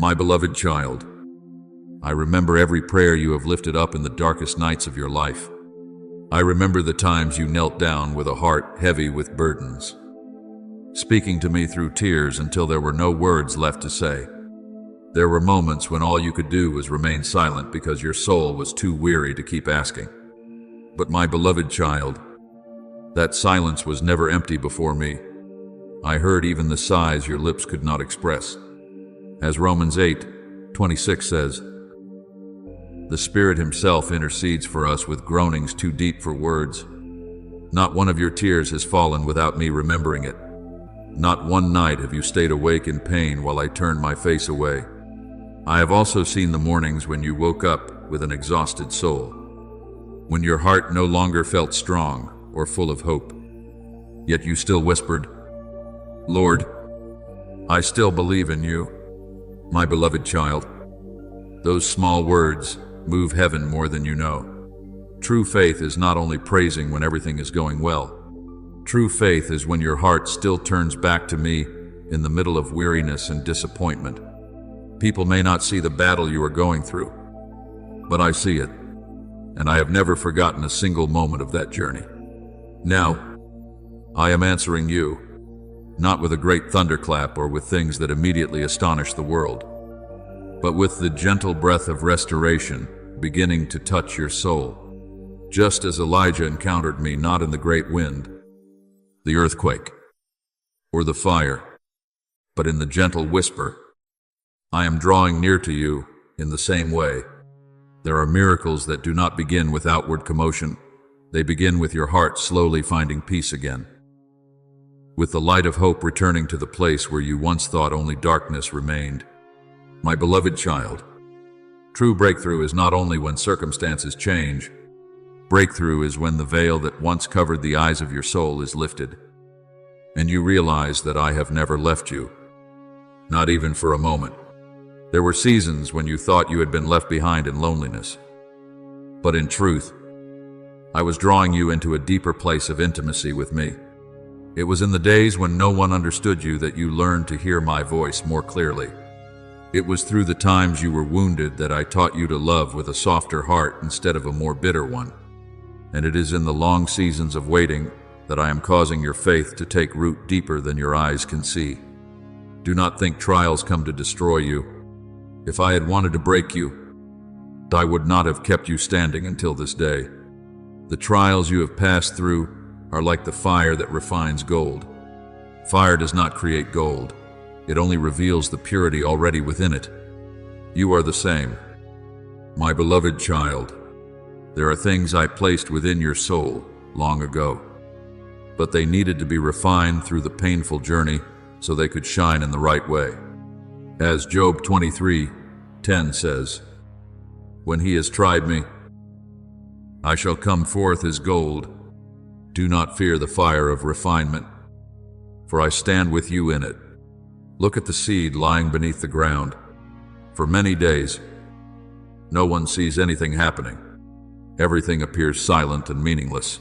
My beloved child, I remember every prayer you have lifted up in the darkest nights of your life. I remember the times you knelt down with a heart heavy with burdens, speaking to me through tears until there were no words left to say. There were moments when all you could do was remain silent because your soul was too weary to keep asking. But my beloved child, that silence was never empty before me. I heard even the sighs your lips could not express. As Romans 8:26 says, the Spirit Himself intercedes for us with groanings too deep for words. Not one of your tears has fallen without me remembering it. Not one night have you stayed awake in pain while I turned my face away. I have also seen the mornings when you woke up with an exhausted soul, when your heart no longer felt strong or full of hope. Yet you still whispered, "Lord, I still believe in you." My beloved child, those small words move heaven more than you know. True faith is not only praising when everything is going well. True faith is when your heart still turns back to me in the middle of weariness and disappointment. People may not see the battle you are going through, but I see it, and I have never forgotten a single moment of that journey. Now, I am answering you, not with a great thunderclap or with things that immediately astonish the world, but with the gentle breath of restoration beginning to touch your soul. Just as Elijah encountered me not in the great wind, the earthquake, or the fire, but in the gentle whisper, I am drawing near to you in the same way. There are miracles that do not begin with outward commotion. They begin with your heart slowly finding peace again, with the light of hope returning to the place where you once thought only darkness remained. My beloved child, true breakthrough is not only when circumstances change. Breakthrough is when the veil that once covered the eyes of your soul is lifted, and you realize that I have never left you, not even for a moment. There were seasons when you thought you had been left behind in loneliness, but in truth, I was drawing you into a deeper place of intimacy with me. It was in the days when no one understood you that you learned to hear my voice more clearly. It was through the times you were wounded that I taught you to love with a softer heart instead of a more bitter one. And it is in the long seasons of waiting that I am causing your faith to take root deeper than your eyes can see. Do not think trials come to destroy you. If I had wanted to break you, I would not have kept you standing until this day. The trials you have passed through are like the fire that refines gold. Fire does not create gold. It only reveals the purity already within it. You are the same. My beloved child, there are things I placed within your soul long ago, but they needed to be refined through the painful journey so they could shine in the right way. As Job 23:10 says, when he has tried me, I shall come forth as gold. Do not fear the fire of refinement, for I stand with you in it. Look at the seed lying beneath the ground. For many days, no one sees anything happening. Everything appears silent and meaningless.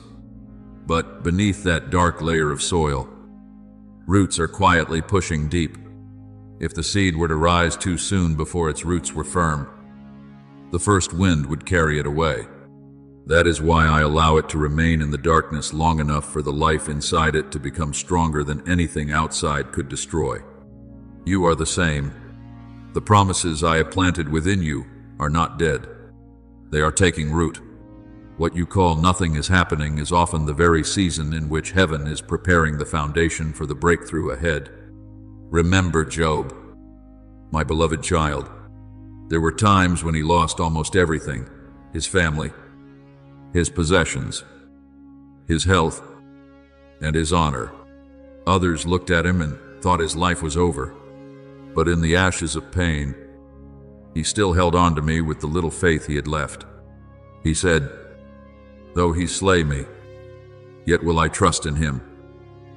But beneath that dark layer of soil, roots are quietly pushing deep. If the seed were to rise too soon before its roots were firm, the first wind would carry it away. That is why I allow it to remain in the darkness long enough for the life inside it to become stronger than anything outside could destroy. You are the same. The promises I have planted within you are not dead. They are taking root. What you call nothing is happening is often the very season in which heaven is preparing the foundation for the breakthrough ahead. Remember Job, my beloved child. There were times when he lost almost everything: his family, his possessions, his health, and his honor. Others looked at him and thought his life was over. But in the ashes of pain, he still held on to me with the little faith he had left. He said, though he slay me, yet will I trust in him.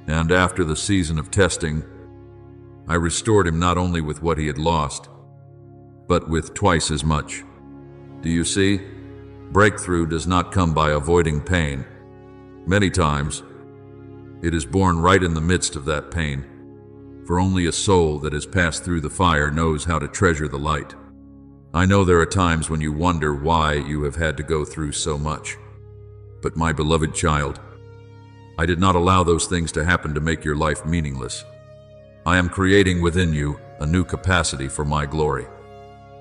And after the season of testing, I restored him not only with what he had lost, but with twice as much. Do you see? Breakthrough does not come by avoiding pain. Many times, it is born right in the midst of that pain. for only a soul that has passed through the fire knows how to treasure the light. I know there are times when you wonder why you have had to go through so much. But my beloved child, I did not allow those things to happen to make your life meaningless. I am creating within you a new capacity for my glory.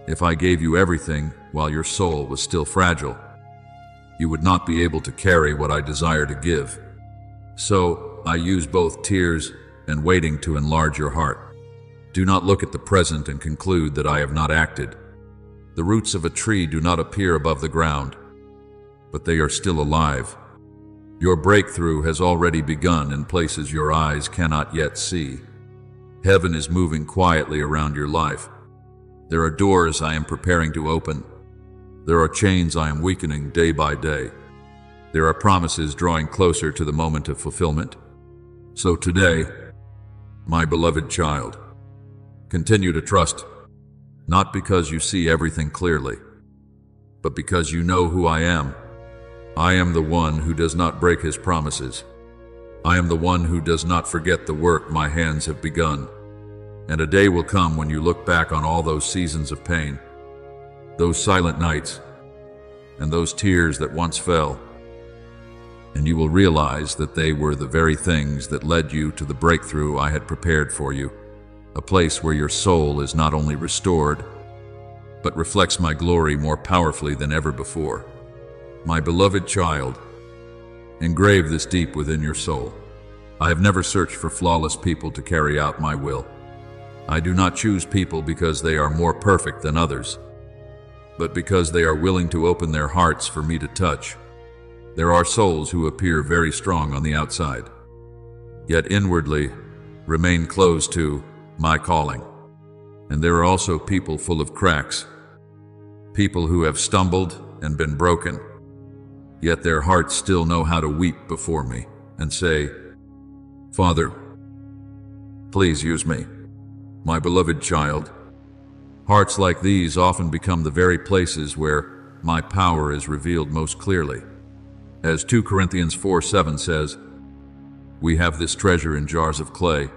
If I gave you everything while your soul was still fragile, you would not be able to carry what I desire to give. So I use both tears and waiting to enlarge your heart. Do not look at the present and conclude that I have not acted. The roots of a tree do not appear above the ground, but they are still alive. Your breakthrough has already begun in places your eyes cannot yet see. Heaven is moving quietly around your life. There are doors I am preparing to open. There are chains I am weakening day by day. There are promises drawing closer to the moment of fulfillment. So today, my beloved child, continue to trust, not because you see everything clearly, but because you know who I am. I am the one who does not break his promises. I am the one who does not forget the work my hands have begun. And a day will come when you look back on all those seasons of pain, those silent nights, and those tears that once fell, and you will realize that they were the very things that led you to the breakthrough I had prepared for you, a place where your soul is not only restored, but reflects my glory more powerfully than ever before. My beloved child, engrave this deep within your soul. I have never searched for flawless people to carry out my will. I do not choose people because they are more perfect than others, but because they are willing to open their hearts for me to touch. There are souls who appear very strong on the outside, yet inwardly remain closed to my calling. And there are also people full of cracks, people who have stumbled and been broken, yet their hearts still know how to weep before me and say, Father, please use me. My beloved child, hearts like these often become the very places where my power is revealed most clearly. As 2 Corinthians 4:7 says, we have this treasure in jars of clay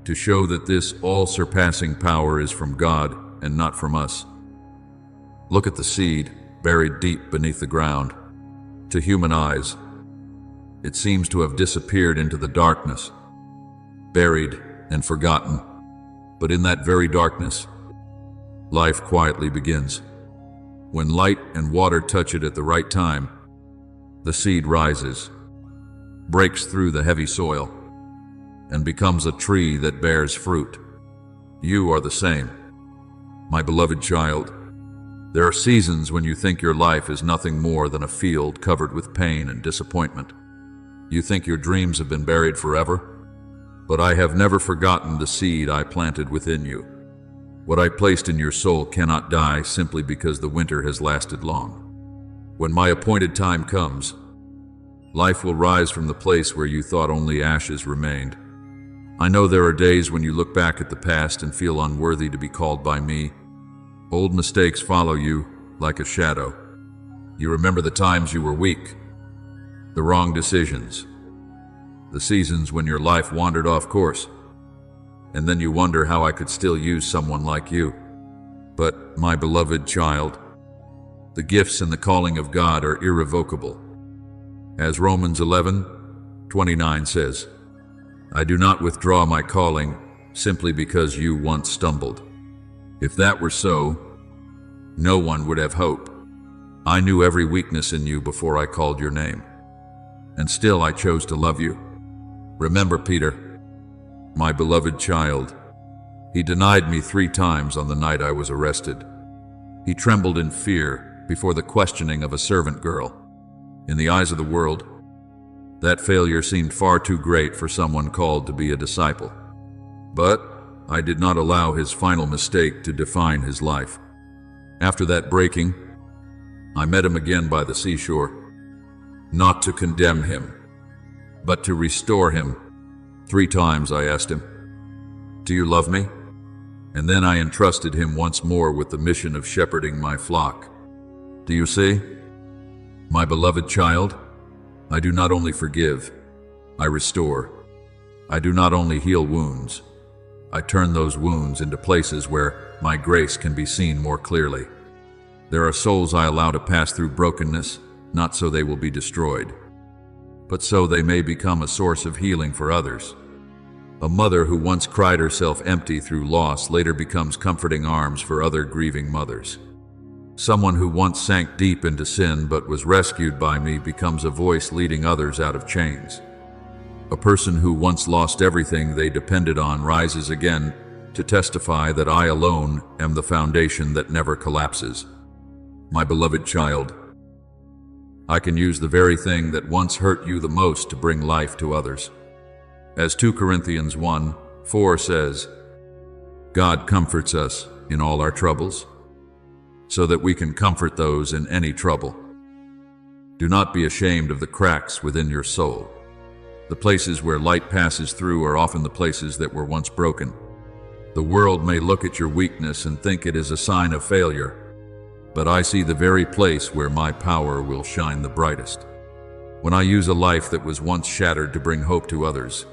to show that this all-surpassing power is from God and not from us. Look at the seed buried deep beneath the ground. To human eyes, it seems to have disappeared into the darkness, buried and forgotten. But in that very darkness, life quietly begins. When light and water touch it at the right time, the seed rises, breaks through the heavy soil, and becomes a tree that bears fruit. You are the same. My beloved child, there are seasons when you think your life is nothing more than a field covered with pain and disappointment. You think your dreams have been buried forever, but I have never forgotten the seed I planted within you. What I placed in your soul cannot die simply because the winter has lasted long. When my appointed time comes, life will rise from the place where you thought only ashes remained. I know there are days when you look back at the past and feel unworthy to be called by me. Old mistakes follow you like a shadow. You remember the times you were weak, the wrong decisions, the seasons when your life wandered off course, and then you wonder how I could still use someone like you. But, my beloved child, the gifts and the calling of God are irrevocable. As Romans 11:29 says, I do not withdraw my calling simply because you once stumbled. If that were so, no one would have hope. I knew every weakness in you before I called your name, and still I chose to love you. Remember Peter, my beloved child. He denied me 3 times on the night I was arrested. He trembled in fear before the questioning of a servant girl. In the eyes of the world, that failure seemed far too great for someone called to be a disciple. But I did not allow his final mistake to define his life. After that breaking, I met him again by the seashore, not to condemn him, but to restore him. 3 times I asked him, do you love me? And then I entrusted him once more with the mission of shepherding my flock. Do you see? My beloved child, I do not only forgive, I restore. I do not only heal wounds, I turn those wounds into places where my grace can be seen more clearly. There are souls I allow to pass through brokenness, not so they will be destroyed, but so they may become a source of healing for others. A mother who once cried herself empty through loss later becomes comforting arms for other grieving mothers. Someone who once sank deep into sin but was rescued by me becomes a voice leading others out of chains. A person who once lost everything they depended on rises again to testify that I alone am the foundation that never collapses. My beloved child, I can use the very thing that once hurt you the most to bring life to others. As 2 Corinthians 1:4 says, God comforts us in all our troubles, so that we can comfort those in any trouble. Do not be ashamed of the cracks within your soul. The places where light passes through are often the places that were once broken. The world may look at your weakness and think it is a sign of failure, but I see the very place where my power will shine the brightest. When I use a life that was once shattered to bring hope to others,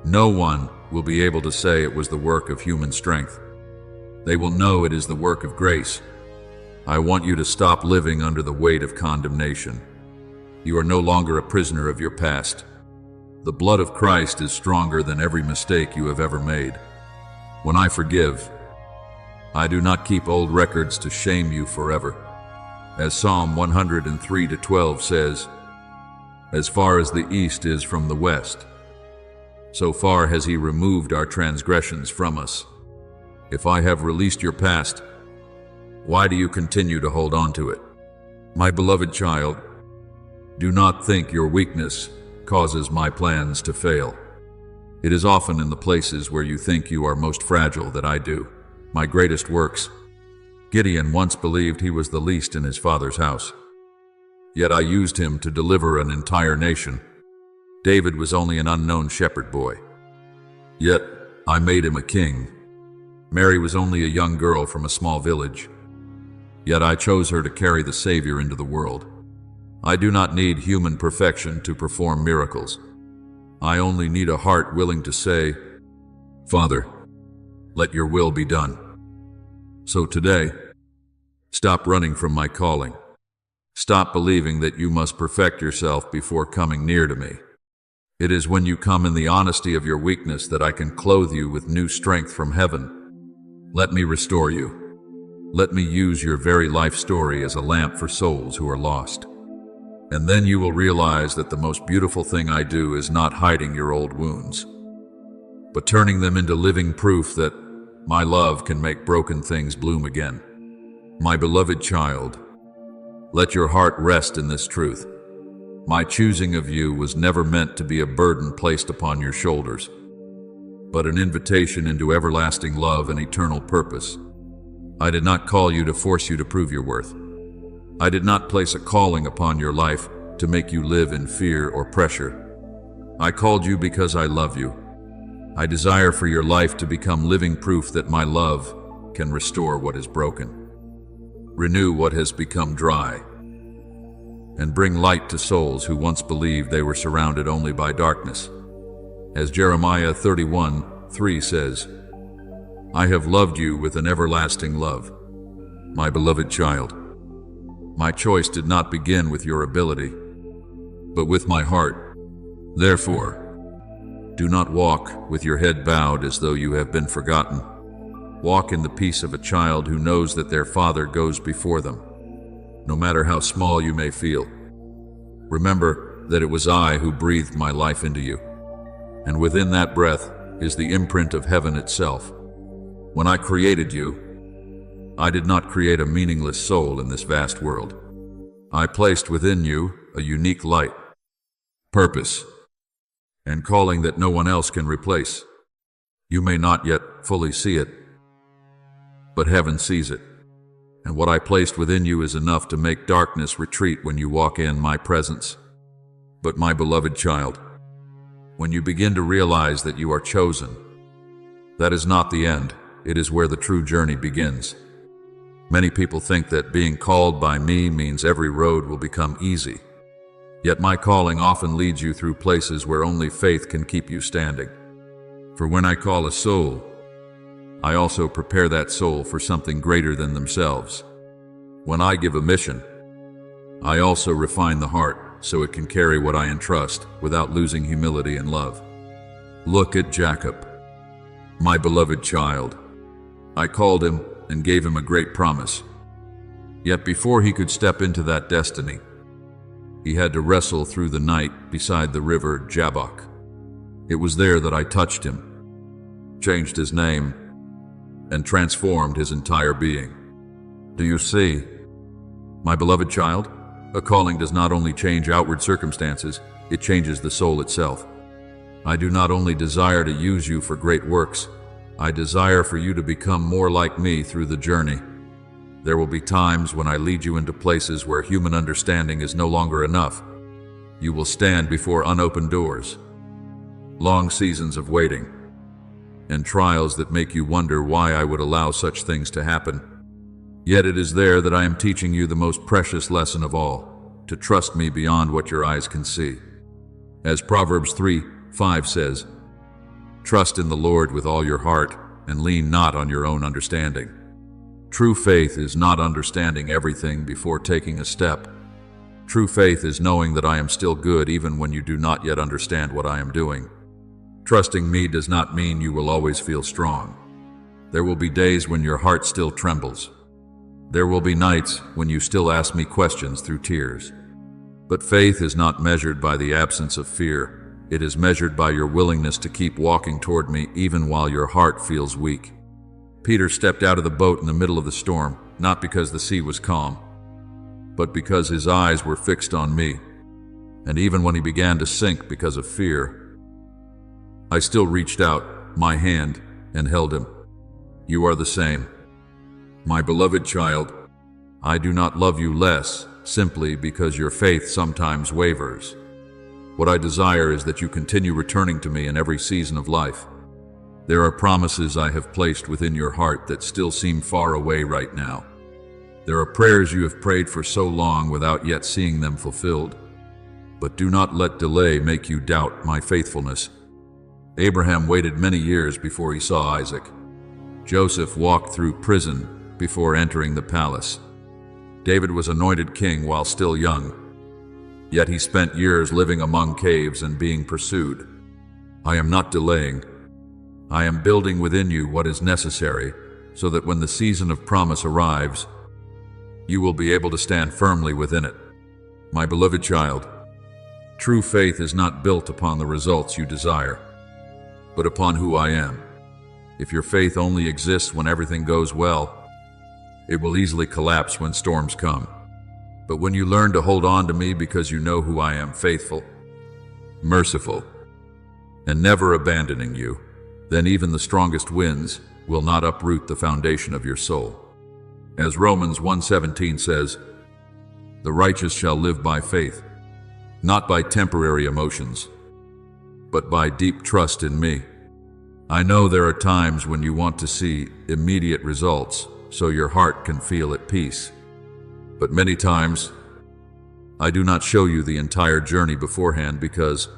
no one will be able to say it was the work of human strength. They will know it is the work of grace. I want you to stop living under the weight of condemnation. You are no longer a prisoner of your past. The blood of Christ is stronger than every mistake you have ever made. When I forgive, I do not keep old records to shame you forever. As Psalm 103:12 says, as far as the east is from the west, so far has He removed our transgressions from us. If I have released your past, why do you continue to hold on to it? My beloved child, do not think your weakness causes my plans to fail. It is often in the places where you think you are most fragile that I do my greatest works. Gideon once believed he was the least in his father's house, yet I used him to deliver an entire nation. David was only an unknown shepherd boy, yet I made him a king. Mary was only a young girl from a small village, yet I chose her to carry the Savior into the world. I do not need human perfection to perform miracles. I only need a heart willing to say, Father, let your will be done. So today, stop running from my calling. Stop believing that you must perfect yourself before coming near to me. It is when you come in the honesty of your weakness that I can clothe you with new strength from heaven. Let me restore you. Let me use your very life story as a lamp for souls who are lost. And then you will realize that the most beautiful thing I do is not hiding your old wounds, but turning them into living proof that my love can make broken things bloom again. My beloved child, let your heart rest in this truth. My choosing of you was never meant to be a burden placed upon your shoulders, but an invitation into everlasting love and eternal purpose. I did not call you to force you to prove your worth. I did not place a calling upon your life to make you live in fear or pressure. I called you because I love you. I desire for your life to become living proof that my love can restore what is broken, renew what has become dry, and bring light to souls who once believed they were surrounded only by darkness. As Jeremiah 31:3 says, I have loved you with an everlasting love. My beloved child, my choice did not begin with your ability, but with my heart. Therefore, do not walk with your head bowed as though you have been forgotten. Walk in the peace of a child who knows that their Father goes before them, no matter how small you may feel. Remember that it was I who breathed my life into you, and within that breath is the imprint of heaven itself. When I created you, I did not create a meaningless soul in this vast world. I placed within you a unique light, purpose, and calling that no one else can replace. You may not yet fully see it, but heaven sees it. And what I placed within you is enough to make darkness retreat when you walk in my presence. But my beloved child, when you begin to realize that you are chosen, that is not the end. It is where the true journey begins. Many people think that being called by me means every road will become easy. Yet my calling often leads you through places where only faith can keep you standing. For when I call a soul, I also prepare that soul for something greater than themselves. When I give a mission, I also refine the heart so it can carry what I entrust without losing humility and love. Look at Jacob, my beloved child. I called him and gave him a great promise. Yet before he could step into that destiny, he had to wrestle through the night beside the river Jabbok. It was there that I touched him, changed his name, and transformed his entire being. Do you see, my beloved child? A calling does not only change outward circumstances, it changes the soul itself. I do not only desire to use you for great works, I desire for you to become more like me through the journey. There will be times when I lead you into places where human understanding is no longer enough. You will stand before unopened doors, long seasons of waiting, and trials that make you wonder why I would allow such things to happen. Yet it is there that I am teaching you the most precious lesson of all, to trust me beyond what your eyes can see. As Proverbs 3:5 says, "Trust in the Lord with all your heart, and lean not on your own understanding." True faith is not understanding everything before taking a step. True faith is knowing that I am still good even when you do not yet understand what I am doing. Trusting me does not mean you will always feel strong. There will be days when your heart still trembles. There will be nights when you still ask me questions through tears. But faith is not measured by the absence of fear. It is measured by your willingness to keep walking toward me even while your heart feels weak. Peter stepped out of the boat in the middle of the storm, not because the sea was calm, but because his eyes were fixed on me. And even when he began to sink because of fear, I still reached out my hand and held him. You are the same. My beloved child, I do not love you less simply because your faith sometimes wavers. What I desire is that you continue returning to me in every season of life. There are promises I have placed within your heart that still seem far away right now. There are prayers you have prayed for so long without yet seeing them fulfilled. But do not let delay make you doubt my faithfulness. Abraham waited many years before he saw Isaac. Joseph walked through prison before entering the palace. David was anointed king while still young, yet he spent years living among caves and being pursued. I am not delaying. I am building within you what is necessary so that when the season of promise arrives, you will be able to stand firmly within it. My beloved child, true faith is not built upon the results you desire, but upon who I am. If your faith only exists when everything goes well, it will easily collapse when storms come. But when you learn to hold on to me because you know who I am, faithful, merciful, and never abandoning you, then even the strongest winds will not uproot the foundation of your soul. As Romans 1:17 says, the righteous shall live by faith, not by temporary emotions, but by deep trust in me. I know there are times when you want to see immediate results so your heart can feel at peace. But many times, I do not show you the entire journey beforehand because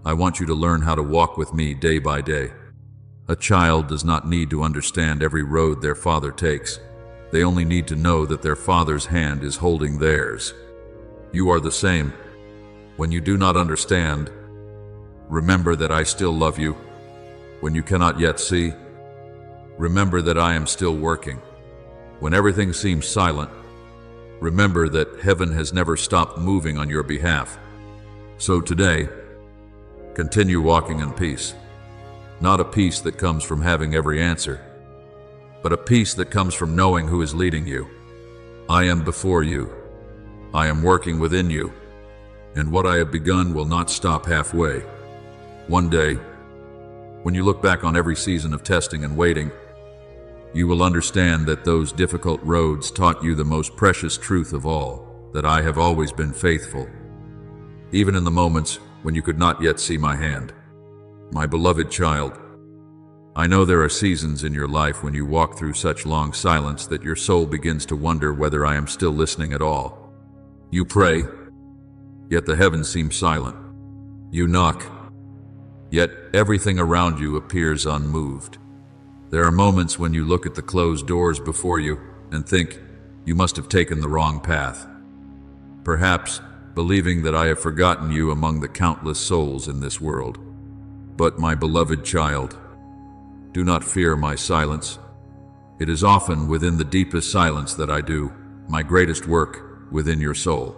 I want you to learn how to walk with me day by day. A child does not need to understand every road their father takes. They only need to know that their father's hand is holding theirs. You are the same. When you do not understand, remember that I still love you. When you cannot yet see, remember that I am still working. When everything seems silent, remember that heaven has never stopped moving on your behalf. So today, continue walking in peace. Not a peace that comes from having every answer, but a peace that comes from knowing who is leading you. I am before you. I am working within you, and what I have begun will not stop halfway. One day, when you look back on every season of testing and waiting, you will understand that those difficult roads taught you the most precious truth of all, that I have always been faithful, even in the moments when you could not yet see my hand. My beloved child, I know there are seasons in your life when you walk through such long silence that your soul begins to wonder whether I am still listening at all. You pray, yet the heavens seem silent. You knock, yet everything around you appears unmoved. There are moments when you look at the closed doors before you and think you must have taken the wrong path. Perhaps believing that I have forgotten you among the countless souls in this world. But my beloved child, do not fear my silence. It is often within the deepest silence that I do my greatest work within your soul.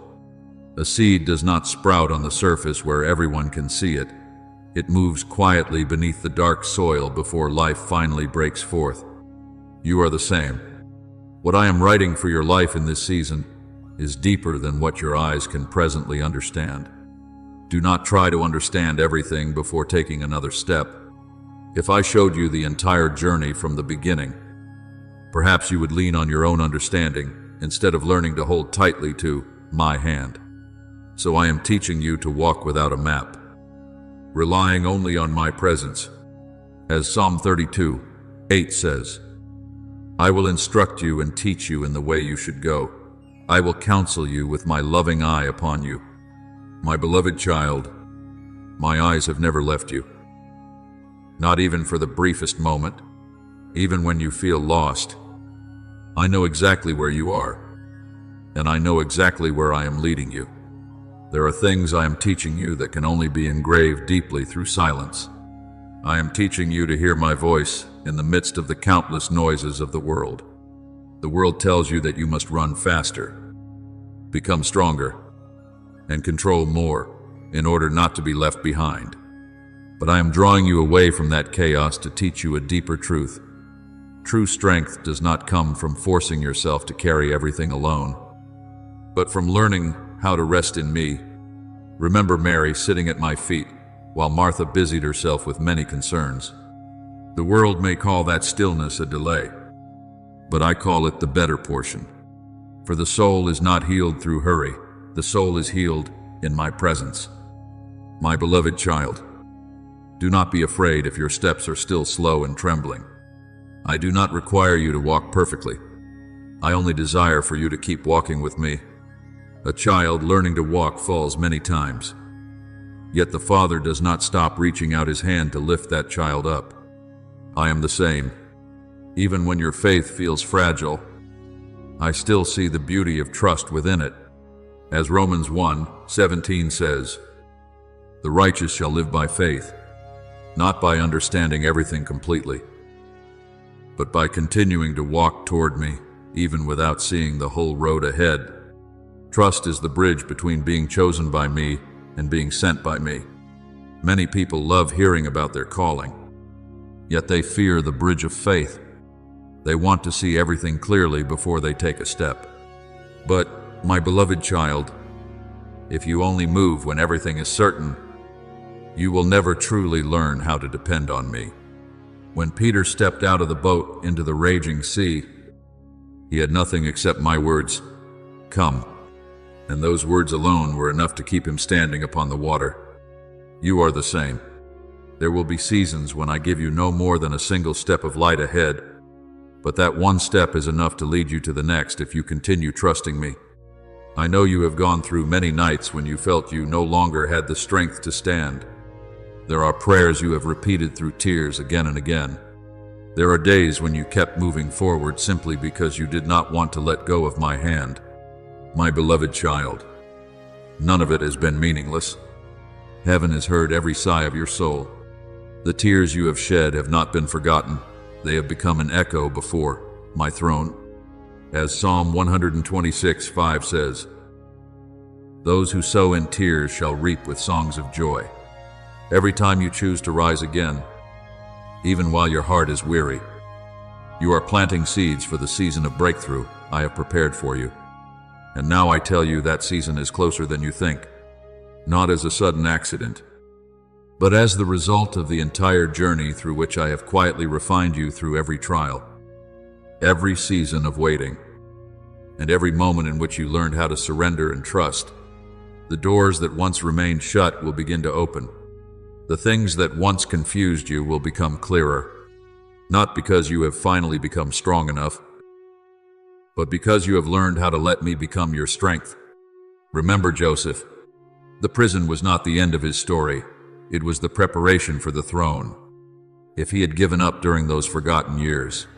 A seed does not sprout on the surface where everyone can see it. It moves quietly beneath the dark soil before life finally breaks forth. You are the same. What I am writing for your life in this season is deeper than what your eyes can presently understand. Do not try to understand everything before taking another step. If I showed you the entire journey from the beginning, perhaps you would lean on your own understanding instead of learning to hold tightly to my hand. So I am teaching you to walk without a map, relying only on my presence. As Psalm 32:8 says, I will instruct you and teach you in the way you should go. I will counsel you with my loving eye upon you. My beloved child, my eyes have never left you. Not even for the briefest moment, even when you feel lost. I know exactly where you are, and I know exactly where I am leading you. There are things I am teaching you that can only be engraved deeply through silence. I am teaching you to hear my voice in the midst of the countless noises of the world. The world tells you that you must run faster, become stronger, and control more in order not to be left behind. But I am drawing you away from that chaos to teach you a deeper truth. True strength does not come from forcing yourself to carry everything alone, but from learning how to rest in me. Remember Mary sitting at my feet while Martha busied herself with many concerns. The world may call that stillness a delay, but I call it the better portion. For the soul is not healed through hurry. The soul is healed in my presence. My beloved child, do not be afraid if your steps are still slow and trembling. I do not require you to walk perfectly. I only desire for you to keep walking with me. A child learning to walk falls many times, yet the Father does not stop reaching out his hand to lift that child up. I am the same. Even when your faith feels fragile, I still see the beauty of trust within it. As Romans 1:17 says, the righteous shall live by faith, not by understanding everything completely, but by continuing to walk toward me, even without seeing the whole road ahead. Trust is the bridge between being chosen by me and being sent by me. Many people love hearing about their calling, yet they fear the bridge of faith. They want to see everything clearly before they take a step. But, my beloved child, if you only move when everything is certain, you will never truly learn how to depend on me. When Peter stepped out of the boat into the raging sea, he had nothing except my words, "Come." And those words alone were enough to keep him standing upon the water. You are the same. There will be seasons when I give you no more than a single step of light ahead, but that one step is enough to lead you to the next if you continue trusting me. I know you have gone through many nights when you felt you no longer had the strength to stand. There are prayers you have repeated through tears again and again. There are days when you kept moving forward simply because you did not want to let go of my hand. My beloved child, none of it has been meaningless. Heaven has heard every sigh of your soul. The tears you have shed have not been forgotten. They have become an echo before my throne. As Psalm 126:5 says, those who sow in tears shall reap with songs of joy. Every time you choose to rise again, even while your heart is weary, you are planting seeds for the season of breakthrough I have prepared for you. And now I tell you that season is closer than you think, not as a sudden accident, but as the result of the entire journey through which I have quietly refined you through every trial, every season of waiting, and every moment in which you learned how to surrender and trust. The doors that once remained shut will begin to open. The things that once confused you will become clearer, not because you have finally become strong enough, but because you have learned how to let me become your strength. Remember Joseph. The prison was not the end of his story. It was the preparation for the throne. If he had given up during those forgotten years,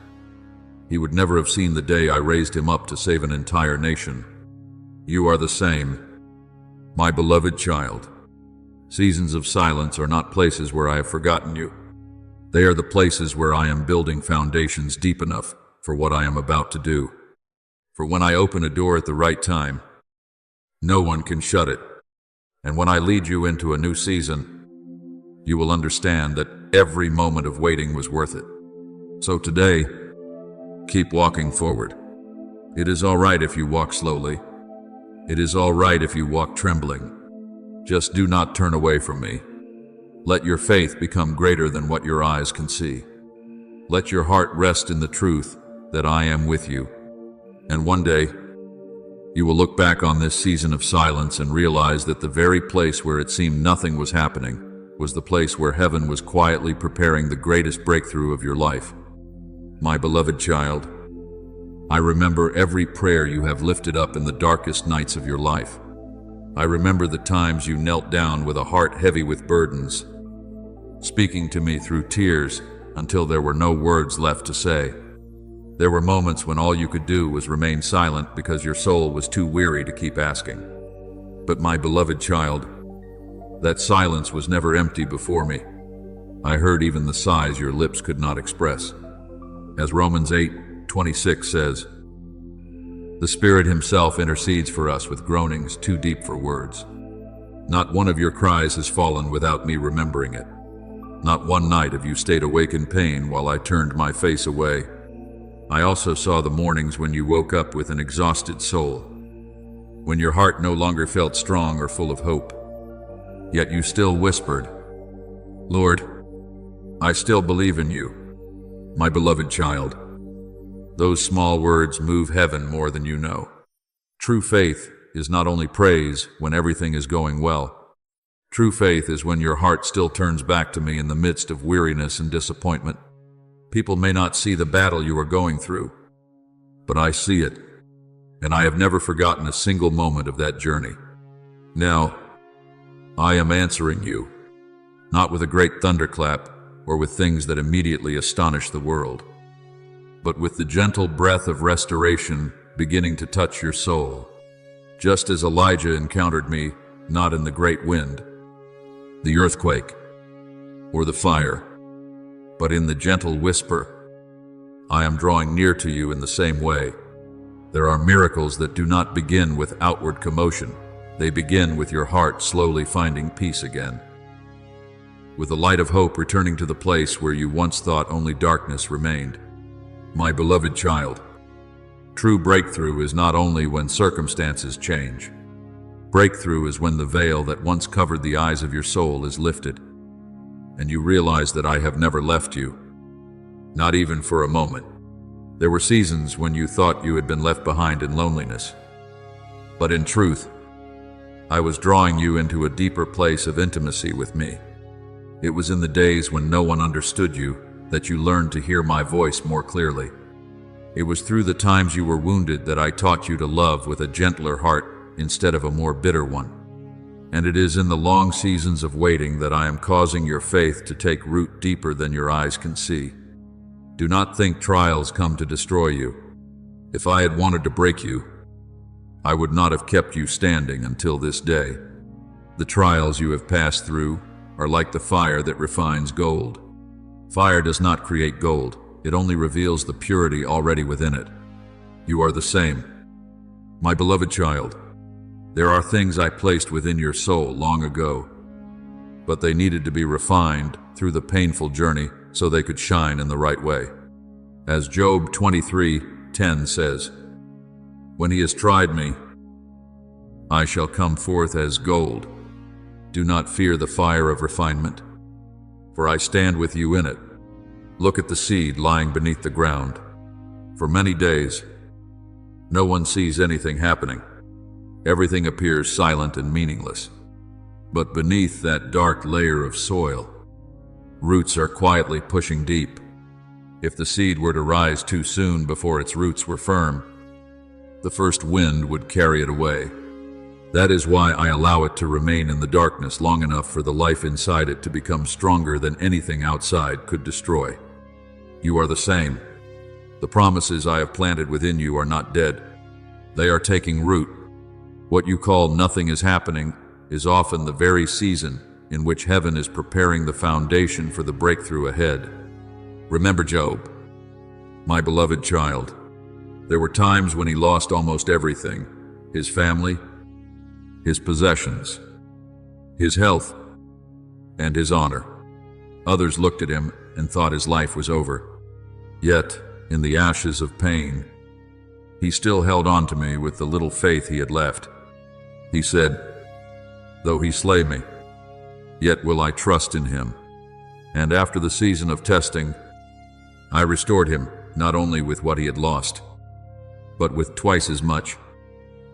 he would never have seen the day I raised him up to save an entire nation. You are the same, my beloved child. Seasons of silence are not places where I have forgotten you. They are the places where I am building foundations deep enough for what I am about to do. For when I open a door at the right time, no one can shut it. And when I lead you into a new season, you will understand that every moment of waiting was worth it. So today, keep walking forward. It is all right if you walk slowly. It is all right if you walk trembling. Just do not turn away from me. Let your faith become greater than what your eyes can see. Let your heart rest in the truth that I am with you. And one day, you will look back on this season of silence and realize that the very place where it seemed nothing was happening was the place where heaven was quietly preparing the greatest breakthrough of your life. My beloved child, I remember every prayer you have lifted up in the darkest nights of your life. I remember the times you knelt down with a heart heavy with burdens, speaking to me through tears until there were no words left to say. There were moments when all you could do was remain silent because your soul was too weary to keep asking. But my beloved child, that silence was never empty before me. I heard even the sighs your lips could not express. As Romans 8:26 says, the Spirit Himself intercedes for us with groanings too deep for words. Not one of your cries has fallen without me remembering it. Not one night have you stayed awake in pain while I turned my face away. I also saw the mornings when you woke up with an exhausted soul, when your heart no longer felt strong or full of hope. Yet you still whispered, Lord, I still believe in you, my beloved child. Those small words move heaven more than you know. True faith is not only praise when everything is going well. True faith is when your heart still turns back to me in the midst of weariness and disappointment. People may not see the battle you are going through, but I see it, and I have never forgotten a single moment of that journey. Now, I am answering you, not with a great thunderclap or with things that immediately astonish the world, but with the gentle breath of restoration beginning to touch your soul, just as Elijah encountered me, not in the great wind, the earthquake, or the fire, but in the gentle whisper. I am drawing near to you in the same way. There are miracles that do not begin with outward commotion. They begin with your heart slowly finding peace again, with the light of hope returning to the place where you once thought only darkness remained. My beloved child, true breakthrough is not only when circumstances change. Breakthrough is when the veil that once covered the eyes of your soul is lifted, and you realize that I have never left you, not even for a moment. There were seasons when you thought you had been left behind in loneliness, but in truth, I was drawing you into a deeper place of intimacy with me. It was in the days when no one understood you that you learned to hear my voice more clearly. It was through the times you were wounded that I taught you to love with a gentler heart instead of a more bitter one. And it is in the long seasons of waiting that I am causing your faith to take root deeper than your eyes can see. Do not think trials come to destroy you. If I had wanted to break you, I would not have kept you standing until this day. The trials you have passed through are like the fire that refines gold. Fire does not create gold, it only reveals the purity already within it. You are the same, my beloved child. There are things I placed within your soul long ago, but they needed to be refined through the painful journey so they could shine in the right way. As Job 23:10 says, when he has tried me, I shall come forth as gold. Do not fear the fire of refinement, for I stand with you in it. Look at the seed lying beneath the ground. For many days, no one sees anything happening. Everything appears silent and meaningless. But beneath that dark layer of soil, roots are quietly pushing deep. If the seed were to rise too soon before its roots were firm, the first wind would carry it away. That is why I allow it to remain in the darkness long enough for the life inside it to become stronger than anything outside could destroy. You are the same. The promises I have planted within you are not dead. They are taking root. What you call nothing is happening is often the very season in which heaven is preparing the foundation for the breakthrough ahead. Remember Job, my beloved child. There were times when he lost almost everything: his family, his possessions, his health, and his honor. Others looked at him and thought his life was over. Yet, in the ashes of pain, he still held on to me with the little faith he had left. He said, "Though he slay me, yet will I trust in him." And after the season of testing, I restored him not only with what he had lost, but with twice as much.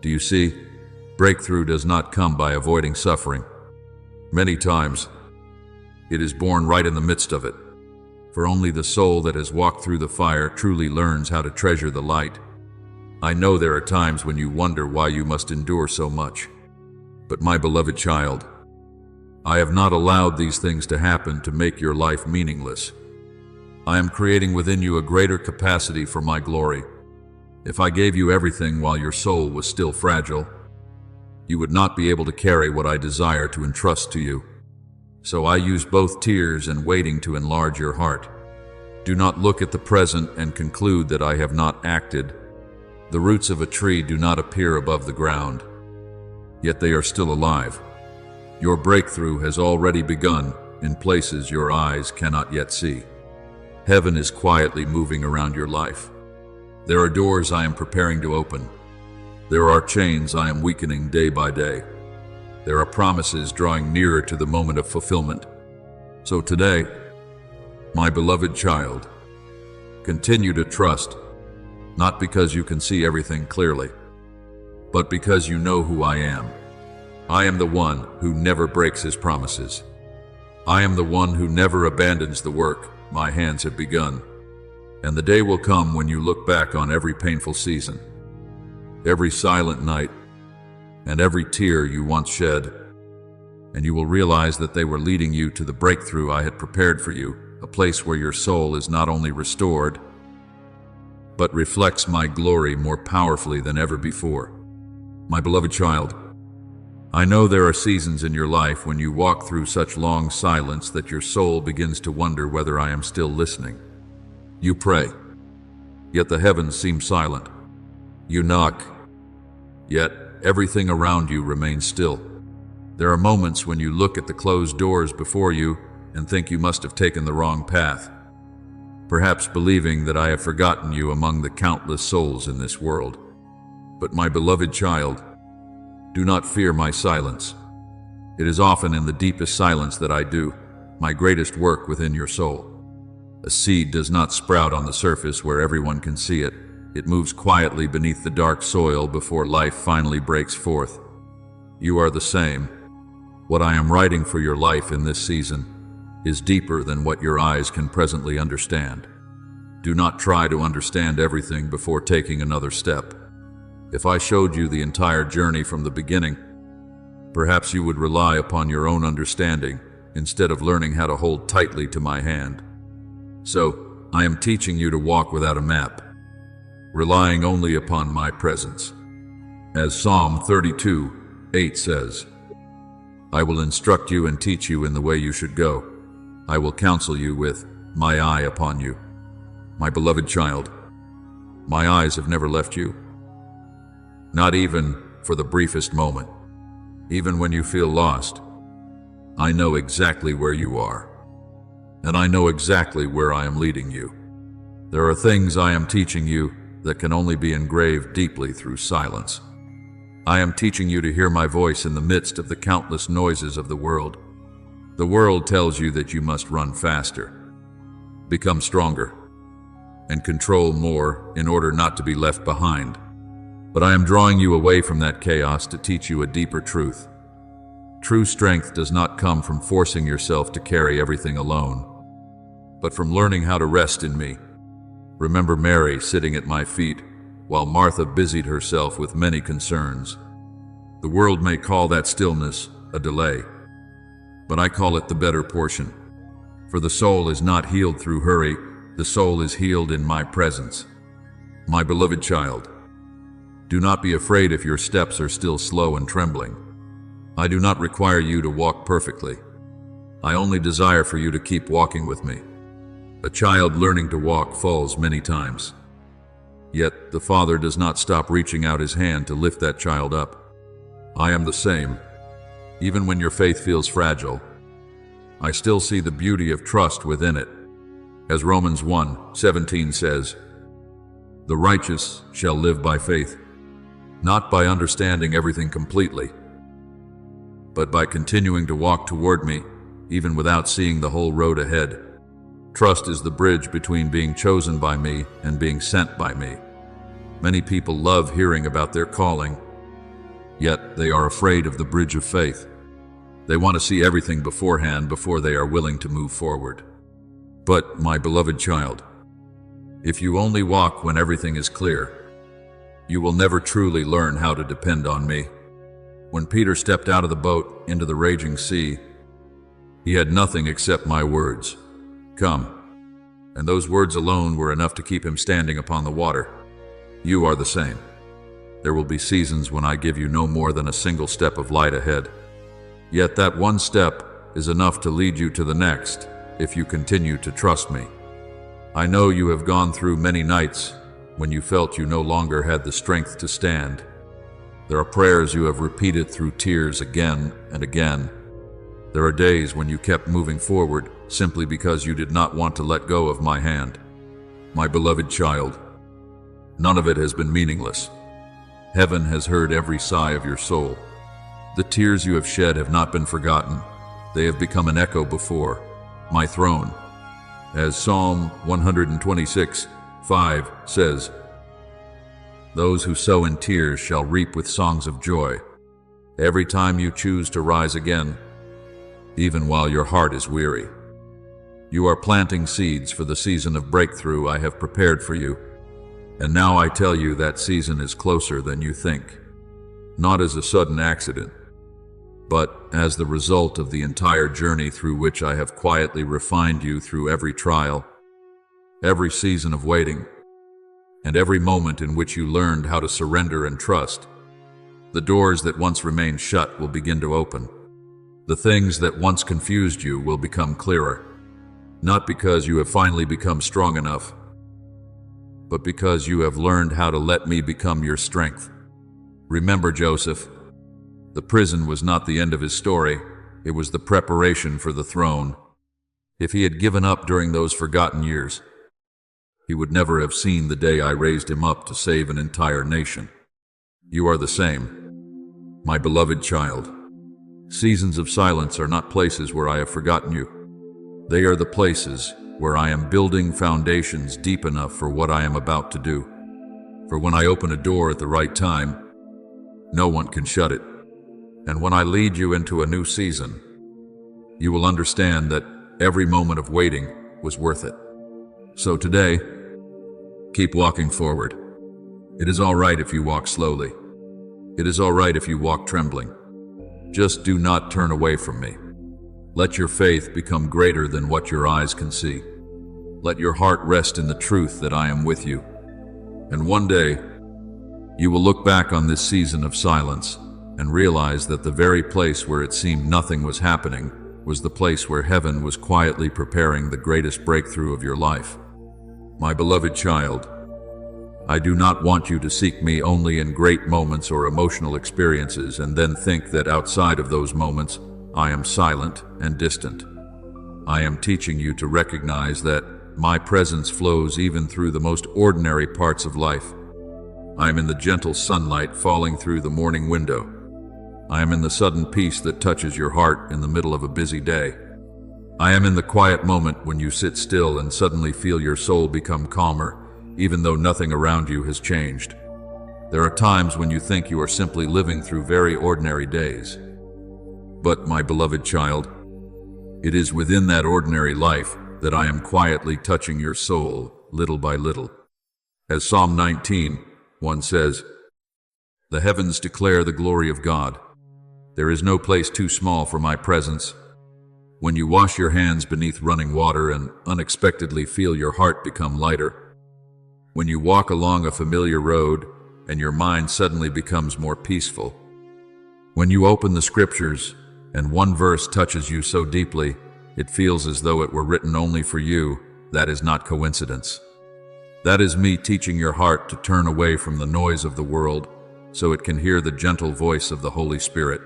Do you see? Breakthrough does not come by avoiding suffering. Many times, it is born right in the midst of it. For only the soul that has walked through the fire truly learns how to treasure the light. I know there are times when you wonder why you must endure so much. But my beloved child, I have not allowed these things to happen to make your life meaningless. I am creating within you a greater capacity for my glory. If I gave you everything while your soul was still fragile, you would not be able to carry what I desire to entrust to you. So I use both tears and waiting to enlarge your heart. Do not look at the present and conclude that I have not acted. The roots of a tree do not appear above the ground, yet they are still alive. Your breakthrough has already begun in places your eyes cannot yet see. Heaven is quietly moving around your life. There are doors I am preparing to open. There are chains I am weakening day by day. There are promises drawing nearer to the moment of fulfillment. So today, my beloved child, continue to trust, not because you can see everything clearly, but because you know who I am. I am the one who never breaks his promises. I am the one who never abandons the work my hands have begun. And the day will come when you look back on every painful season, every silent night, and every tear you once shed, and you will realize that they were leading you to the breakthrough I had prepared for you, a place where your soul is not only restored, but reflects my glory more powerfully than ever before. My beloved child, I know there are seasons in your life when you walk through such long silence that your soul begins to wonder whether I am still listening. You pray, yet the heavens seem silent. You knock, yet everything around you remains still. There are moments when you look at the closed doors before you and think you must have taken the wrong path, perhaps believing that I have forgotten you among the countless souls in this world. But my beloved child, do not fear my silence. It is often in the deepest silence that I do my greatest work within your soul. A seed does not sprout on the surface where everyone can see it. It moves quietly beneath the dark soil before life finally breaks forth. You are the same. What I am writing for your life in this season is deeper than what your eyes can presently understand. Do not try to understand everything before taking another step. If I showed you the entire journey from the beginning, perhaps you would rely upon your own understanding instead of learning how to hold tightly to my hand. So, I am teaching you to walk without a map, relying only upon my presence. As Psalm 32:8 says, I will instruct you and teach you in the way you should go. I will counsel you with my eye upon you. My beloved child, my eyes have never left you. Not even for the briefest moment. Even when you feel lost, I know exactly where you are. And I know exactly where I am leading you. There are things I am teaching you that can only be engraved deeply through silence. I am teaching you to hear my voice in the midst of the countless noises of the world. The world tells you that you must run faster, become stronger, and control more in order not to be left behind. But I am drawing you away from that chaos to teach you a deeper truth. True strength does not come from forcing yourself to carry everything alone, but from learning how to rest in me. Remember Mary sitting at my feet while Martha busied herself with many concerns. The world may call that stillness a delay, but I call it the better portion. For the soul is not healed through hurry, the soul is healed in my presence. My beloved child, do not be afraid if your steps are still slow and trembling. I do not require you to walk perfectly. I only desire for you to keep walking with me. A child learning to walk falls many times. Yet the Father does not stop reaching out his hand to lift that child up. I am the same. Even when your faith feels fragile, I still see the beauty of trust within it. As Romans 1:17 says, "The righteous shall live by faith, not by understanding everything completely, but by continuing to walk toward me, even without seeing the whole road ahead." Trust is the bridge between being chosen by me and being sent by me. Many people love hearing about their calling, yet they are afraid of the bridge of faith. They want to see everything beforehand before they are willing to move forward. But, my beloved child, if you only walk when everything is clear, you will never truly learn how to depend on me. When Peter stepped out of the boat into the raging sea, he had nothing except my words, "Come." And those words alone were enough to keep him standing upon the water. You are the same. There will be seasons when I give you no more than a single step of light ahead. Yet that one step is enough to lead you to the next if you continue to trust me. I know you have gone through many nights when you felt you no longer had the strength to stand. There are prayers you have repeated through tears again and again. There are days when you kept moving forward simply because you did not want to let go of my hand. My beloved child, none of it has been meaningless. Heaven has heard every sigh of your soul. The tears you have shed have not been forgotten. They have become an echo before my throne. As Psalm 126:5 says, "Those who sow in tears shall reap with songs of joy." Every time you choose to rise again, even while your heart is weary, you are planting seeds for the season of breakthrough I have prepared for you. And now I tell you that season is closer than you think, not as a sudden accident, but as the result of the entire journey through which I have quietly refined you through every trial, every season of waiting, and every moment in which you learned how to surrender and trust. The doors that once remained shut will begin to open. The things that once confused you will become clearer, not because you have finally become strong enough, but because you have learned how to let me become your strength. Remember Joseph. The prison was not the end of his story, it was the preparation for the throne. If he had given up during those forgotten years, he would never have seen the day I raised him up to save an entire nation. You are the same, my beloved child. Seasons of silence are not places where I have forgotten you. They are the places where I am building foundations deep enough for what I am about to do. For when I open a door at the right time, no one can shut it. And when I lead you into a new season, you will understand that every moment of waiting was worth it. So today, keep walking forward. It is all right if you walk slowly. It is all right if you walk trembling. Just do not turn away from me. Let your faith become greater than what your eyes can see. Let your heart rest in the truth that I am with you. And one day, you will look back on this season of silence and realize that the very place where it seemed nothing was happening was the place where heaven was quietly preparing the greatest breakthrough of your life. My beloved child, I do not want you to seek me only in great moments or emotional experiences and then think that outside of those moments, I am silent and distant. I am teaching you to recognize that my presence flows even through the most ordinary parts of life. I am in the gentle sunlight falling through the morning window. I am in the sudden peace that touches your heart in the middle of a busy day. I am in the quiet moment when you sit still and suddenly feel your soul become calmer, even though nothing around you has changed. There are times when you think you are simply living through very ordinary days. But, my beloved child, it is within that ordinary life that I am quietly touching your soul little by little. As Psalm 19:1 says, The heavens declare the glory of God. There is no place too small for my presence. When you wash your hands beneath running water and unexpectedly feel your heart become lighter. When you walk along a familiar road and your mind suddenly becomes more peaceful. When you open the scriptures and one verse touches you so deeply, it feels as though it were written only for you. That is not coincidence. That is me teaching your heart to turn away from the noise of the world so it can hear the gentle voice of the Holy Spirit.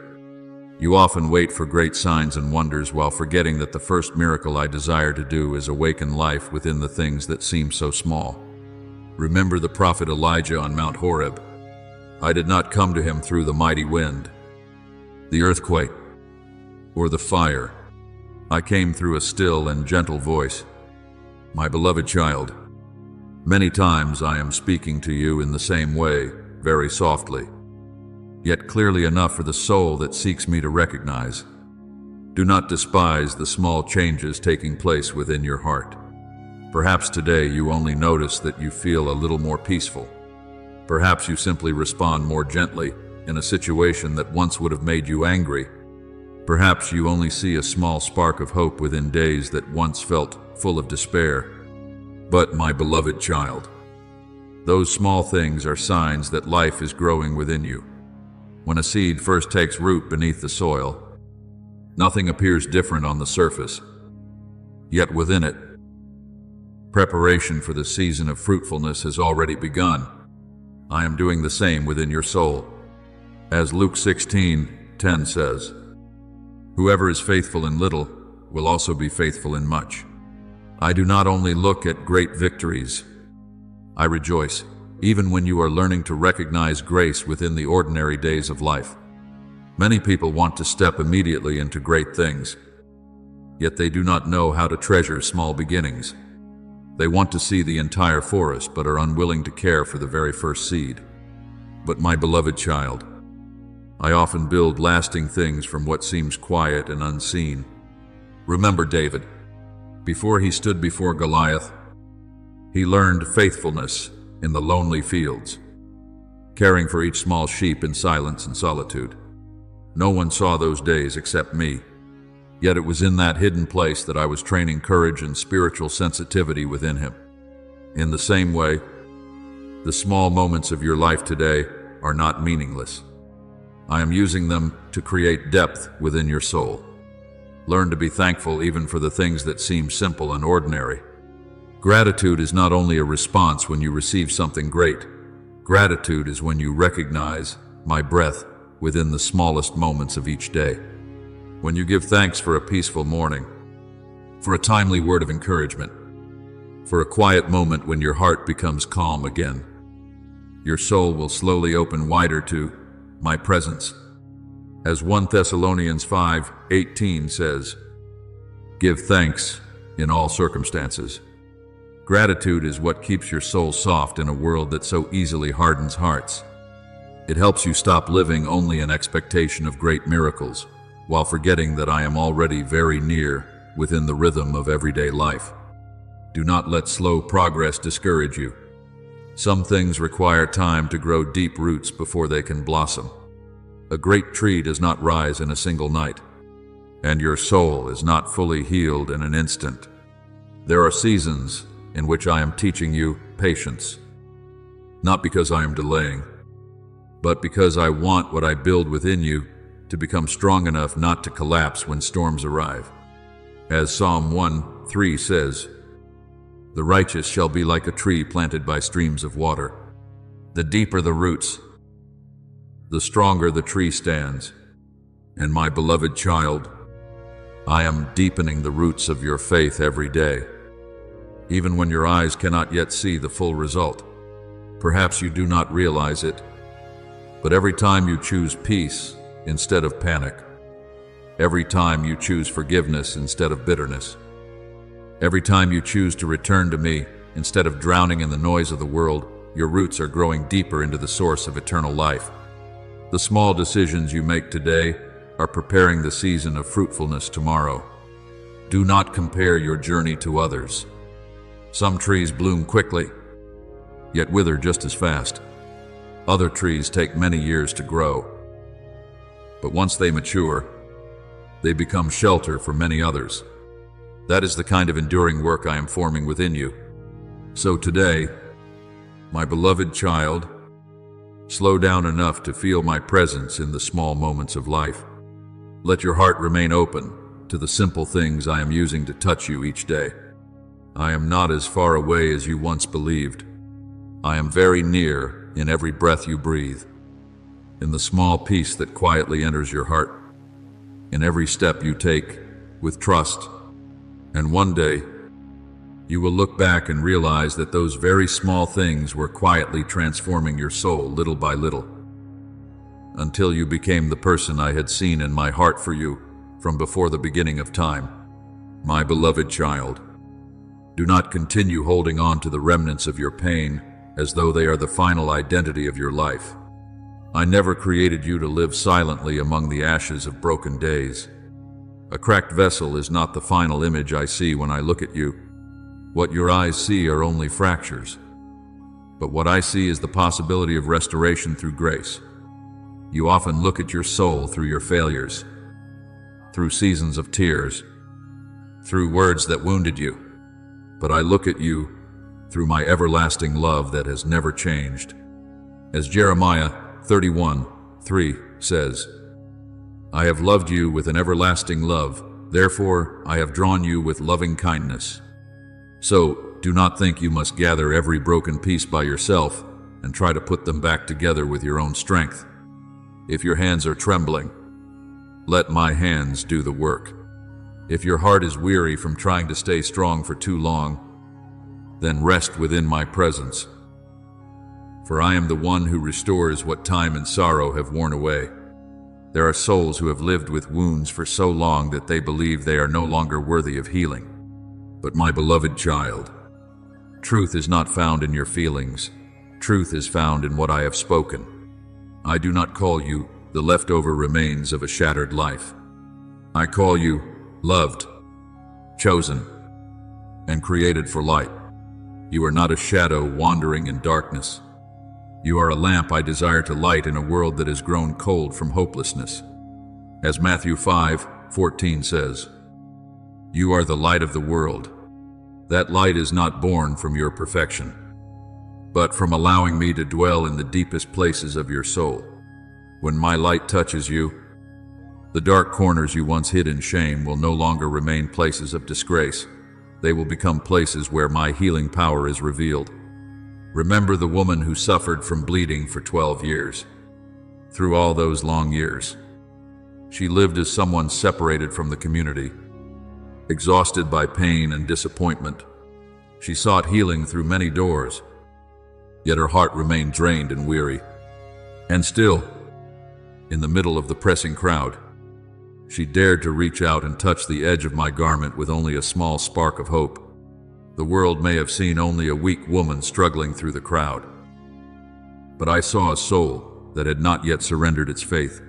You often wait for great signs and wonders while forgetting that the first miracle I desire to do is awaken life within the things that seem so small. Remember the prophet Elijah on Mount Horeb. I did not come to him through the mighty wind, the earthquake, or the fire. I came through a still and gentle voice. My beloved child, many times I am speaking to you in the same way, very softly, yet clearly enough for the soul that seeks me to recognize. Do not despise the small changes taking place within your heart. Perhaps today you only notice that you feel a little more peaceful. Perhaps you simply respond more gently in a situation that once would have made you angry. Perhaps you only see a small spark of hope within days that once felt full of despair. But my beloved child, those small things are signs that life is growing within you. When a seed first takes root beneath the soil, nothing appears different on the surface. Yet within it, preparation for the season of fruitfulness has already begun. I am doing the same within your soul. As Luke 16:10 says, whoever is faithful in little will also be faithful in much. I do not only look at great victories. I rejoice, even when you are learning to recognize grace within the ordinary days of life. Many people want to step immediately into great things, yet they do not know how to treasure small beginnings. They want to see the entire forest, but are unwilling to care for the very first seed. But my beloved child, I often build lasting things from what seems quiet and unseen. Remember David. Before he stood before Goliath, he learned faithfulness in the lonely fields, caring for each small sheep in silence and solitude. No one saw those days except me. Yet it was in that hidden place that I was training courage and spiritual sensitivity within him. In the same way, the small moments of your life today are not meaningless. I am using them to create depth within your soul. Learn to be thankful even for the things that seem simple and ordinary. Gratitude is not only a response when you receive something great. Gratitude is when you recognize my breath within the smallest moments of each day. When you give thanks for a peaceful morning, for a timely word of encouragement, for a quiet moment when your heart becomes calm again, your soul will slowly open wider to my presence. As 1 Thessalonians 5:18 says, give thanks in all circumstances. Gratitude is what keeps your soul soft in a world that so easily hardens hearts. It helps you stop living only in expectation of great miracles, while forgetting that I am already very near within the rhythm of everyday life. Do not let slow progress discourage you. Some things require time to grow deep roots before they can blossom. A great tree does not rise in a single night, and your soul is not fully healed in an instant. There are seasons in which I am teaching you patience, not because I am delaying, but because I want what I build within you to become strong enough not to collapse when storms arrive. As Psalm 1:3 says, the righteous shall be like a tree planted by streams of water. The deeper the roots, the stronger the tree stands. And my beloved child, I am deepening the roots of your faith every day, even when your eyes cannot yet see the full result. Perhaps you do not realize it, but every time you choose peace instead of panic, every time you choose forgiveness instead of bitterness, every time you choose to return to me instead of drowning in the noise of the world, your roots are growing deeper into the source of eternal life. The small decisions you make today are preparing the season of fruitfulness tomorrow. Do not compare your journey to others. Some trees bloom quickly, yet wither just as fast. Other trees take many years to grow, but once they mature, they become shelter for many others. That is the kind of enduring work I am forming within you. So today, my beloved child, slow down enough to feel my presence in the small moments of life. Let your heart remain open to the simple things I am using to touch you each day. I am not as far away as you once believed. I am very near in every breath you breathe, in the small peace that quietly enters your heart, in every step you take with trust. And one day, you will look back and realize that those very small things were quietly transforming your soul little by little, until you became the person I had seen in my heart for you from before the beginning of time. My beloved child, do not continue holding on to the remnants of your pain as though they are the final identity of your life. I never created you to live silently among the ashes of broken days. A cracked vessel is not the final image I see when I look at you. What your eyes see are only fractures. But what I see is the possibility of restoration through grace. You often look at your soul through your failures, through seasons of tears, through words that wounded you. But I look at you through my everlasting love that has never changed. As Jeremiah 31:3 says, I have loved you with an everlasting love, therefore I have drawn you with loving kindness. So do not think you must gather every broken piece by yourself and try to put them back together with your own strength. If your hands are trembling, let my hands do the work. If your heart is weary from trying to stay strong for too long, then rest within my presence. For I am the one who restores what time and sorrow have worn away. There are souls who have lived with wounds for so long that they believe they are no longer worthy of healing. But my beloved child, truth is not found in your feelings. Truth is found in what I have spoken. I do not call you the leftover remains of a shattered life. I call you loved, chosen, and created for light. You are not a shadow wandering in darkness. You are a lamp I desire to light in a world that has grown cold from hopelessness. As Matthew 5:14 says, you are the light of the world. That light is not born from your perfection, but from allowing me to dwell in the deepest places of your soul. When my light touches you, the dark corners you once hid in shame will no longer remain places of disgrace. They will become places where my healing power is revealed. Remember the woman who suffered from bleeding for 12 years. Through all those long years, she lived as someone separated from the community. Exhausted by pain and disappointment, she sought healing through many doors, yet her heart remained drained and weary. And still, in the middle of the pressing crowd, she dared to reach out and touch the edge of my garment with only a small spark of hope. The world may have seen only a weak woman struggling through the crowd, but I saw a soul that had not yet surrendered its faith.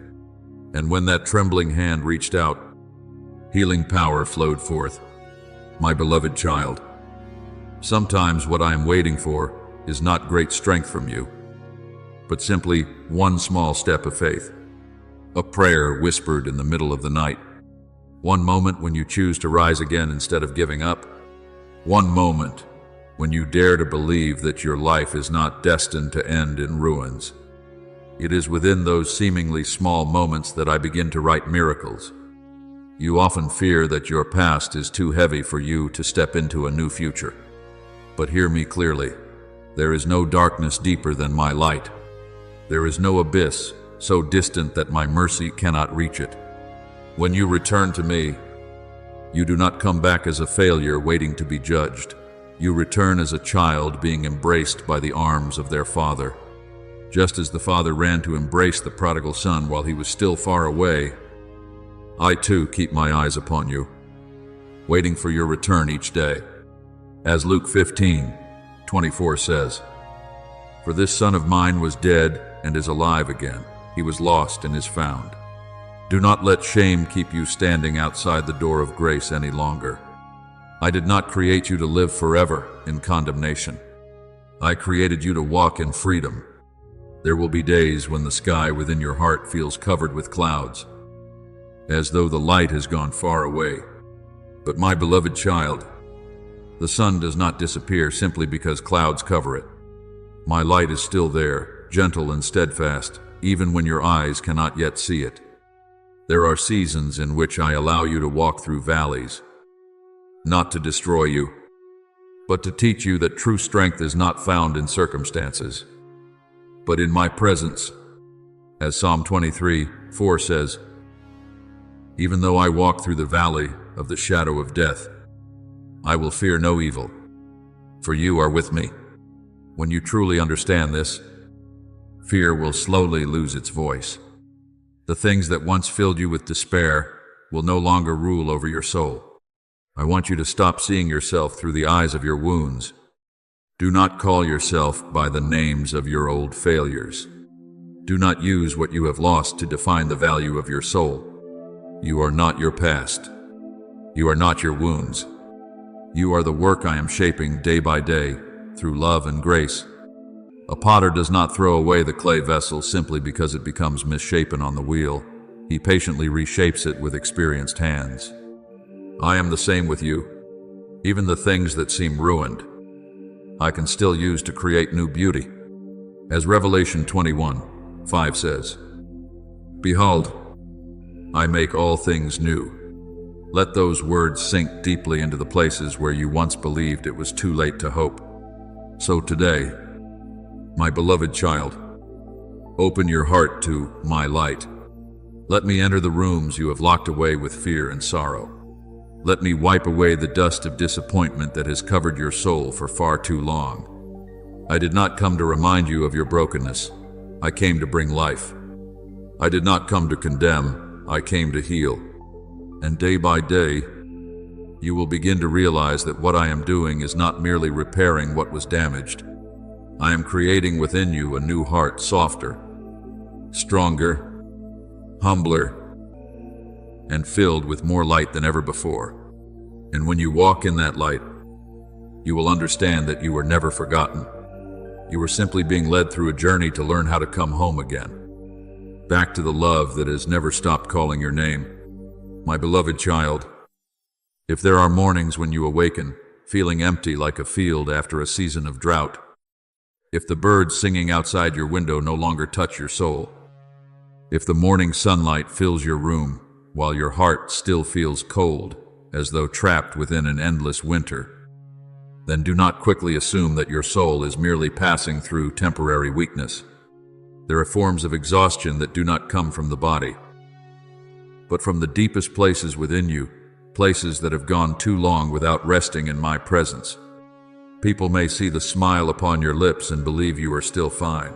And when that trembling hand reached out, healing power flowed forth. My beloved child, sometimes what I am waiting for is not great strength from you, but simply one small step of faith. A prayer whispered in the middle of the night. One moment when you choose to rise again instead of giving up. One moment when you dare to believe that your life is not destined to end in ruins. It is within those seemingly small moments that I begin to write miracles. You often fear that your past is too heavy for you to step into a new future. But hear me clearly. There is no darkness deeper than my light. There is no abyss so distant that my mercy cannot reach it. When you return to me, you do not come back as a failure waiting to be judged. You return as a child being embraced by the arms of their father. Just as the father ran to embrace the prodigal son while he was still far away, I too keep my eyes upon you, waiting for your return each day. As Luke 15:24 says, for this son of mine was dead and is alive again. He was lost and is found. Do not let shame keep you standing outside the door of grace any longer. I did not create you to live forever in condemnation. I created you to walk in freedom. There will be days when the sky within your heart feels covered with clouds, as though the light has gone far away. But my beloved child, the sun does not disappear simply because clouds cover it. My light is still there, gentle and steadfast, even when your eyes cannot yet see it. There are seasons in which I allow you to walk through valleys, not to destroy you, but to teach you that true strength is not found in circumstances, but in my presence. As Psalm 23:4 says, "Even though I walk through the valley of the shadow of death, I will fear no evil, for you are with me." When you truly understand this, fear will slowly lose its voice. The things that once filled you with despair will no longer rule over your soul. I want you to stop seeing yourself through the eyes of your wounds. Do not call yourself by the names of your old failures. Do not use what you have lost to define the value of your soul. You are not your past. You are not your wounds. You are the work I am shaping day by day through love and grace. A potter does not throw away the clay vessel simply because it becomes misshapen on the wheel. He patiently reshapes it with experienced hands. I am the same with you. Even the things that seem ruined, I can still use to create new beauty. As Revelation 21:5 says, "Behold, I make all things new." Let those words sink deeply into the places where you once believed it was too late to hope. So today, my beloved child, open your heart to my light. Let me enter the rooms you have locked away with fear and sorrow. Let me wipe away the dust of disappointment that has covered your soul for far too long. I did not come to remind you of your brokenness. I came to bring life. I did not come to condemn. I came to heal. And day by day, you will begin to realize that what I am doing is not merely repairing what was damaged. I am creating within you a new heart, softer, stronger, humbler, and filled with more light than ever before. And when you walk in that light, you will understand that you were never forgotten. You were simply being led through a journey to learn how to come home again, back to the love that has never stopped calling your name. My beloved child, if there are mornings when you awaken, feeling empty like a field after a season of drought, if the birds singing outside your window no longer touch your soul, if the morning sunlight fills your room while your heart still feels cold, as though trapped within an endless winter, then do not quickly assume that your soul is merely passing through temporary weakness. There are forms of exhaustion that do not come from the body, but from the deepest places within you, places that have gone too long without resting in my presence. People may see the smile upon your lips and believe you are still fine,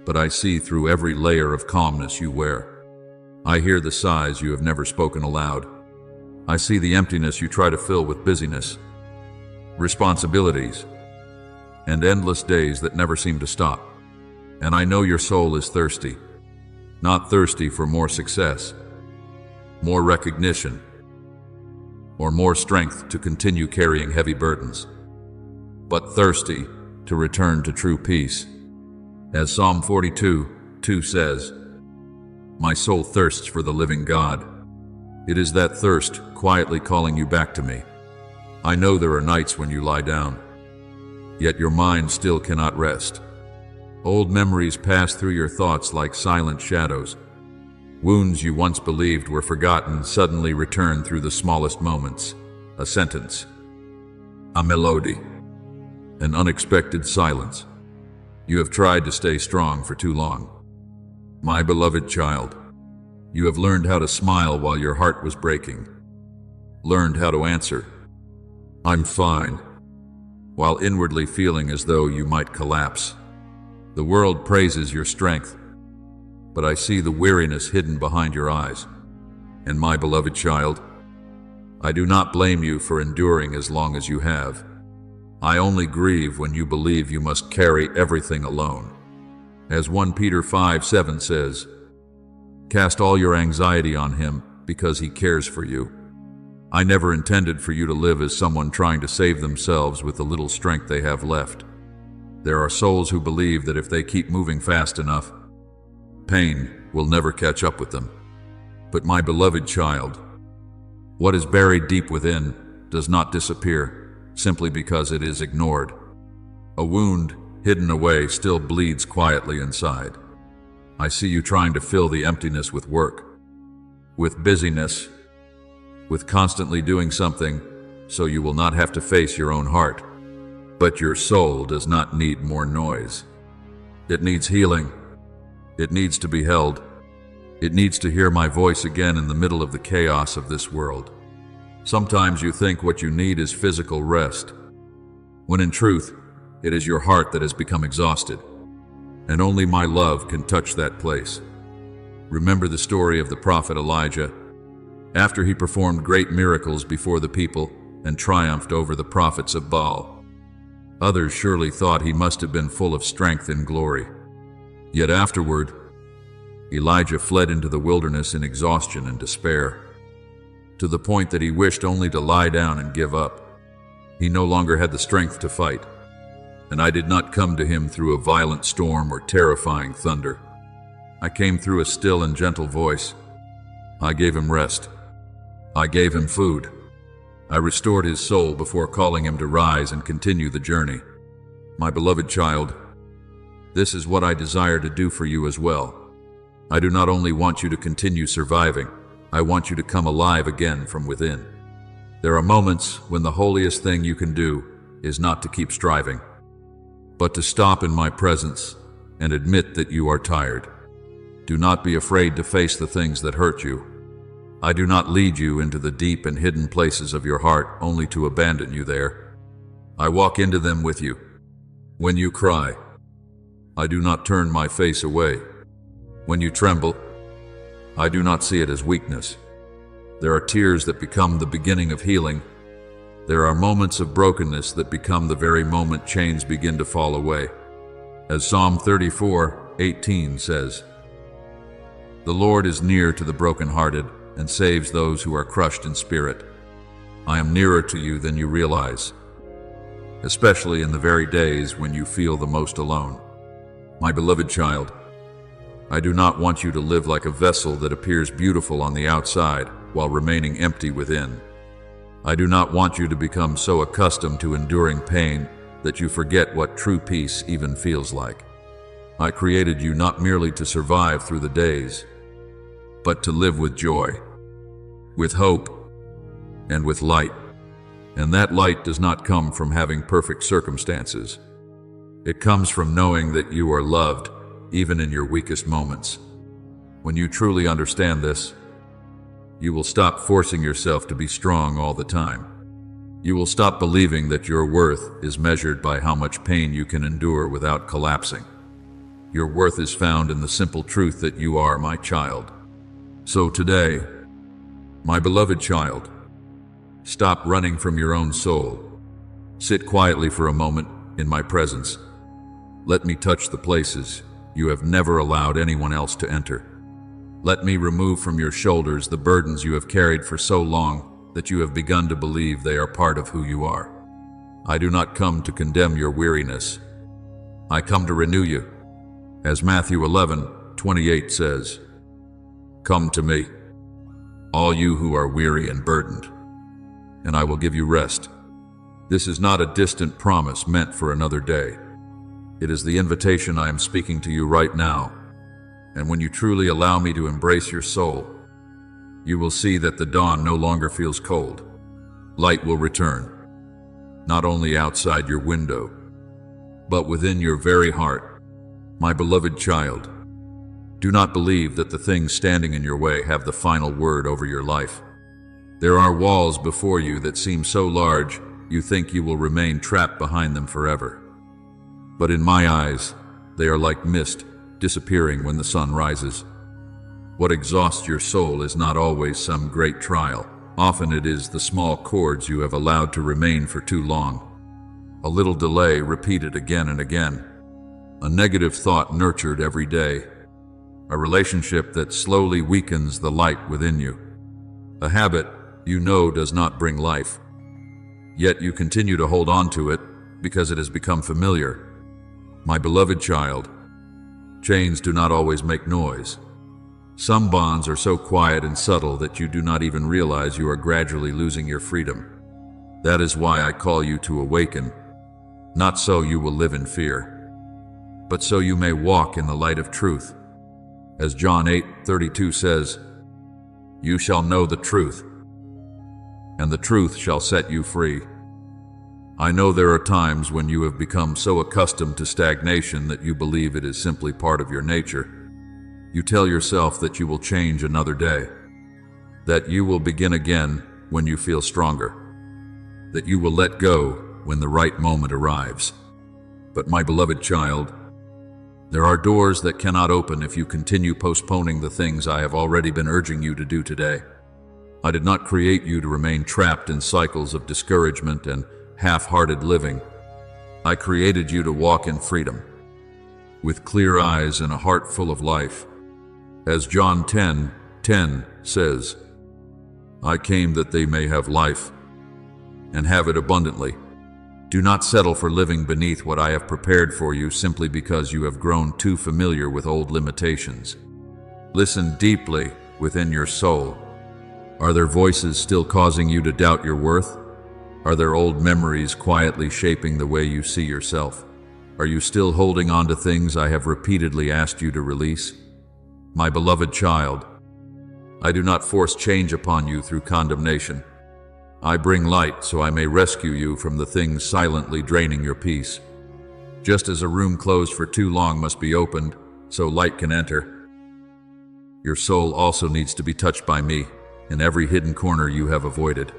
but I see through every layer of calmness you wear. I hear the sighs you have never spoken aloud. I see the emptiness you try to fill with busyness, responsibilities, and endless days that never seem to stop. And I know your soul is thirsty, not thirsty for more success, more recognition, or more strength to continue carrying heavy burdens, but thirsty to return to true peace. As Psalm 42:2 says, "My soul thirsts for the living God." It is that thirst quietly calling you back to me. I know there are nights when you lie down, yet your mind still cannot rest. Old memories pass through your thoughts like silent shadows. Wounds you once believed were forgotten suddenly return through the smallest moments. A sentence, a melody, an unexpected silence. You have tried to stay strong for too long. My beloved child, you have learned how to smile while your heart was breaking. Learned how to answer, "I'm fine," while inwardly feeling as though you might collapse. The world praises your strength, but I see the weariness hidden behind your eyes. And my beloved child, I do not blame you for enduring as long as you have. I only grieve when you believe you must carry everything alone. As 1 Peter 5:7 says, "Cast all your anxiety on him because he cares for you." I never intended for you to live as someone trying to save themselves with the little strength they have left. There are souls who believe that if they keep moving fast enough, pain will never catch up with them. But my beloved child, what is buried deep within does not disappear simply because it is ignored. A wound hidden away still bleeds quietly inside. I see you trying to fill the emptiness with work, with busyness, with constantly doing something so you will not have to face your own heart. But your soul does not need more noise. It needs healing. It needs to be held. It needs to hear my voice again in the middle of the chaos of this world. Sometimes you think what you need is physical rest, when in truth, it is your heart that has become exhausted, and only my love can touch that place. Remember the story of the prophet Elijah. After he performed great miracles before the people and triumphed over the prophets of Baal, others surely thought he must have been full of strength and glory. Yet afterward, Elijah fled into the wilderness in exhaustion and despair, to the point that he wished only to lie down and give up. He no longer had the strength to fight, and I did not come to him through a violent storm or terrifying thunder. I came through a still and gentle voice. I gave him rest. I gave him food. I restored his soul before calling him to rise and continue the journey. My beloved child, this is what I desire to do for you as well. I do not only want you to continue surviving, I want you to come alive again from within. There are moments when the holiest thing you can do is not to keep striving, but to stop in my presence and admit that you are tired. Do not be afraid to face the things that hurt you. I do not lead you into the deep and hidden places of your heart only to abandon you there. I walk into them with you. When you cry, I do not turn my face away. When you tremble, I do not see it as weakness. There are tears that become the beginning of healing. There are moments of brokenness that become the very moment chains begin to fall away. As Psalm 34:18 says, "The Lord is near to the brokenhearted and saves those who are crushed in spirit." I am nearer to you than you realize, especially in the very days when you feel the most alone. My beloved child, I do not want you to live like a vessel that appears beautiful on the outside while remaining empty within. I do not want you to become so accustomed to enduring pain that you forget what true peace even feels like. I created you not merely to survive through the days, but to live with joy, with hope, and with light. And that light does not come from having perfect circumstances. It comes from knowing that you are loved, even in your weakest moments. When you truly understand this, you will stop forcing yourself to be strong all the time. You will stop believing that your worth is measured by how much pain you can endure without collapsing. Your worth is found in the simple truth that you are my child. So today, my beloved child, stop running from your own soul. Sit quietly for a moment in my presence. Let me touch the places you have never allowed anyone else to enter. Let me remove from your shoulders the burdens you have carried for so long that you have begun to believe they are part of who you are. I do not come to condemn your weariness. I come to renew you. As Matthew 11:28 says, "Come to me, all you who are weary and burdened, and I will give you rest." This is not a distant promise meant for another day. It is the invitation I am speaking to you right now. And when you truly allow me to embrace your soul, you will see that the dawn no longer feels cold. Light will return, not only outside your window, but within your very heart. My beloved child, do not believe that the things standing in your way have the final word over your life. There are walls before you that seem so large you think you will remain trapped behind them forever. But in my eyes, they are like mist, disappearing when the sun rises. What exhausts your soul is not always some great trial. Often it is the small cords you have allowed to remain for too long. A little delay repeated again and again. A negative thought nurtured every day. A relationship that slowly weakens the light within you. A habit you know does not bring life. Yet you continue to hold on to it because it has become familiar. My beloved child, chains do not always make noise. Some bonds are so quiet and subtle that you do not even realize you are gradually losing your freedom. That is why I call you to awaken, not so you will live in fear, but so you may walk in the light of truth. As John 8:32 says, "You shall know the truth, and the truth shall set you free." I know there are times when you have become so accustomed to stagnation that you believe it is simply part of your nature. You tell yourself that you will change another day, that you will begin again when you feel stronger, that you will let go when the right moment arrives. But my beloved child, there are doors that cannot open if you continue postponing the things I have already been urging you to do today. I did not create you to remain trapped in cycles of discouragement and half-hearted living. I created you to walk in freedom, with clear eyes and a heart full of life. As John 10:10 says, "I came that they may have life, and have it abundantly." Do not settle for living beneath what I have prepared for you simply because you have grown too familiar with old limitations. Listen deeply within your soul. Are there voices still causing you to doubt your worth? Are there old memories quietly shaping the way you see yourself? Are you still holding on to things I have repeatedly asked you to release? My beloved child, I do not force change upon you through condemnation. I bring light so I may rescue you from the things silently draining your peace. Just as a room closed for too long must be opened so light can enter, your soul also needs to be touched by me in every hidden corner you have avoided.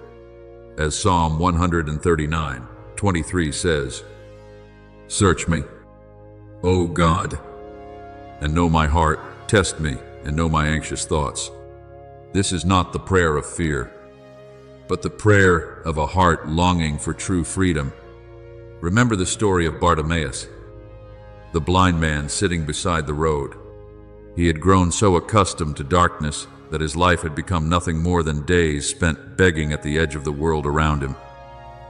As Psalm 139:23 says, "Search me, O God, and know my heart. Test me and know my anxious thoughts." This is not the prayer of fear, but the prayer of a heart longing for true freedom. Remember the story of Bartimaeus, the blind man sitting beside the road. He had grown so accustomed to darkness that his life had become nothing more than days spent begging at the edge of the world around him.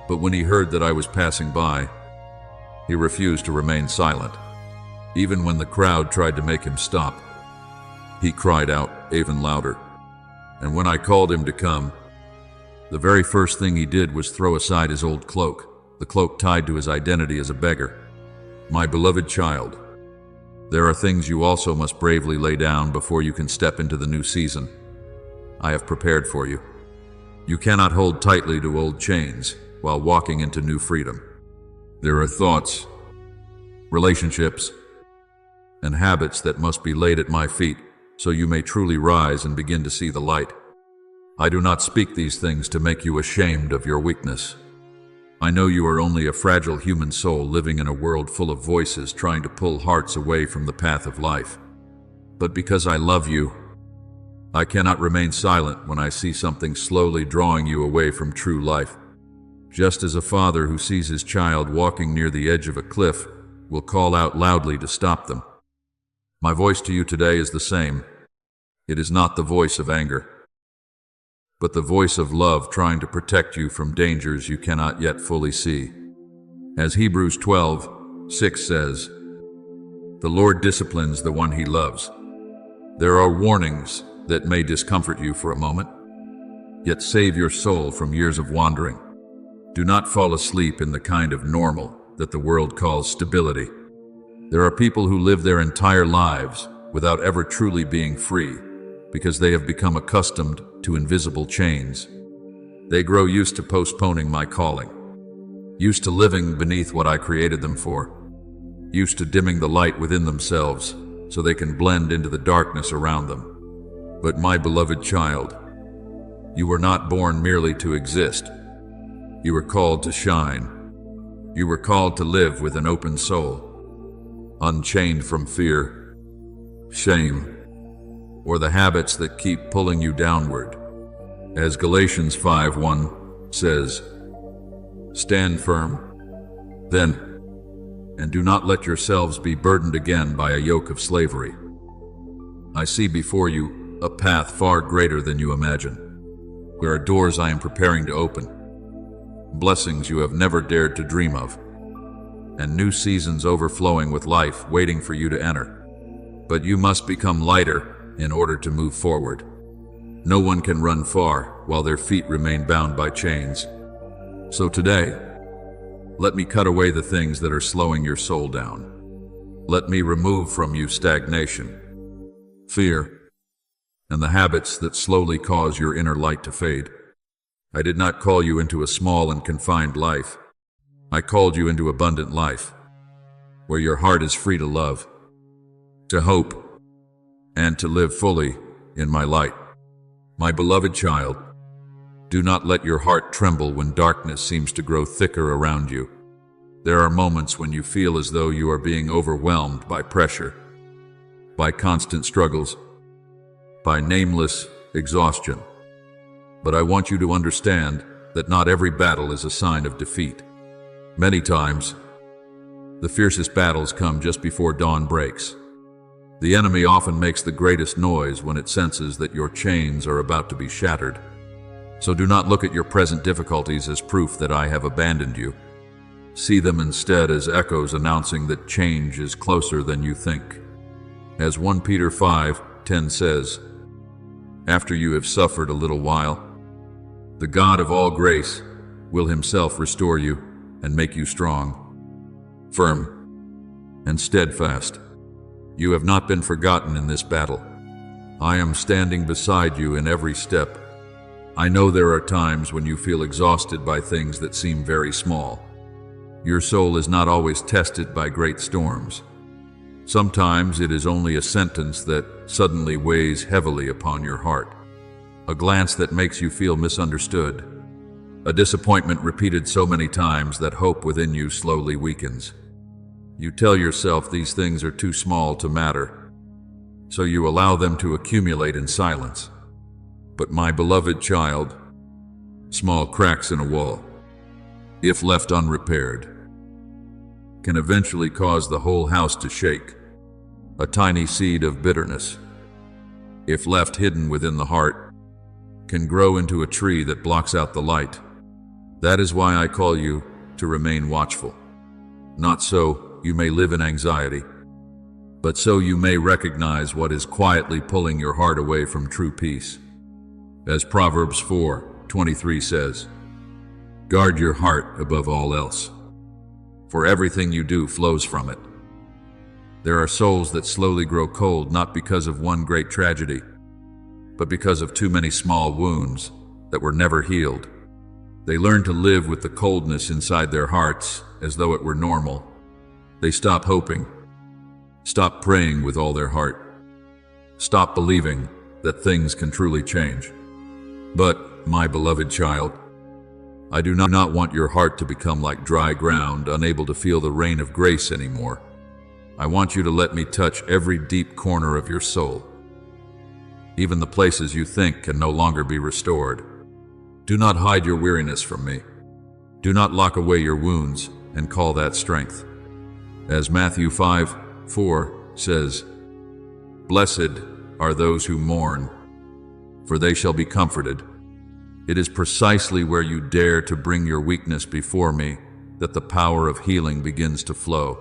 But when he heard that I was passing by, he refused to remain silent. Even when the crowd tried to make him stop, he cried out even louder. And when I called him to come, the very first thing he did was throw aside his old cloak, the cloak tied to his identity as a beggar. My beloved child, there are things you also must bravely lay down before you can step into the new season I have prepared for you. You cannot hold tightly to old chains while walking into new freedom. There are thoughts, relationships, and habits that must be laid at my feet so you may truly rise and begin to see the light. I do not speak these things to make you ashamed of your weakness. I know you are only a fragile human soul living in a world full of voices trying to pull hearts away from the path of life. But because I love you, I cannot remain silent when I see something slowly drawing you away from true life. Just as a father who sees his child walking near the edge of a cliff will call out loudly to stop them. My voice to you today is the same. It is not the voice of anger, but the voice of love trying to protect you from dangers you cannot yet fully see. As Hebrews 12:6 says, "The Lord disciplines the one he loves." There are warnings that may discomfort you for a moment, yet save your soul from years of wandering. Do not fall asleep in the kind of normal that the world calls stability. There are people who live their entire lives without ever truly being free because they have become accustomed to invisible chains. They grow used to postponing my calling, used to living beneath what I created them for, used to dimming the light within themselves so they can blend into the darkness around them. But my beloved child, you were not born merely to exist. You were called to shine. You were called to live with an open soul, unchained from fear, shame, or the habits that keep pulling you downward. As Galatians 5:1 says, "Stand firm, then, and do not let yourselves be burdened again by a yoke of slavery." I see before you a path far greater than you imagine. There are doors I am preparing to open, blessings you have never dared to dream of, and new seasons overflowing with life waiting for you to enter. But you must become lighter in order to move forward. No one can run far while their feet remain bound by chains. So today, let me cut away the things that are slowing your soul down. Let me remove from you stagnation, fear, and the habits that slowly cause your inner light to fade. I did not call you into a small and confined life. I called you into abundant life, where your heart is free to love, to hope, and to live fully in my light. My beloved child, do not let your heart tremble when darkness seems to grow thicker around you. There are moments when you feel as though you are being overwhelmed by pressure, by constant struggles, by nameless exhaustion. But I want you to understand that not every battle is a sign of defeat. Many times, the fiercest battles come just before dawn breaks. The enemy often makes the greatest noise when it senses that your chains are about to be shattered. So do not look at your present difficulties as proof that I have abandoned you. See them instead as echoes announcing that change is closer than you think. As 1 Peter 5:10 says, "After you have suffered a little while, the God of all grace will himself restore you and make you strong, firm, and steadfast. You have not been forgotten in this battle. I am standing beside you in every step. I know there are times when you feel exhausted by things that seem very small. Your soul is not always tested by great storms. Sometimes it is only a sentence that suddenly weighs heavily upon your heart, a glance that makes you feel misunderstood, a disappointment repeated so many times that hope within you slowly weakens. You tell yourself these things are too small to matter, so you allow them to accumulate in silence. But my beloved child, small cracks in a wall, if left unrepaired, can eventually cause the whole house to shake. A tiny seed of bitterness, if left hidden within the heart, can grow into a tree that blocks out the light. That is why I call you to remain watchful. Not so you may live in anxiety, but so you may recognize what is quietly pulling your heart away from true peace. As Proverbs 4:23 says, "Guard your heart above all else, for everything you do flows from it." There are souls that slowly grow cold not because of one great tragedy, but because of too many small wounds that were never healed. They learn to live with the coldness inside their hearts as though it were normal. They stop hoping, stop praying with all their heart, stop believing that things can truly change. But, my beloved child, I do not want your heart to become like dry ground, unable to feel the rain of grace anymore. I want you to let me touch every deep corner of your soul, even the places you think can no longer be restored. Do not hide your weariness from me. Do not lock away your wounds and call that strength. As Matthew 5:4 says, "Blessed are those who mourn, for they shall be comforted." It is precisely where you dare to bring your weakness before me that the power of healing begins to flow.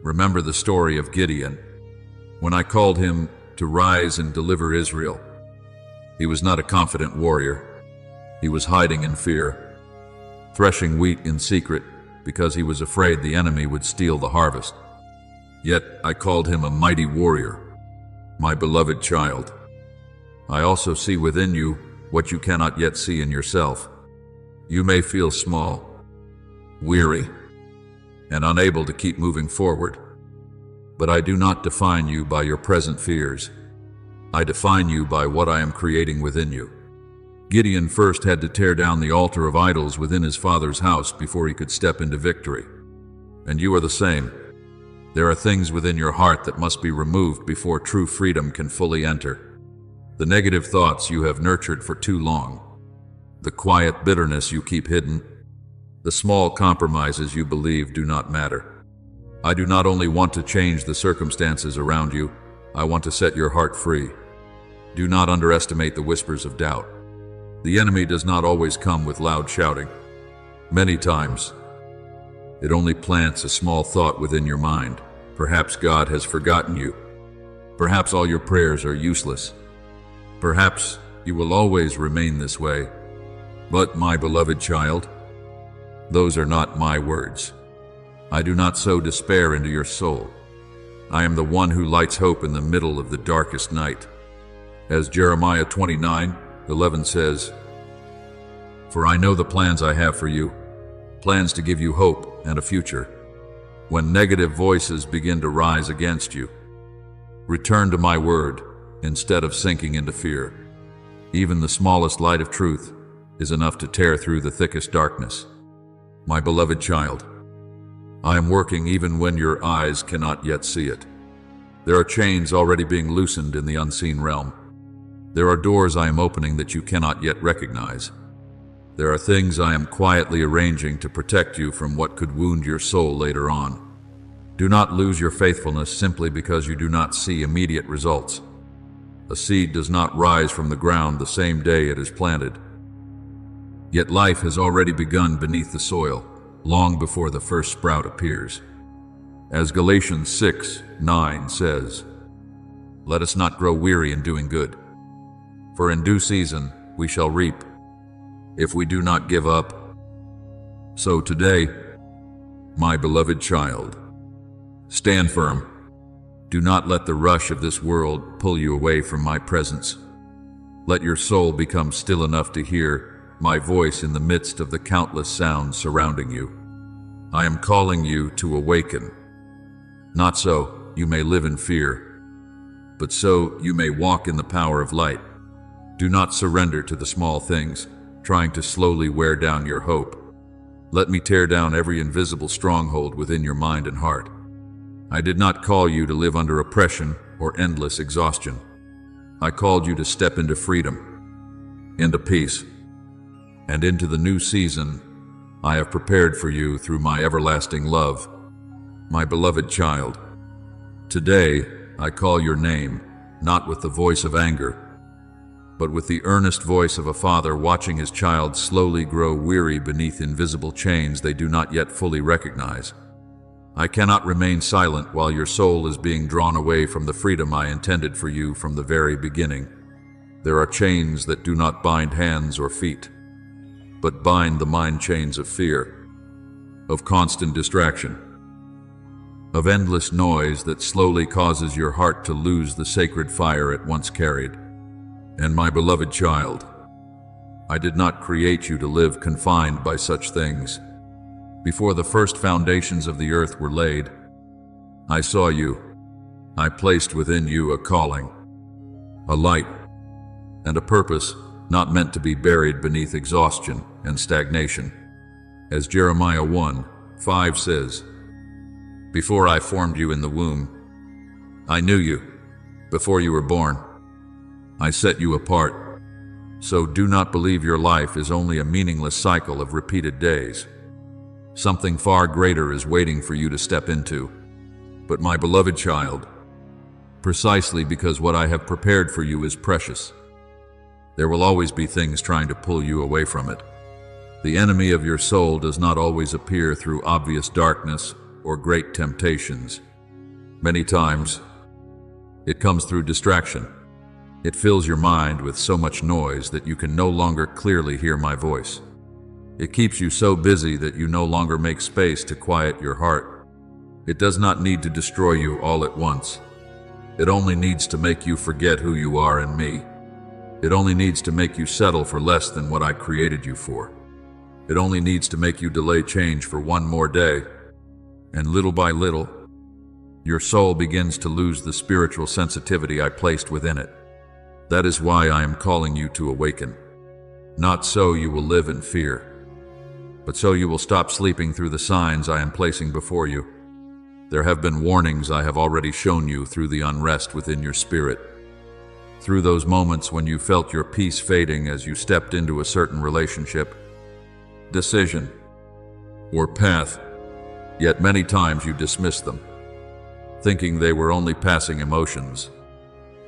Remember the story of Gideon. When I called him to rise and deliver Israel, he was not a confident warrior. He was hiding in fear, threshing wheat in secret because he was afraid the enemy would steal the harvest. Yet I called him a mighty warrior, my beloved child. I also see within you what you cannot yet see in yourself. You may feel small, weary, and unable to keep moving forward. But I do not define you by your present fears. I define you by what I am creating within you. Gideon first had to tear down the altar of idols within his father's house before he could step into victory. And you are the same. There are things within your heart that must be removed before true freedom can fully enter. The negative thoughts you have nurtured for too long, the quiet bitterness you keep hidden, the small compromises you believe do not matter. I do not only want to change the circumstances around you, I want to set your heart free. Do not underestimate the whispers of doubt. The enemy does not always come with loud shouting. Many times, It only plants a small thought within your mind. Perhaps God has forgotten you. Perhaps all your prayers are useless. Perhaps you will always remain this way. But, my beloved child, those are not my words. I do not sow despair into your soul. I am the one who lights hope in the middle of the darkest night. As Jeremiah 29:11 says, "For I know the plans I have for you, plans to give you hope and a future." When negative voices begin to rise against you, return to my word instead of sinking into fear. Even the smallest light of truth is enough to tear through the thickest darkness. My beloved child, I am working even when your eyes cannot yet see it. There are chains already being loosened in the unseen realm. There are doors I am opening that you cannot yet recognize. There are things I am quietly arranging to protect you from what could wound your soul later on. Do not lose your faithfulness simply because you do not see immediate results. A seed does not rise from the ground the same day it is planted. Yet life has already begun beneath the soil, long before the first sprout appears. As Galatians 6:9 says, "Let us not grow weary in doing good, for in due season we shall reap, if we do not give up." So today, my beloved child, stand firm. Do not let the rush of this world pull you away from my presence. Let your soul become still enough to hear my voice in the midst of the countless sounds surrounding you. I am calling you to awaken, not so you may live in fear, but so you may walk in the power of light. Do not surrender to the small things, trying to slowly wear down your hope. Let me tear down every invisible stronghold within your mind and heart. I did not call you to live under oppression or endless exhaustion. I called you to step into freedom, into peace, and into the new season I have prepared for you through my everlasting love. My beloved child, today I call your name, not with the voice of anger, but with the earnest voice of a father watching his child slowly grow weary beneath invisible chains they do not yet fully recognize. I cannot remain silent while your soul is being drawn away from the freedom I intended for you from the very beginning. There are chains that do not bind hands or feet, but bind the mind chains of fear, of constant distraction, of endless noise that slowly causes your heart to lose the sacred fire it once carried. And my beloved child, I did not create you to live confined by such things. Before the first foundations of the earth were laid, I saw you. I placed within you a calling, a light, and a purpose not meant to be buried beneath exhaustion and stagnation. As Jeremiah 1:5 says, "Before I formed you in the womb, I knew you. Before you were born, I set you apart." So do not believe your life is only a meaningless cycle of repeated days. Something far greater is waiting for you to step into. But my beloved child, precisely because what I have prepared for you is precious, there will always be things trying to pull you away from it. The enemy of your soul does not always appear through obvious darkness or great temptations. Many times, it comes through distraction. It fills your mind with so much noise that you can no longer clearly hear my voice. It keeps you so busy that you no longer make space to quiet your heart. It does not need to destroy you all at once. It only needs to make you forget who you are in me. It only needs to make you settle for less than what I created you for. It only needs to make you delay change for one more day. And little by little, your soul begins to lose the spiritual sensitivity I placed within it. That is why I am calling you to awaken. Not so you will live in fear, but so you will stop sleeping through the signs I am placing before you. There have been warnings I have already shown you through the unrest within your spirit. Through those moments when you felt your peace fading as you stepped into a certain relationship, decision, or path, yet many times you dismissed them, thinking they were only passing emotions.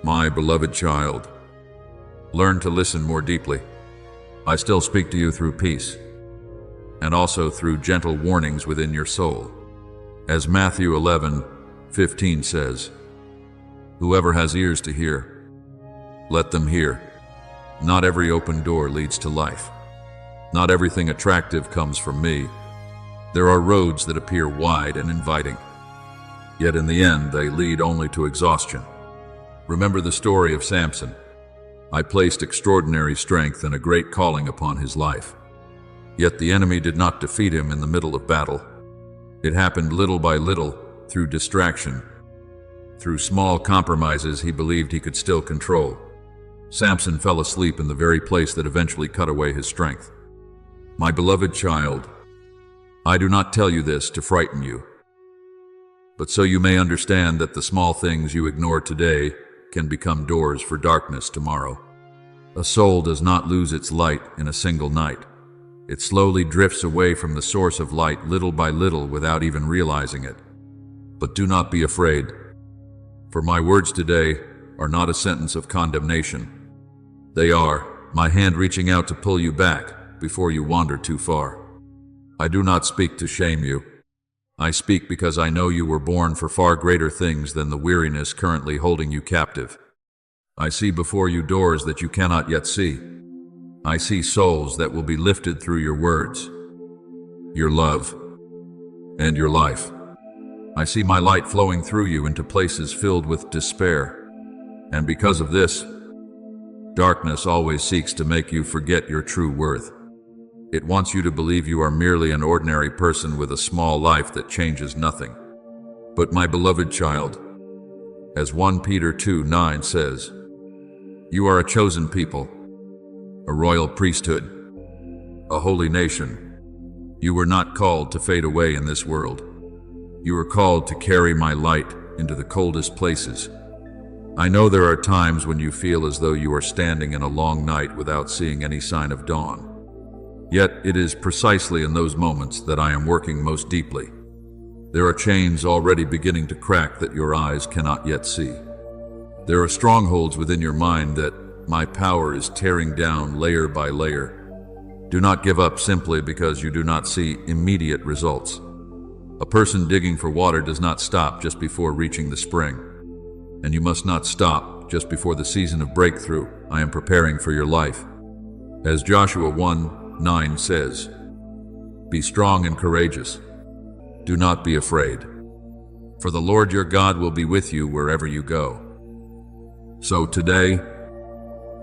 My beloved child, learn to listen more deeply. I still speak to you through peace, and also through gentle warnings within your soul. As Matthew 11:15 says, "Whoever has ears to hear, let them hear." Not every open door leads to life. Not everything attractive comes from me. There are roads that appear wide and inviting, yet in the end they lead only to exhaustion. Remember the story of Samson. I placed extraordinary strength and a great calling upon his life. Yet the enemy did not defeat him in the middle of battle. It happened little by little, through distraction. Through small compromises he believed he could still control. Samson fell asleep in the very place that eventually cut away his strength. My beloved child, I do not tell you this to frighten you, but so you may understand that the small things you ignore today can become doors for darkness tomorrow. A soul does not lose its light in a single night. It slowly drifts away from the source of light little by little without even realizing it. But do not be afraid, for my words today are not a sentence of condemnation. They are my hand reaching out to pull you back before you wander too far. I do not speak to shame you. I speak because I know you were born for far greater things than the weariness currently holding you captive. I see before you doors that you cannot yet see. I see souls that will be lifted through your words, your love, and your life. I see my light flowing through you into places filled with despair. And because of this, darkness always seeks to make you forget your true worth. It wants you to believe you are merely an ordinary person with a small life that changes nothing. But my beloved child, as 1 Peter 2:9 says, you are a chosen people, a royal priesthood, a holy nation. You were not called to fade away in this world. You were called to carry my light into the coldest places. I know there are times when you feel as though you are standing in a long night without seeing any sign of dawn. Yet it is precisely in those moments that I am working most deeply. There are chains already beginning to crack that your eyes cannot yet see. There are strongholds within your mind that my power is tearing down layer by layer. Do not give up simply because you do not see immediate results. A person digging for water does not stop just before reaching the spring. And you must not stop just before the season of breakthrough I am preparing for your life. As Joshua 1:9 says, be strong and courageous. Do not be afraid, for the Lord your God will be with you wherever you go. So today,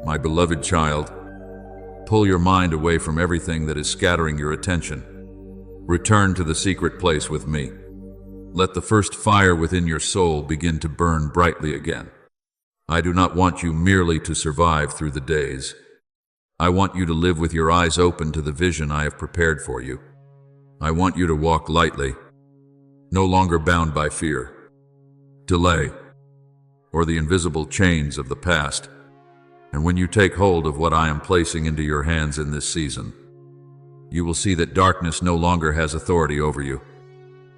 my beloved child, pull your mind away from everything that is scattering your attention. Return to the secret place with me. Let the first fire within your soul begin to burn brightly again. I do not want you merely to survive through the days. I want you to live with your eyes open to the vision I have prepared for you. I want you to walk lightly, no longer bound by fear, delay, or the invisible chains of the past. And when you take hold of what I am placing into your hands in this season, you will see that darkness no longer has authority over you.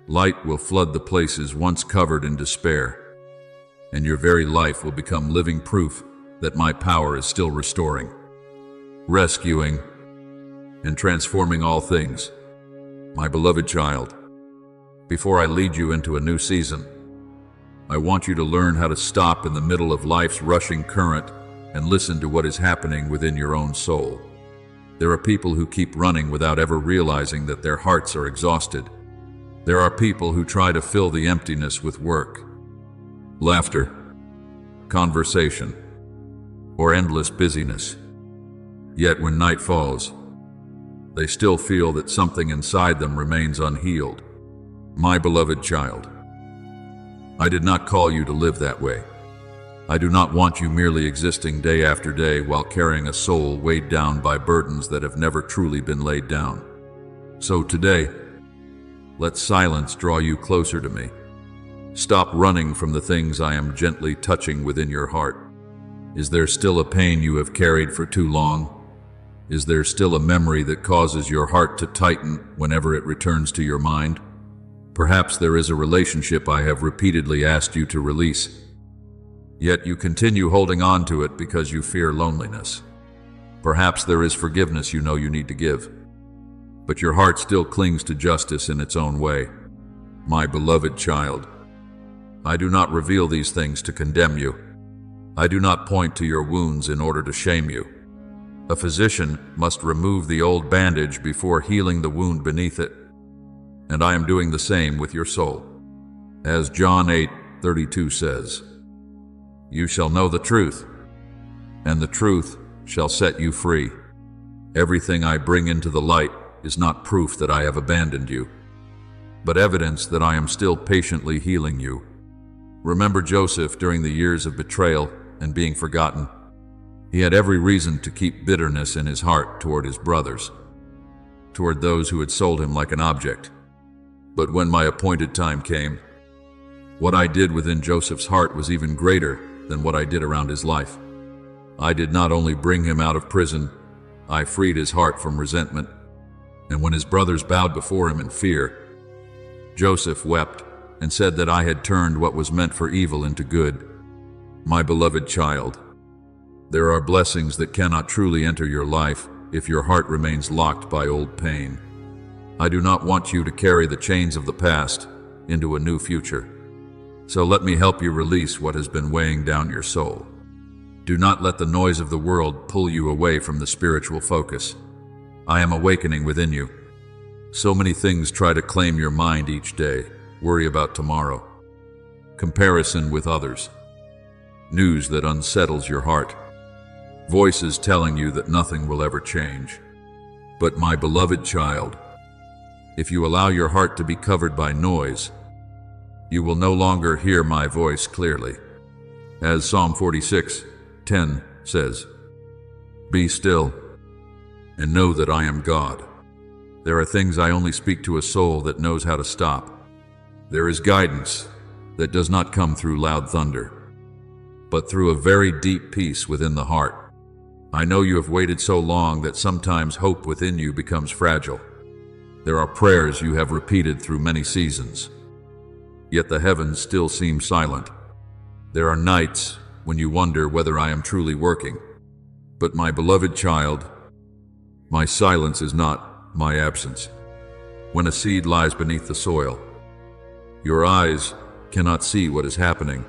Light will flood the places once covered in despair, and your very life will become living proof that my power is still restoring, rescuing, and transforming all things. My beloved child, before I lead you into a new season, I want you to learn how to stop in the middle of life's rushing current and listen to what is happening within your own soul. There are people who keep running without ever realizing that their hearts are exhausted. There are people who try to fill the emptiness with work, laughter, conversation, or endless busyness. Yet when night falls, they still feel that something inside them remains unhealed. My beloved child, I did not call you to live that way. I do not want you merely existing day after day while carrying a soul weighed down by burdens that have never truly been laid down. So today, let silence draw you closer to me. Stop running from the things I am gently touching within your heart. Is there still a pain you have carried for too long? Is there still a memory that causes your heart to tighten whenever it returns to your mind? Perhaps there is a relationship I have repeatedly asked you to release, yet you continue holding on to it because you fear loneliness. Perhaps there is forgiveness you know you need to give. but your heart still clings to justice in its own way. My beloved child, I do not reveal these things to condemn you. I do not point to your wounds in order to shame you. A physician must remove the old bandage before healing the wound beneath it, and I am doing the same with your soul. As John 8:32 says, "You shall know the truth, and the truth shall set you free." Everything I bring into the light is not proof that I have abandoned you, but evidence that I am still patiently healing you. Remember Joseph during the years of betrayal and being forgotten. He had every reason to keep bitterness in his heart toward his brothers, toward those who had sold him like an object. But when my appointed time came, what I did within Joseph's heart was even greater than what I did around his life. I did not only bring him out of prison, I freed his heart from resentment. And when his brothers bowed before him in fear, Joseph wept and said that I had turned what was meant for evil into good. My beloved child, there are blessings that cannot truly enter your life if your heart remains locked by old pain. I do not want you to carry the chains of the past into a new future. So let me help you release what has been weighing down your soul. Do not let the noise of the world pull you away from the spiritual focus. I am awakening within you. So many things try to claim your mind each day. Worry about tomorrow. Comparison with others. News that unsettles your heart. Voices telling you that nothing will ever change. But my beloved child, if you allow your heart to be covered by noise, you will no longer hear my voice clearly. As Psalm 46:10 says, "Be still and know that I am God." There are things I only speak to a soul that knows how to stop. There is guidance that does not come through loud thunder, but through a very deep peace within the heart. I know you have waited so long that sometimes hope within you becomes fragile. There are prayers you have repeated through many seasons, yet the heavens still seem silent. There are nights when you wonder whether I am truly working. But my beloved child, my silence is not my absence. When a seed lies beneath the soil, your eyes cannot see what is happening,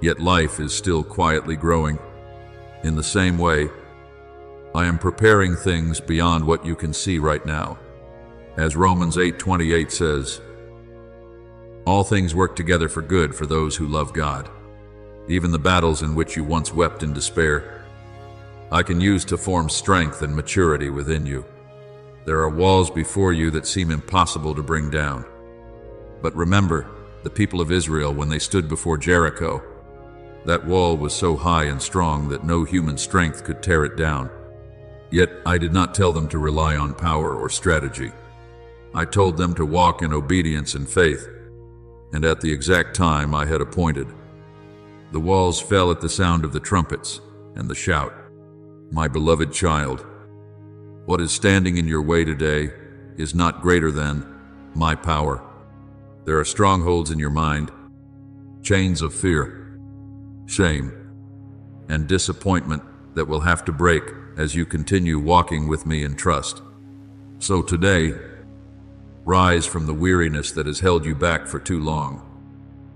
yet life is still quietly growing. In the same way, I am preparing things beyond what you can see right now. As Romans 8:28 says, "All things work together for good for those who love God." Even the battles in which you once wept in despair, I can use to form strength and maturity within you. There are walls before you that seem impossible to bring down. But remember the people of Israel when they stood before Jericho. That wall was so high and strong that no human strength could tear it down. Yet I did not tell them to rely on power or strategy. I told them to walk in obedience and faith, and at the exact time I had appointed. The walls fell at the sound of the trumpets and the shout. My beloved child, what is standing in your way today is not greater than my power. There are strongholds in your mind, chains of fear, shame, and disappointment that will have to break as you continue walking with me in trust. So today, rise from the weariness that has held you back for too long.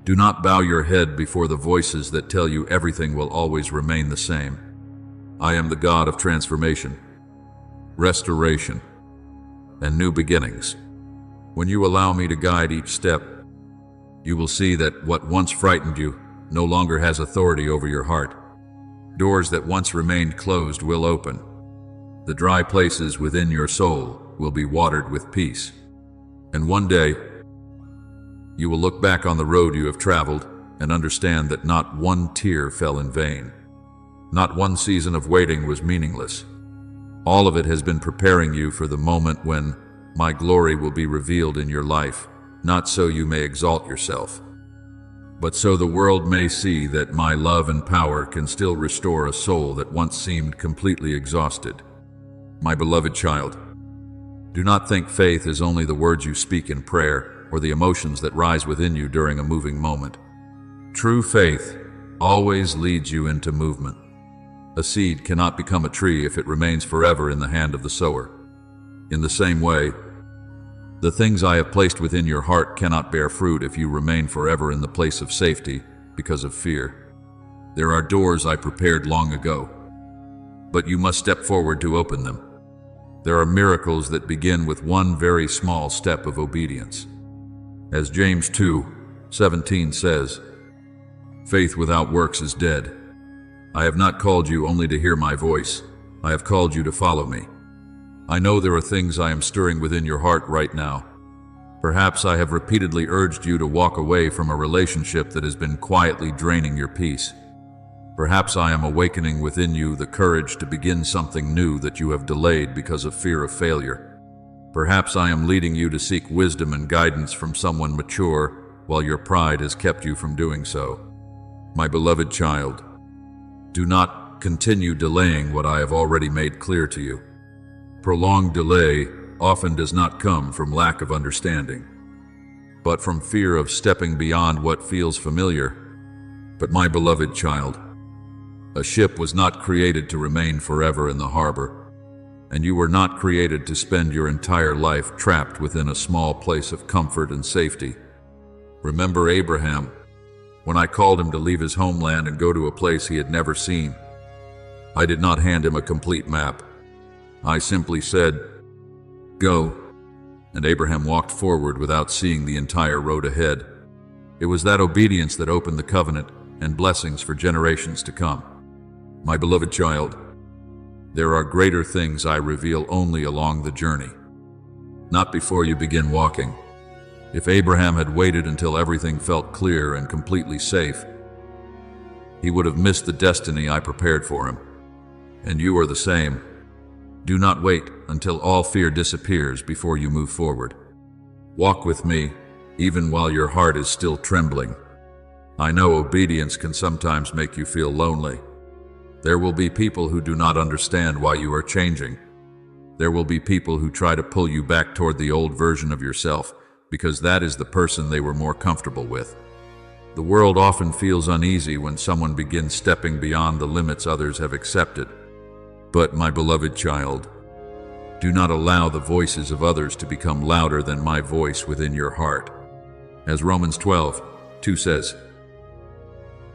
Do not bow your head before the voices that tell you everything will always remain the same. I am the God of transformation, restoration, and new beginnings. When you allow me to guide each step, you will see that what once frightened you no longer has authority over your heart. Doors that once remained closed will open. The dry places within your soul will be watered with peace. And one day, you will look back on the road you have traveled and understand that not one tear fell in vain. Not one season of waiting was meaningless. All of it has been preparing you for the moment when my glory will be revealed in your life, not so you may exalt yourself, but so the world may see that my love and power can still restore a soul that once seemed completely exhausted. My beloved child, do not think faith is only the words you speak in prayer or the emotions that rise within you during a moving moment. True faith always leads you into movement. A seed cannot become a tree if it remains forever in the hand of the sower. In the same way, the things I have placed within your heart cannot bear fruit if you remain forever in the place of safety because of fear. There are doors I prepared long ago, but you must step forward to open them. There are miracles that begin with one very small step of obedience. As James 2:17 says, "Faith without works is dead. I have not called you only to hear my voice. I have called you to follow me." I know there are things I am stirring within your heart right now. Perhaps I have repeatedly urged you to walk away from a relationship that has been quietly draining your peace. Perhaps I am awakening within you the courage to begin something new that you have delayed because of fear of failure. Perhaps I am leading you to seek wisdom and guidance from someone mature while your pride has kept you from doing so. My beloved child, do not continue delaying what I have already made clear to you. Prolonged delay often does not come from lack of understanding, but from fear of stepping beyond what feels familiar. But my beloved child, a ship was not created to remain forever in the harbor, and you were not created to spend your entire life trapped within a small place of comfort and safety. Remember Abraham, when I called him to leave his homeland and go to a place he had never seen. I did not hand him a complete map. I simply said, "Go," and Abraham walked forward without seeing the entire road ahead. It was that obedience that opened the covenant and blessings for generations to come. My beloved child, there are greater things I reveal only along the journey, not before you begin walking. If Abraham had waited until everything felt clear and completely safe, he would have missed the destiny I prepared for him. And you are the same. Do not wait until all fear disappears before you move forward. Walk with me, even while your heart is still trembling. I know obedience can sometimes make you feel lonely. There will be people who do not understand why you are changing. There will be people who try to pull you back toward the old version of yourself, because that is the person they were more comfortable with. The world often feels uneasy when someone begins stepping beyond the limits others have accepted. But, my beloved child, do not allow the voices of others to become louder than my voice within your heart. As Romans 12:2 says,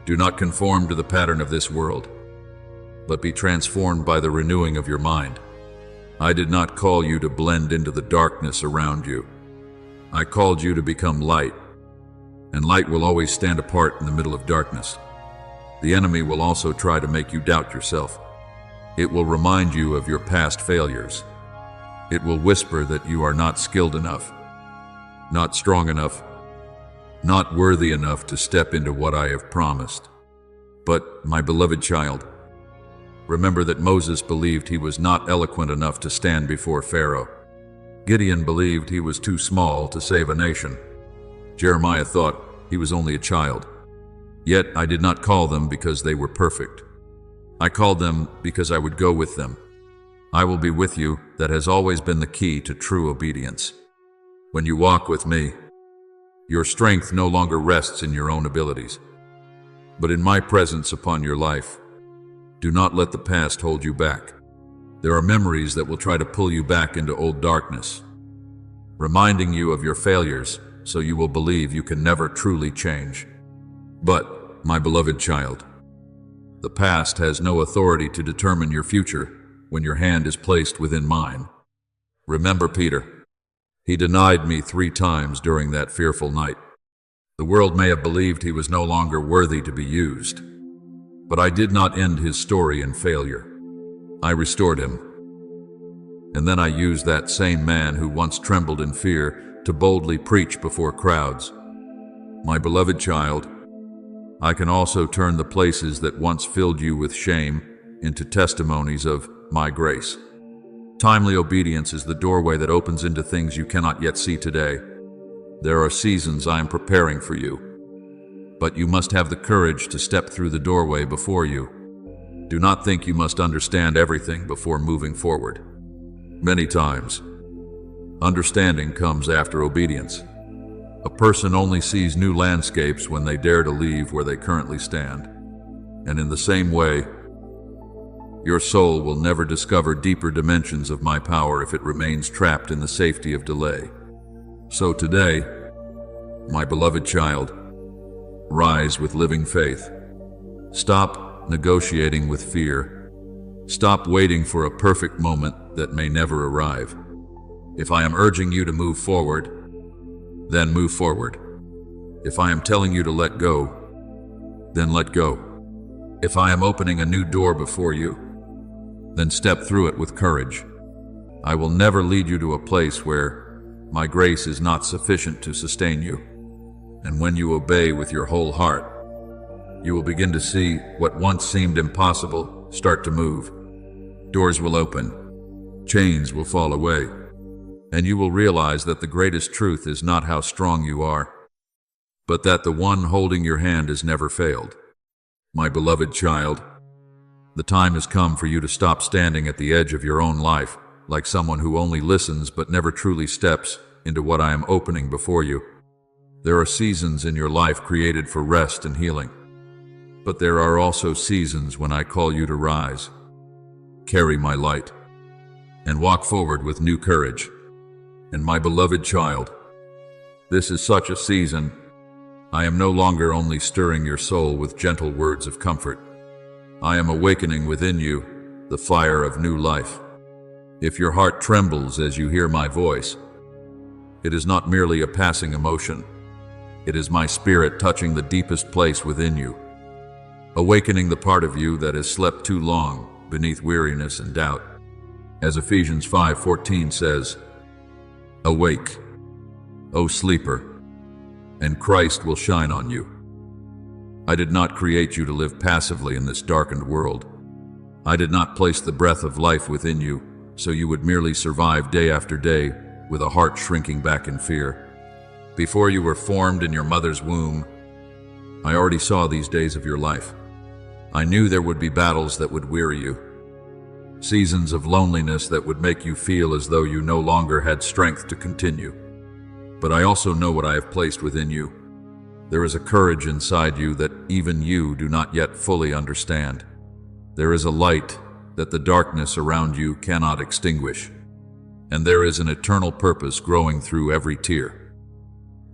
"Do not conform to the pattern of this world, but be transformed by the renewing of your mind." I did not call you to blend into the darkness around you. I called you to become light, and light will always stand apart in the middle of darkness. The enemy will also try to make you doubt yourself. It will remind you of your past failures. It will whisper that you are not skilled enough, not strong enough, not worthy enough to step into what I have promised. But, my beloved child, remember that Moses believed he was not eloquent enough to stand before Pharaoh. Gideon believed he was too small to save a nation. Jeremiah thought he was only a child. Yet I did not call them because they were perfect. I called them because I would go with them. I will be with you. That has always been the key to true obedience. When you walk with me, your strength no longer rests in your own abilities, but in my presence upon your life. Do not let the past hold you back. There are memories that will try to pull you back into old darkness, reminding you of your failures so you will believe you can never truly change. But, my beloved child, the past has no authority to determine your future when your hand is placed within mine. Remember Peter. He denied me 3 times during that fearful night. The world may have believed he was no longer worthy to be used, but I did not end his story in failure. I restored him. And then I used that same man who once trembled in fear to boldly preach before crowds. My beloved child, I can also turn the places that once filled you with shame into testimonies of my grace. Timely obedience is the doorway that opens into things you cannot yet see today. There are seasons I am preparing for you, but you must have the courage to step through the doorway before you. Do not think you must understand everything before moving forward. Many times, understanding comes after obedience. A person only sees new landscapes when they dare to leave where they currently stand. And in the same way, Your soul will never discover deeper dimensions of my power if it remains trapped in the safety of delay. So today, my beloved child, rise with living faith. Stop negotiating with fear. Stop waiting for a perfect moment that may never arrive. If I am urging you to move forward, then move forward. If I am telling you to let go, then let go. If I am opening a new door before you, then step through it with courage. I will never lead you to a place where my grace is not sufficient to sustain you. And when you obey with your whole heart, you will begin to see what once seemed impossible start to move. Doors will open, chains will fall away, and you will realize that the greatest truth is not how strong you are, but that the one holding your hand has never failed. My beloved child, the time has come for you to stop standing at the edge of your own life like someone who only listens but never truly steps into what I am opening before you. There are seasons in your life created for rest and healing, but there are also seasons when I call you to rise, carry my light, and walk forward with new courage. And my beloved child, this is such a season. I am no longer only stirring your soul with gentle words of comfort. I am awakening within you the fire of new life. If your heart trembles as you hear my voice, it is not merely a passing emotion. It is my spirit touching the deepest place within you, awakening the part of you that has slept too long beneath weariness and doubt. As Ephesians 5:14 says, "Awake, O sleeper, and Christ will shine on you." I did not create you to live passively in this darkened world. I did not place the breath of life within you so you would merely survive day after day with a heart shrinking back in fear. Before you were formed in your mother's womb, I already saw these days of your life. I knew there would be battles that would weary you, seasons of loneliness that would make you feel as though you no longer had strength to continue. But I also know what I have placed within you. There is a courage inside you that even you do not yet fully understand. There is a light that the darkness around you cannot extinguish. And there is an eternal purpose growing through every tear.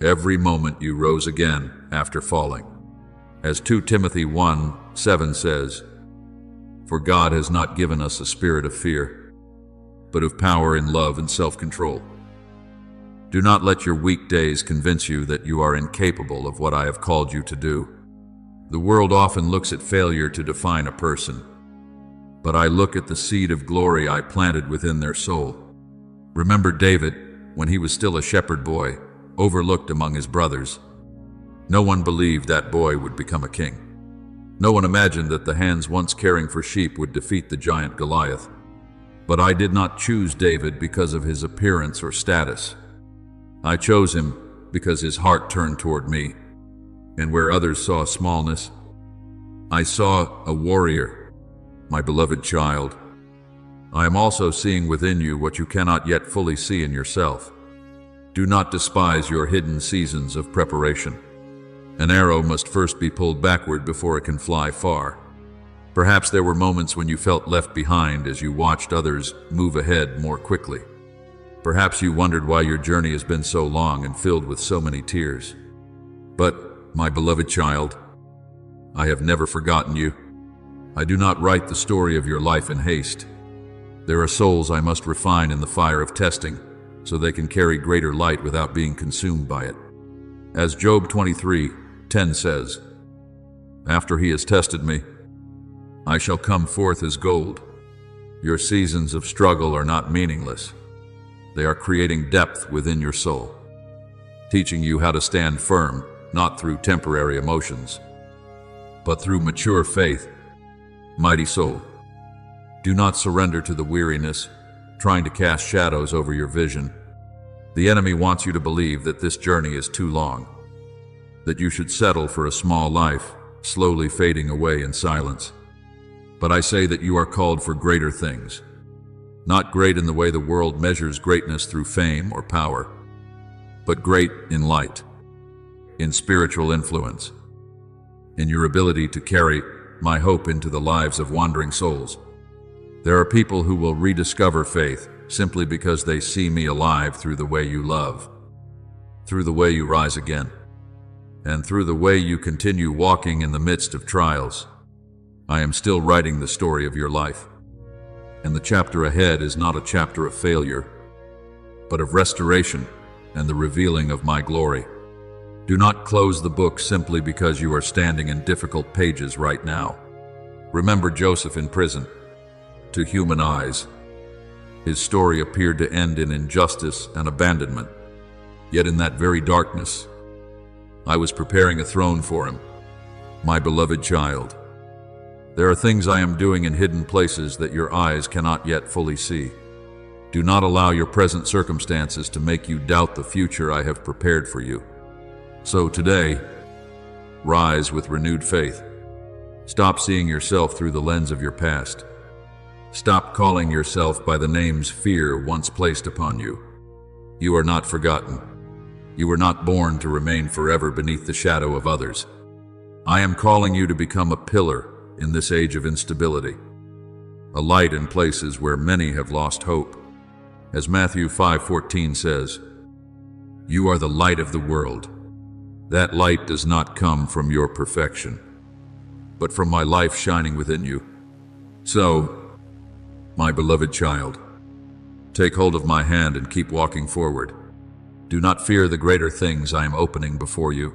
Every moment you rose again after falling. As 2 Timothy 1:7 says, "For God has not given us a spirit of fear, but of power and love and self-control." Do not let your weak days convince you that you are incapable of what I have called you to do. The world often looks at failure to define a person, but I look at the seed of glory I planted within their soul. Remember David, when he was still a shepherd boy, overlooked among his brothers. No one believed that boy would become a king. No one imagined that the hands once caring for sheep would defeat the giant Goliath. But I did not choose David because of his appearance or status. I chose him because his heart turned toward me, and where others saw smallness, I saw a warrior. My beloved child, I am also seeing within you what you cannot yet fully see in yourself. Do not despise your hidden seasons of preparation. An arrow must first be pulled backward before it can fly far. Perhaps there were moments when you felt left behind as you watched others move ahead more quickly. Perhaps you wondered why your journey has been so long and filled with so many tears. But, my beloved child, I have never forgotten you. I do not write the story of your life in haste. There are souls I must refine in the fire of testing, so they can carry greater light without being consumed by it. As Job 23:10 says, "After he has tested me, I shall come forth as gold." Your seasons of struggle are not meaningless. They are creating depth within your soul, teaching you how to stand firm, not through temporary emotions, but through mature faith. Mighty soul, do not surrender to the weariness, trying to cast shadows over your vision. The enemy wants you to believe that this journey is too long, that you should settle for a small life, slowly fading away in silence. But I say that you are called for greater things. Not great in the way the world measures greatness through fame or power, but great in light, in spiritual influence, in your ability to carry my hope into the lives of wandering souls. There are people who will rediscover faith simply because they see me alive through the way you love, through the way you rise again, and through the way you continue walking in the midst of trials. I am still writing the story of your life, and the chapter ahead is not a chapter of failure, but of restoration and the revealing of my glory. Do not close the book simply because you are standing in difficult pages right now. Remember Joseph in prison. To human eyes, his story appeared to end in injustice and abandonment. Yet in that very darkness, I was preparing a throne for him. My beloved child, there are things I am doing in hidden places that your eyes cannot yet fully see. Do not allow your present circumstances to make you doubt the future I have prepared for you. So today, rise with renewed faith. Stop seeing yourself through the lens of your past. Stop calling yourself by the names fear once placed upon you. You are not forgotten. You were not born to remain forever beneath the shadow of others. I am calling you to become a pillar in this age of instability, a light in places where many have lost hope. As Matthew 5:14 says, "You are the light of the world." That light does not come from your perfection, but from my life shining within you. So, my beloved child, take hold of my hand and keep walking forward. Do not fear the greater things I am opening before you.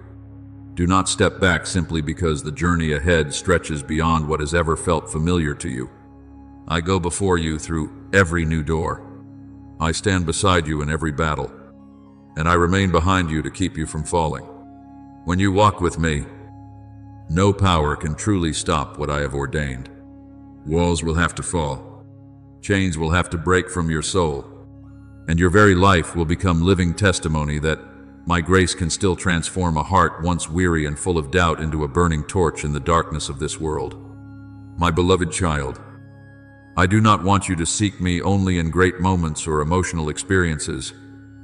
Do not step back simply because the journey ahead stretches beyond what has ever felt familiar to you. I go before you through every new door. I stand beside you in every battle, and I remain behind you to keep you from falling. When you walk with me, no power can truly stop what I have ordained. Walls will have to fall. Chains will have to break from your soul, and your very life will become living testimony that my grace can still transform a heart once weary and full of doubt into a burning torch in the darkness of this world. My beloved child, I do not want you to seek me only in great moments or emotional experiences,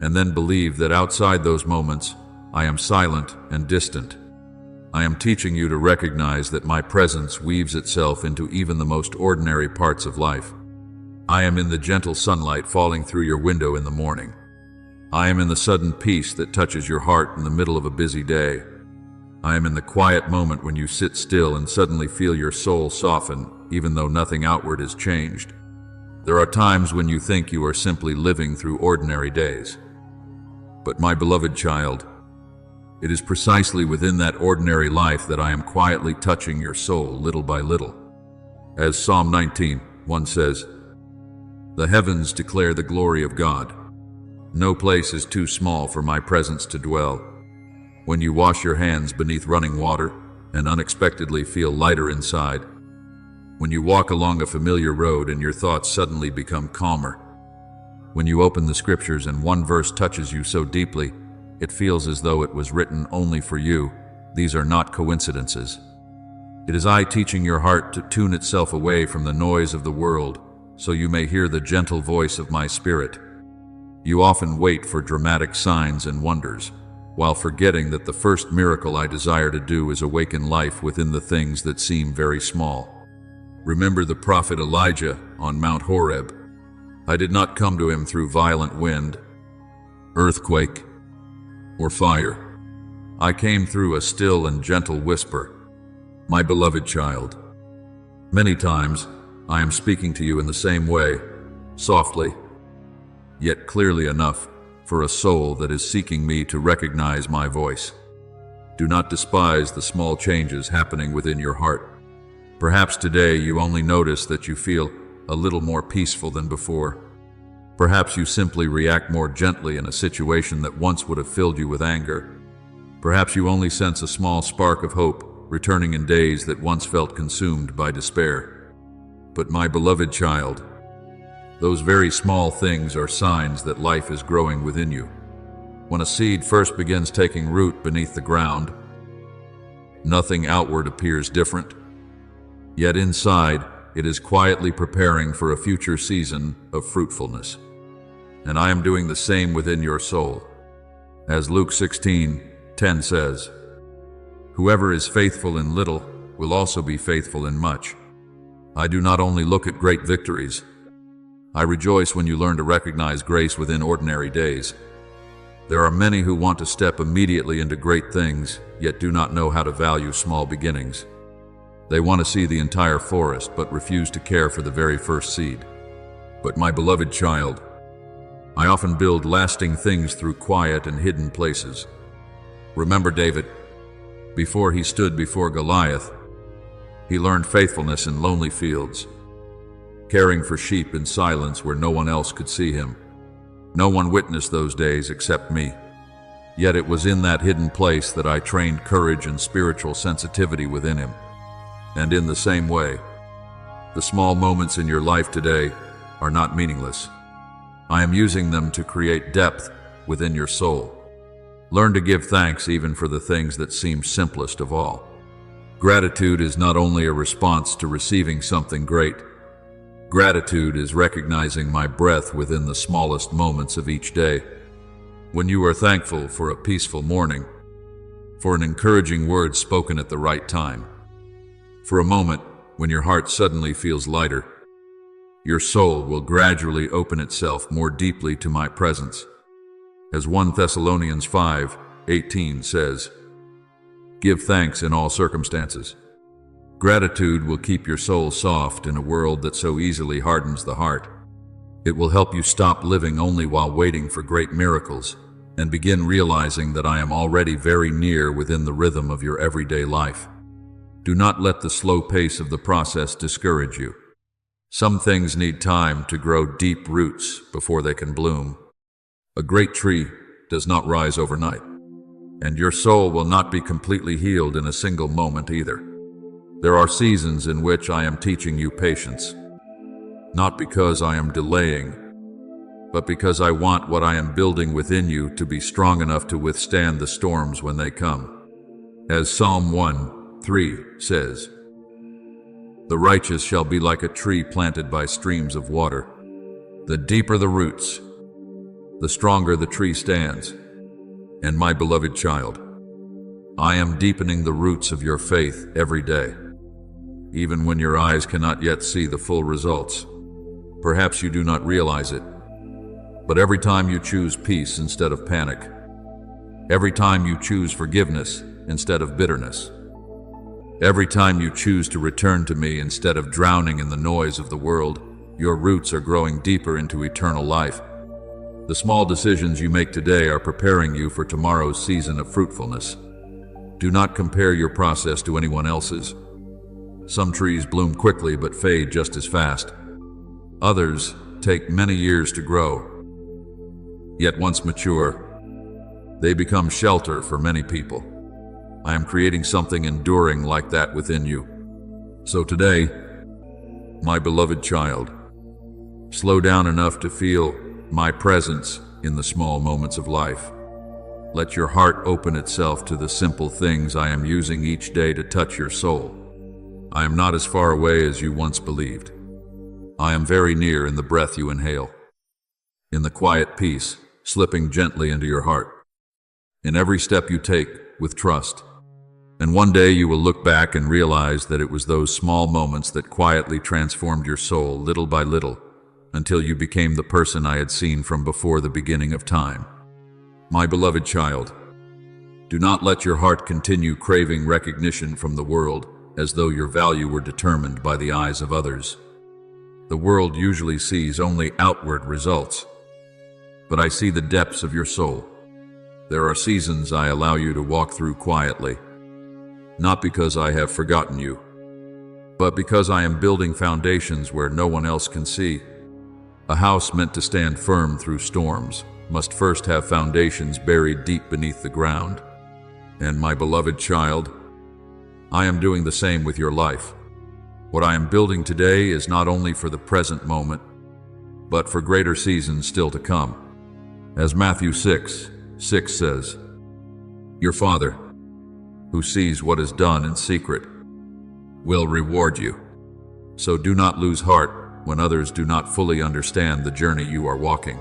and then believe that outside those moments, I am silent and distant. I am teaching you to recognize that my presence weaves itself into even the most ordinary parts of life. I am in the gentle sunlight falling through your window in the morning. I am in the sudden peace that touches your heart in the middle of a busy day. I am in the quiet moment when you sit still and suddenly feel your soul soften, even though nothing outward has changed. There are times when you think you are simply living through ordinary days. But my beloved child, it is precisely within that ordinary life that I am quietly touching your soul little by little. As Psalm 19:1 says, "The heavens declare the glory of God. No place is too small for my presence to dwell." When you wash your hands beneath running water and unexpectedly feel lighter inside, when you walk along a familiar road and your thoughts suddenly become calmer, when you open the scriptures and one verse touches you so deeply, it feels as though it was written only for you, these are not coincidences. It is I teaching your heart to tune itself away from the noise of the world, so you may hear the gentle voice of my Spirit. You often wait for dramatic signs and wonders, while forgetting that the first miracle I desire to do is awaken life within the things that seem very small. Remember the prophet Elijah on Mount Horeb. I did not come to him through violent wind, earthquake, or fire. I came through a still and gentle whisper. My beloved child, many times I am speaking to you in the same way, softly, yet clearly enough for a soul that is seeking me to recognize my voice. Do not despise the small changes happening within your heart. Perhaps today you only notice that you feel a little more peaceful than before. Perhaps you simply react more gently in a situation that once would have filled you with anger. Perhaps you only sense a small spark of hope returning in days that once felt consumed by despair. But my beloved child, those very small things are signs that life is growing within you. When a seed first begins taking root beneath the ground, nothing outward appears different. Yet inside, it is quietly preparing for a future season of fruitfulness. And I am doing the same within your soul. As Luke 16:10 says, "Whoever is faithful in little will also be faithful in much, I do not only look at great victories. I rejoice when you learn to recognize grace within ordinary days. There are many who want to step immediately into great things, yet do not know how to value small beginnings. They want to see the entire forest, but refuse to care for the very first seed. But my beloved child, I often build lasting things through quiet and hidden places. Remember David. Before he stood before Goliath, he learned faithfulness in lonely fields, caring for sheep in silence where no one else could see him. No one witnessed those days except me. Yet it was in that hidden place that I trained courage and spiritual sensitivity within him. And in the same way, the small moments in your life today are not meaningless. I am using them to create depth within your soul. Learn to give thanks even for the things that seem simplest of all. Gratitude is not only a response to receiving something great. Gratitude is recognizing my breath within the smallest moments of each day. When you are thankful for a peaceful morning, for an encouraging word spoken at the right time, for a moment when your heart suddenly feels lighter, your soul will gradually open itself more deeply to my presence. As 1 Thessalonians 5:18 says, give thanks in all circumstances. Gratitude will keep your soul soft in a world that so easily hardens the heart. It will help you stop living only while waiting for great miracles and begin realizing that I am already very near within the rhythm of your everyday life. Do not let the slow pace of the process discourage you. Some things need time to grow deep roots before they can bloom. A great tree does not rise overnight, and your soul will not be completely healed in a single moment either. There are seasons in which I am teaching you patience, not because I am delaying, but because I want what I am building within you to be strong enough to withstand the storms when they come. As Psalm 1:3 says, the righteous shall be like a tree planted by streams of water. The deeper the roots, the stronger the tree stands. And my beloved child, I am deepening the roots of your faith every day, even when your eyes cannot yet see the full results. Perhaps you do not realize it, but every time you choose peace instead of panic, every time you choose forgiveness instead of bitterness, every time you choose to return to me instead of drowning in the noise of the world, your roots are growing deeper into eternal life. The small decisions you make today are preparing you for tomorrow's season of fruitfulness. Do not compare your process to anyone else's. Some trees bloom quickly but fade just as fast. Others take many years to grow. Yet once mature, they become shelter for many people. I am creating something enduring like that within you. So today, my beloved child, slow down enough to feel my presence in the small moments of life. Let your heart open itself to the simple things I am using each day to touch your soul. I am not as far away as you once believed. I am very near in the breath you inhale, in the quiet peace slipping gently into your heart, in every step you take with trust. And one day you will look back and realize that it was those small moments that quietly transformed your soul little by little until you became the person I had seen from before the beginning of time. My beloved child, do not let your heart continue craving recognition from the world as though your value were determined by the eyes of others. The world usually sees only outward results, but I see the depths of your soul. There are seasons I allow you to walk through quietly, not because I have forgotten you, but because I am building foundations where no one else can see. A house meant to stand firm through storms must first have foundations buried deep beneath the ground. And my beloved child, I am doing the same with your life. What I am building today is not only for the present moment, but for greater seasons still to come. As Matthew 6:6 says, your Father, who sees what is done in secret, will reward you. So do not lose heart when others do not fully understand the journey you are walking.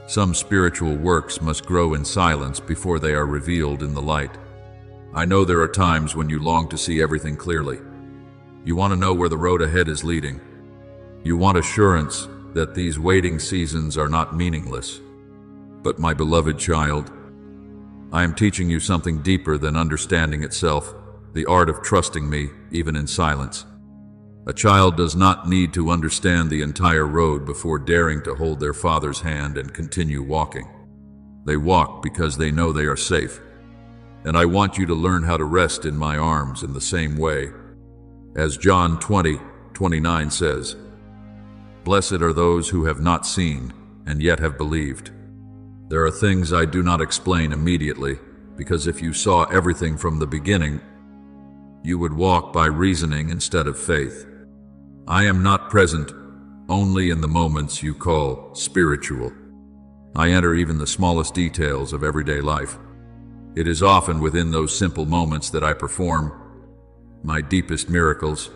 Some spiritual works must grow in silence before they are revealed in the light. I know there are times when you long to see everything clearly, You want to know where the road ahead is leading. You want assurance that these waiting seasons are not meaningless. But my beloved child, I am teaching you something deeper than understanding itself, the art of trusting me, even in silence. A child does not need to understand the entire road before daring to hold their father's hand and continue walking. They walk because they know they are safe. And I want you to learn how to rest in my arms in the same way. As John 20:29 says, "Blessed are those who have not seen and yet have believed." There are things I do not explain immediately, because if you saw everything from the beginning, you would walk by reasoning instead of faith. I am not present only in the moments you call spiritual. I enter even the smallest details of everyday life. It is often within those simple moments that I perform my deepest miracles.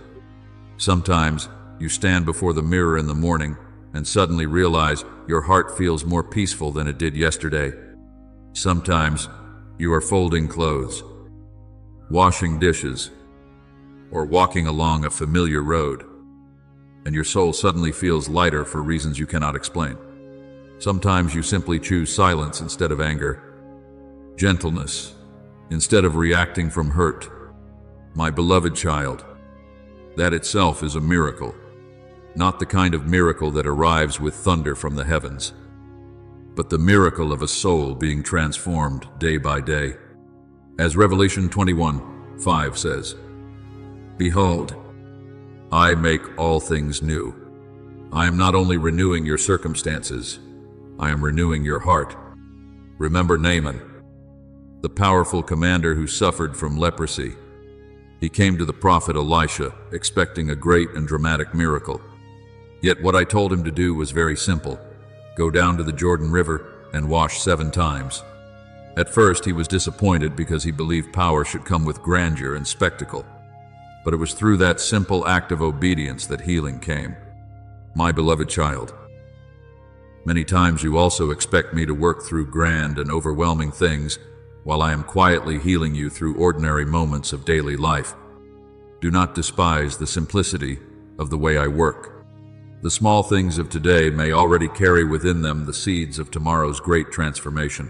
Sometimes you stand before the mirror in the morning and suddenly realize your heart feels more peaceful than it did yesterday. Sometimes you are folding clothes, washing dishes, or walking along a familiar road, and your soul suddenly feels lighter for reasons you cannot explain. Sometimes you simply choose silence instead of anger, gentleness instead of reacting from hurt. My beloved child, that itself is a miracle. Not the kind of miracle that arrives with thunder from the heavens, but the miracle of a soul being transformed day by day. As Revelation 21:5 says, "Behold, I make all things new." I am not only renewing your circumstances, I am renewing your heart. Remember Naaman, the powerful commander who suffered from leprosy. He came to the prophet Elisha expecting a great and dramatic miracle. Yet what I told him to do was very simple. Go down to the Jordan River and wash 7 times. At first he was disappointed because he believed power should come with grandeur and spectacle. But it was through that simple act of obedience that healing came. My beloved child, many times you also expect me to work through grand and overwhelming things while I am quietly healing you through ordinary moments of daily life. Do not despise the simplicity of the way I work. The small things of today may already carry within them the seeds of tomorrow's great transformation.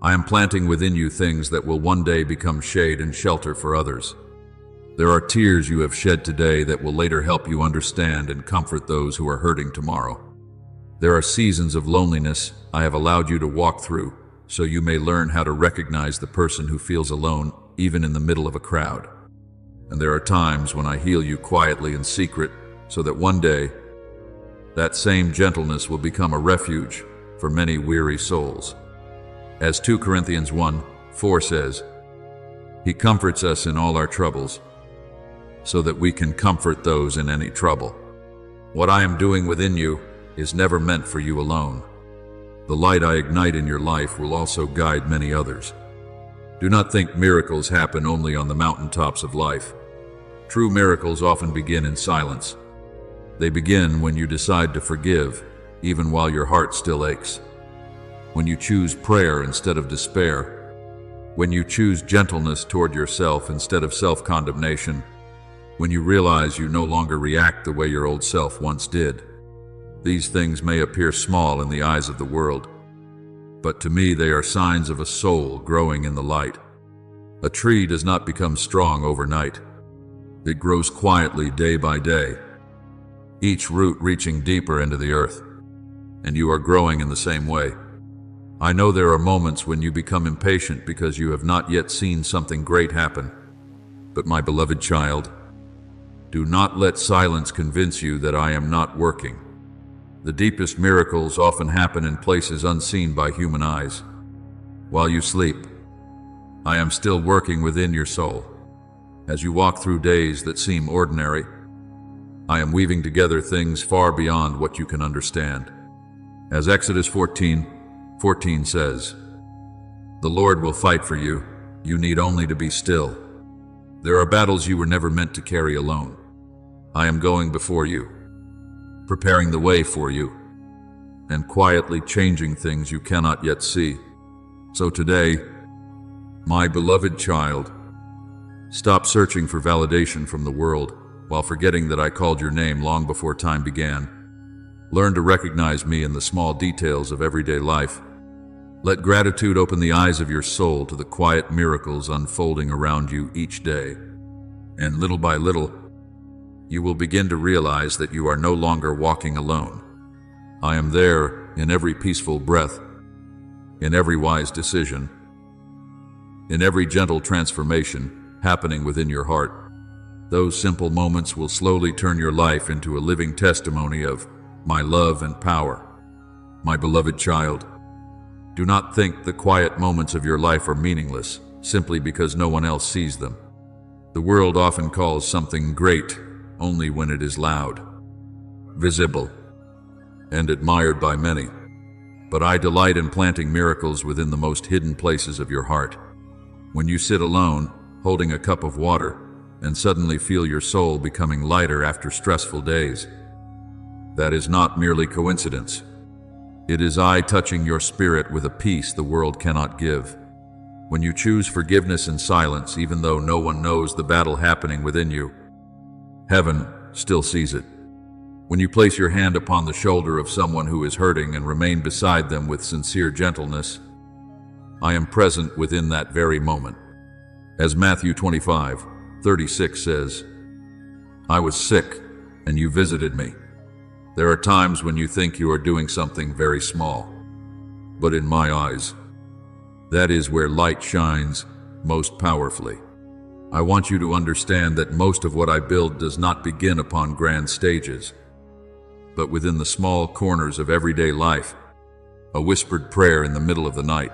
I am planting within you things that will one day become shade and shelter for others. There are tears you have shed today that will later help you understand and comfort those who are hurting tomorrow. There are seasons of loneliness I have allowed you to walk through, so you may learn how to recognize the person who feels alone even in the middle of a crowd. And there are times when I heal you quietly in secret, so that one day, that same gentleness will become a refuge for many weary souls. As 2 Corinthians 1:4 says, "He comforts us in all our troubles, so that we can comfort those in any trouble." What I am doing within you is never meant for you alone. The light I ignite in your life will also guide many others. Do not think miracles happen only on the mountaintops of life. True miracles often begin in silence. They begin when you decide to forgive, even while your heart still aches. When you choose prayer instead of despair. When you choose gentleness toward yourself instead of self-condemnation. When you realize you no longer react the way your old self once did. These things may appear small in the eyes of the world, but to me they are signs of a soul growing in the light. A tree does not become strong overnight. It grows quietly day by day, each root reaching deeper into the earth, and you are growing in the same way. I know there are moments when you become impatient because you have not yet seen something great happen, but my beloved child, do not let silence convince you that I am not working. The deepest miracles often happen in places unseen by human eyes. While you sleep, I am still working within your soul. As you walk through days that seem ordinary, I am weaving together things far beyond what you can understand. As Exodus 14:14 says, "The Lord will fight for you. You need only to be still." There are battles you were never meant to carry alone. I am going before you, preparing the way for you, and quietly changing things you cannot yet see. So today, my beloved child, stop searching for validation from the world while forgetting that I called your name long before time began. Learn to recognize me in the small details of everyday life. Let gratitude open the eyes of your soul to the quiet miracles unfolding around you each day. And little by little, you will begin to realize that you are no longer walking alone. I am there in every peaceful breath, in every wise decision, in every gentle transformation happening within your heart. Those simple moments will slowly turn your life into a living testimony of my love and power. My beloved child, do not think the quiet moments of your life are meaningless simply because no one else sees them. The world often calls something great only when it is loud, visible, and admired by many. But I delight in planting miracles within the most hidden places of your heart. When you sit alone, holding a cup of water, and suddenly feel your soul becoming lighter after stressful days, that is not merely coincidence. It is I touching your spirit with a peace the world cannot give. When you choose forgiveness in silence, even though no one knows the battle happening within you, heaven still sees it. When you place your hand upon the shoulder of someone who is hurting and remain beside them with sincere gentleness, I am present within that very moment. As Matthew 25:36 says, I was sick and you visited me. There are times when you think you are doing something very small, but in my eyes, that is where light shines most powerfully. I want you to understand that most of what I build does not begin upon grand stages, but within the small corners of everyday life. A whispered prayer in the middle of the night,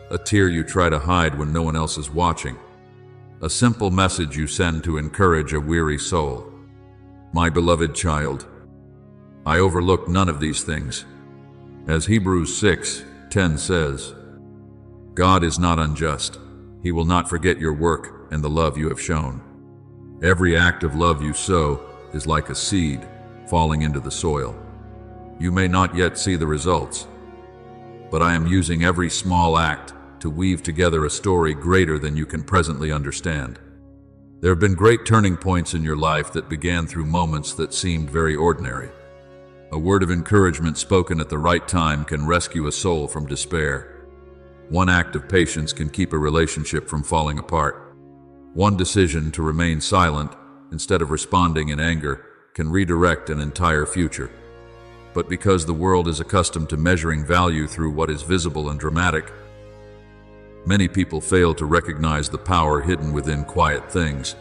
a tear you try to hide when no one else is watching, a simple message you send to encourage a weary soul. My beloved child, I overlook none of these things. As Hebrews 6:10 says, God is not unjust. He will not forget your work and the love you have shown. Every act of love you sow is like a seed falling into the soil. You may not yet see the results, but I am using every small act to weave together a story greater than you can presently understand. There have been great turning points in your life that began through moments that seemed very ordinary. A word of encouragement spoken at the right time can rescue a soul from despair. One act of patience can keep a relationship from falling apart. One decision to remain silent instead of responding in anger can redirect an entire future. But because the world is accustomed to measuring value through what is visible and dramatic, many people fail to recognize the power hidden within quiet things.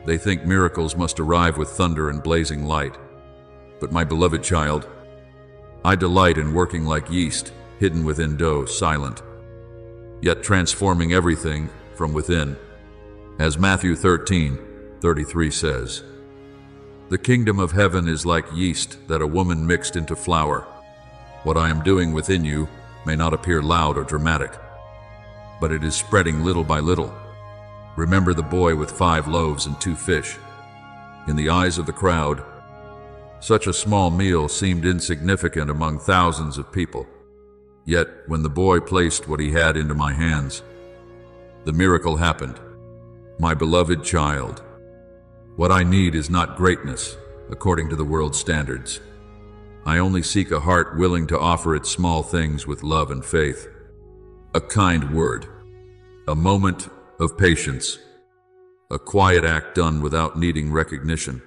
They think miracles must arrive with thunder and blazing light. But my beloved child, I delight in working like yeast, hidden within dough, silent, yet transforming everything from within. As Matthew 13:33 says, the kingdom of heaven is like yeast that a woman mixed into flour. What I am doing within you may not appear loud or dramatic, but it is spreading little by little. Remember the boy with 5 loaves and 2 fish. In the eyes of the crowd, such a small meal seemed insignificant among thousands of people. Yet, when the boy placed what he had into my hands, the miracle happened. My beloved child, what I need is not greatness, according to the world's standards. I only seek a heart willing to offer its small things with love and faith. A kind word, a moment of patience, a quiet act done without needing recognition.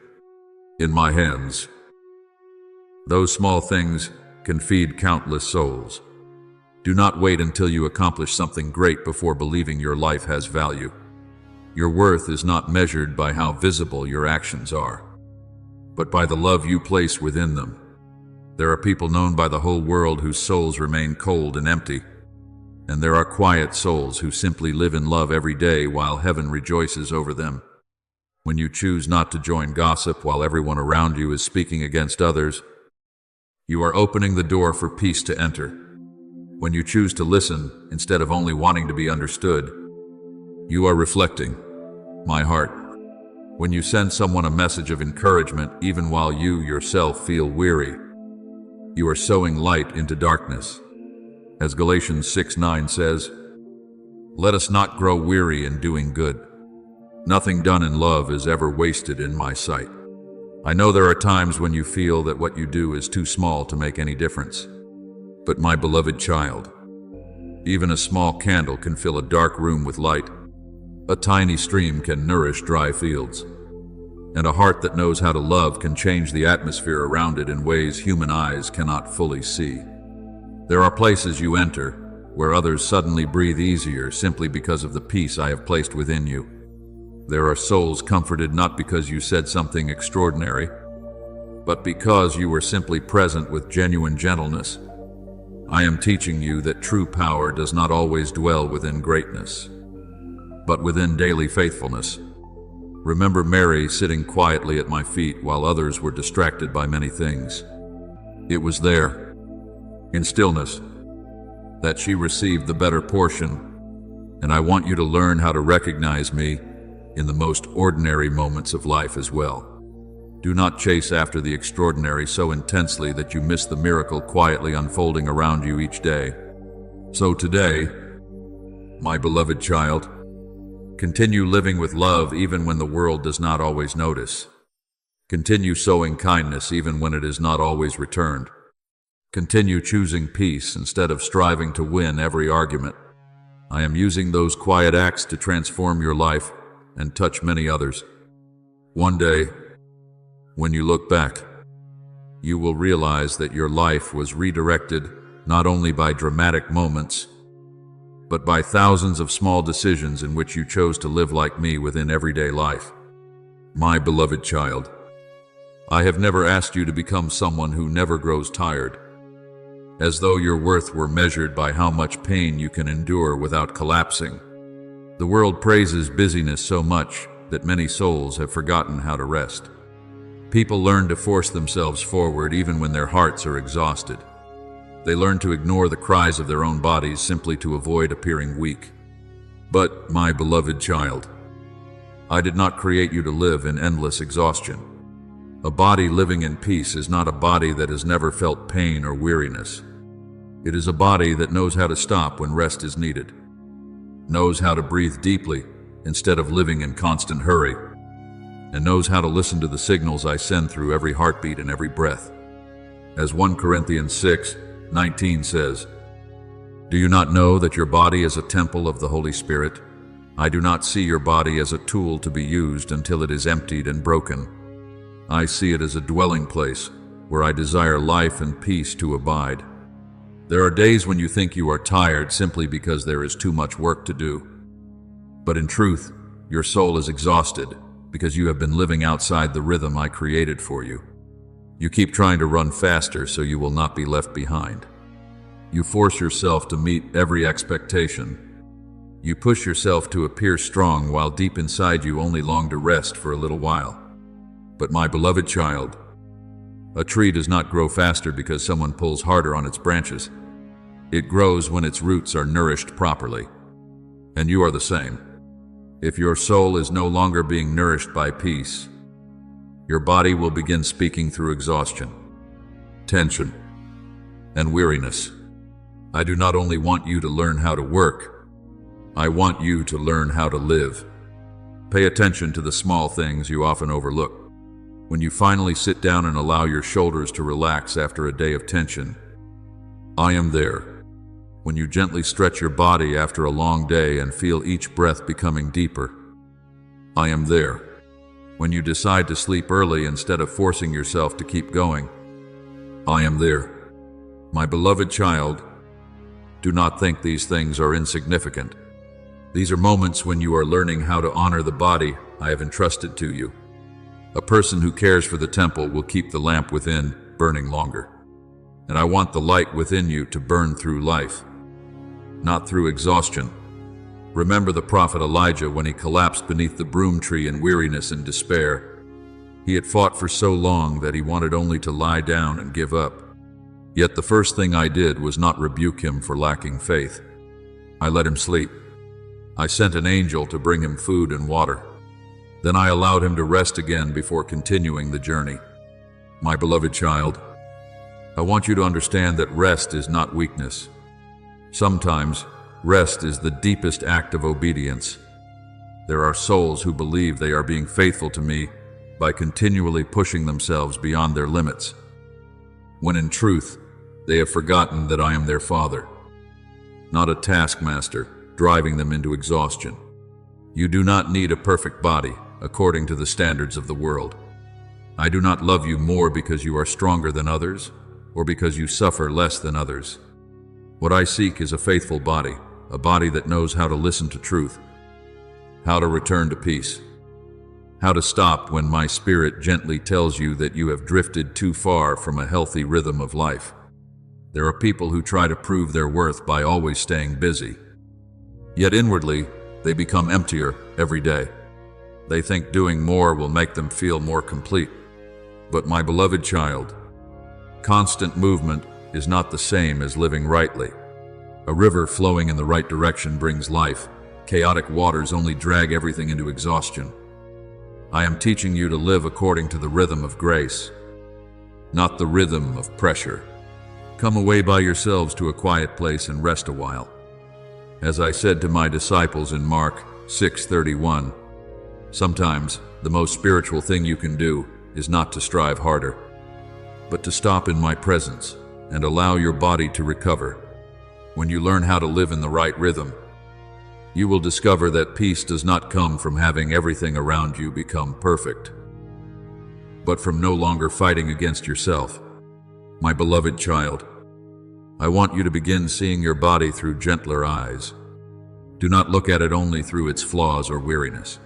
In my hands, those small things can feed countless souls. Do not wait until you accomplish something great before believing your life has value. Your worth is not measured by how visible your actions are, but by the love you place within them. There are people known by the whole world whose souls remain cold and empty, and there are quiet souls who simply live in love every day while heaven rejoices over them. When you choose not to join gossip while everyone around you is speaking against others, you are opening the door for peace to enter. When you choose to listen instead of only wanting to be understood, you are reflecting my heart. When you send someone a message of encouragement even while you yourself feel weary, you are sowing light into darkness. As Galatians 6:9 says, let us not grow weary in doing good, Nothing done in love is ever wasted in my sight. I know there are times when you feel that what you do is too small to make any difference. But my beloved child, even a small candle can fill a dark room with light. A tiny stream can nourish dry fields. And a heart that knows how to love can change the atmosphere around it in ways human eyes cannot fully see. There are places you enter where others suddenly breathe easier simply because of the peace I have placed within you. There are souls comforted not because you said something extraordinary, but because you were simply present with genuine gentleness. I am teaching you that true power does not always dwell within greatness, but within daily faithfulness. Remember Mary sitting quietly at my feet while others were distracted by many things. It was there, in stillness, that she received the better portion, and I want you to learn how to recognize me in the most ordinary moments of life as well. Do not chase after the extraordinary so intensely that you miss the miracle quietly unfolding around you each day. So today, my beloved child, continue living with love even when the world does not always notice. Continue sowing kindness even when it is not always returned. Continue choosing peace instead of striving to win every argument. I am using those quiet acts to transform your life and touch many others. One day, when you look back, you will realize that your life was redirected not only by dramatic moments, but by thousands of small decisions in which you chose to live like me within everyday life. My beloved child, I have never asked you to become someone who never grows tired, as though your worth were measured by how much pain you can endure without collapsing. The world praises busyness so much that many souls have forgotten how to rest. People learn to force themselves forward even when their hearts are exhausted. They learn to ignore the cries of their own bodies simply to avoid appearing weak. But, my beloved child, I did not create you to live in endless exhaustion. A body living in peace is not a body that has never felt pain or weariness. It is a body that knows how to stop when rest is needed, knows how to breathe deeply instead of living in constant hurry, and knows how to listen to the signals I send through every heartbeat and every breath. As 1 Corinthians 6:19 says, "Do you not know that your body is a temple of the Holy Spirit? I do not see your body as a tool to be used until it is emptied and broken. I see it as a dwelling place where I desire life and peace to abide." There are days when you think you are tired simply because there is too much work to do. But in truth, your soul is exhausted because you have been living outside the rhythm I created for you. You keep trying to run faster so you will not be left behind. You force yourself to meet every expectation. You push yourself to appear strong while deep inside you only long to rest for a little while. But my beloved child, a tree does not grow faster because someone pulls harder on its branches. It grows when its roots are nourished properly. And you are the same. If your soul is no longer being nourished by peace, your body will begin speaking through exhaustion, tension, and weariness. I do not only want you to learn how to work, I want you to learn how to live. Pay attention to the small things you often overlook. When you finally sit down and allow your shoulders to relax after a day of tension, I am there. When you gently stretch your body after a long day and feel each breath becoming deeper, I am there. When you decide to sleep early instead of forcing yourself to keep going, I am there. My beloved child, do not think these things are insignificant. These are moments when you are learning how to honor the body I have entrusted to you. A person who cares for the temple will keep the lamp within burning longer. And I want the light within you to burn through life, not through exhaustion. Remember the prophet Elijah when he collapsed beneath the broom tree in weariness and despair. He had fought for so long that he wanted only to lie down and give up. Yet the first thing I did was not rebuke him for lacking faith. I let him sleep. I sent an angel to bring him food and water. Then I allowed him to rest again before continuing the journey. My beloved child, I want you to understand that rest is not weakness. Sometimes, rest is the deepest act of obedience. There are souls who believe they are being faithful to me by continually pushing themselves beyond their limits, when in truth, they have forgotten that I am their Father, not a taskmaster driving them into exhaustion. You do not need a perfect body according to the standards of the world. I do not love you more because you are stronger than others or because you suffer less than others. What I seek is a faithful body, a body that knows how to listen to truth, how to return to peace, how to stop when my spirit gently tells you that you have drifted too far from a healthy rhythm of life. There are people who try to prove their worth by always staying busy. Yet inwardly, they become emptier every day. They think doing more will make them feel more complete. But my beloved child, constant movement is not the same as living rightly. A river flowing in the right direction brings life. Chaotic waters only drag everything into exhaustion. I am teaching you to live according to the rhythm of grace, not the rhythm of pressure. Come away by yourselves to a quiet place and rest a while. As I said to my disciples in Mark 6:31, sometimes the most spiritual thing you can do is not to strive harder, but to stop in my presence and allow your body to recover. When you learn how to live in the right rhythm, you will discover that peace does not come from having everything around you become perfect, but from no longer fighting against yourself. My beloved child, I want you to begin seeing your body through gentler eyes. Do not look at it only through its flaws or weariness.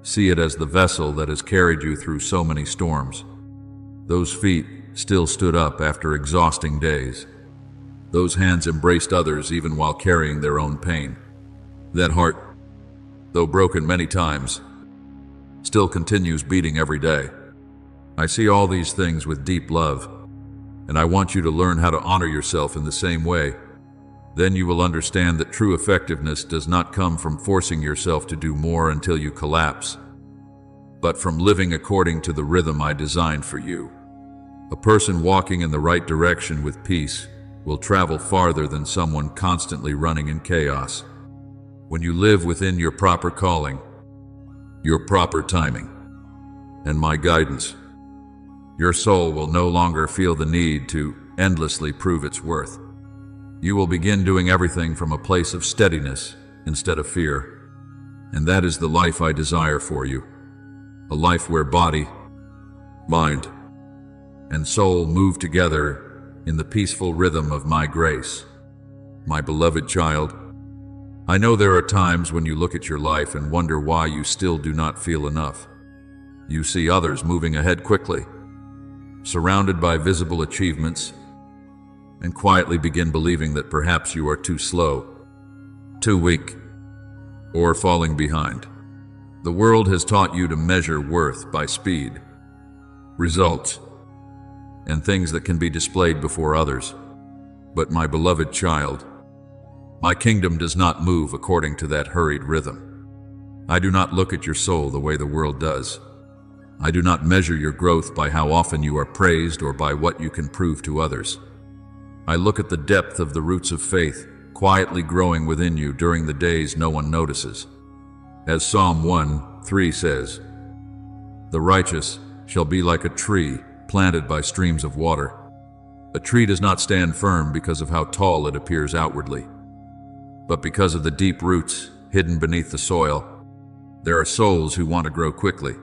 See it as the vessel that has carried you through so many storms. Those feet still stood up after exhausting days. Those hands embraced others even while carrying their own pain. That heart, though broken many times, still continues beating every day. I see all these things with deep love, and I want you to learn how to honor yourself in the same way. Then you will understand that true effectiveness does not come from forcing yourself to do more until you collapse, but from living according to the rhythm I designed for you. A person walking in the right direction with peace will travel farther than someone constantly running in chaos. When you live within your proper calling, your proper timing, and my guidance, your soul will no longer feel the need to endlessly prove its worth. You will begin doing everything from a place of steadiness instead of fear. And that is the life I desire for you. A life where body, mind, and soul move together in the peaceful rhythm of my grace. My beloved child, I know there are times when you look at your life and wonder why you still do not feel enough. You see others moving ahead quickly, surrounded by visible achievements, and quietly begin believing that perhaps you are too slow, too weak, or falling behind. The world has taught you to measure worth by speed, results, and things that can be displayed before others. But my beloved child, my kingdom does not move according to that hurried rhythm. I do not look at your soul the way the world does. I do not measure your growth by how often you are praised or by what you can prove to others. I look at the depth of the roots of faith quietly growing within you during the days no one notices. As Psalm 1:3 says, "The righteous shall be like a tree planted by streams of water." A tree does not stand firm because of how tall it appears outwardly, but because of the deep roots hidden beneath the soil. There are souls who want to grow quickly,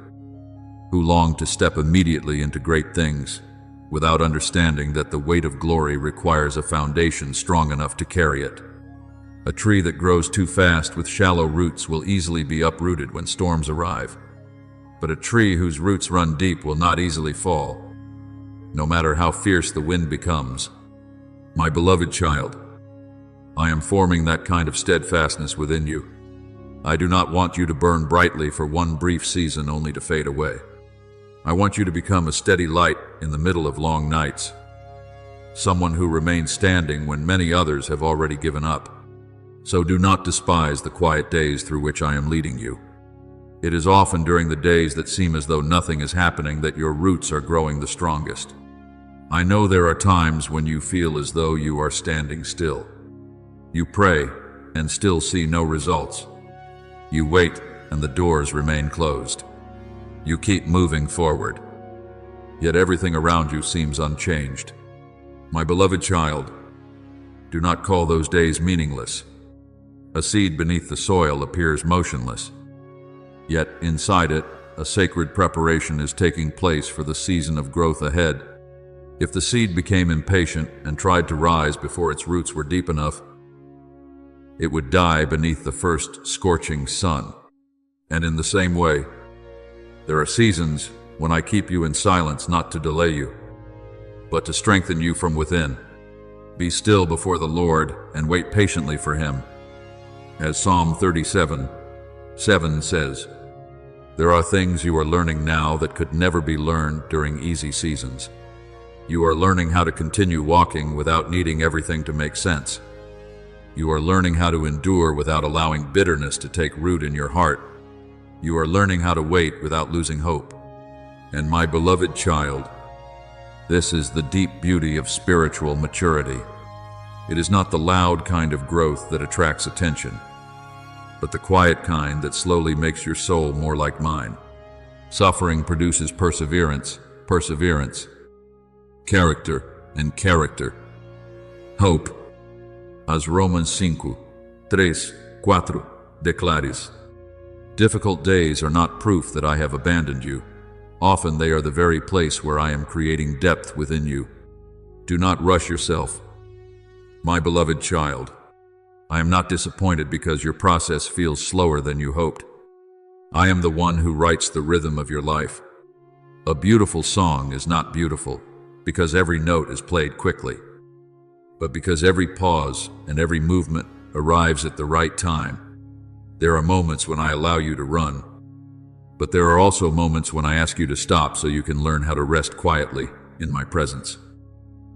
who long to step immediately into great things, without understanding that the weight of glory requires a foundation strong enough to carry it. A tree that grows too fast with shallow roots will easily be uprooted when storms arrive. But a tree whose roots run deep will not easily fall, no matter how fierce the wind becomes. My beloved child, I am forming that kind of steadfastness within you. I do not want you to burn brightly for one brief season only to fade away. I want you to become a steady light in the middle of long nights, someone who remains standing when many others have already given up. So do not despise the quiet days through which I am leading you. It is often during the days that seem as though nothing is happening that your roots are growing the strongest. I know there are times when you feel as though you are standing still. You pray and still see no results. You wait and the doors remain closed. You keep moving forward, yet everything around you seems unchanged. My beloved child, do not call those days meaningless. A seed beneath the soil appears motionless, yet inside it, a sacred preparation is taking place for the season of growth ahead. If the seed became impatient and tried to rise before its roots were deep enough, it would die beneath the first scorching sun. And in the same way, there are seasons when I keep you in silence not to delay you, but to strengthen you from within. Be still before the Lord and wait patiently for Him. As Psalm 37:7 says, there are things you are learning now that could never be learned during easy seasons. You are learning how to continue walking without needing everything to make sense. You are learning how to endure without allowing bitterness to take root in your heart. You are learning how to wait without losing hope. And my beloved child, this is the deep beauty of spiritual maturity. It is not the loud kind of growth that attracts attention, but the quiet kind that slowly makes your soul more like mine. Suffering produces perseverance, character, and character. Hope. As Romans 5:3-4 declares. Difficult days are not proof that I have abandoned you. Often they are the very place where I am creating depth within you. Do not rush yourself. My beloved child, I am not disappointed because your process feels slower than you hoped. I am the one who writes the rhythm of your life. A beautiful song is not beautiful because every note is played quickly, but because every pause and every movement arrives at the right time. There are moments when I allow you to run, but there are also moments when I ask you to stop so you can learn how to rest quietly in my presence.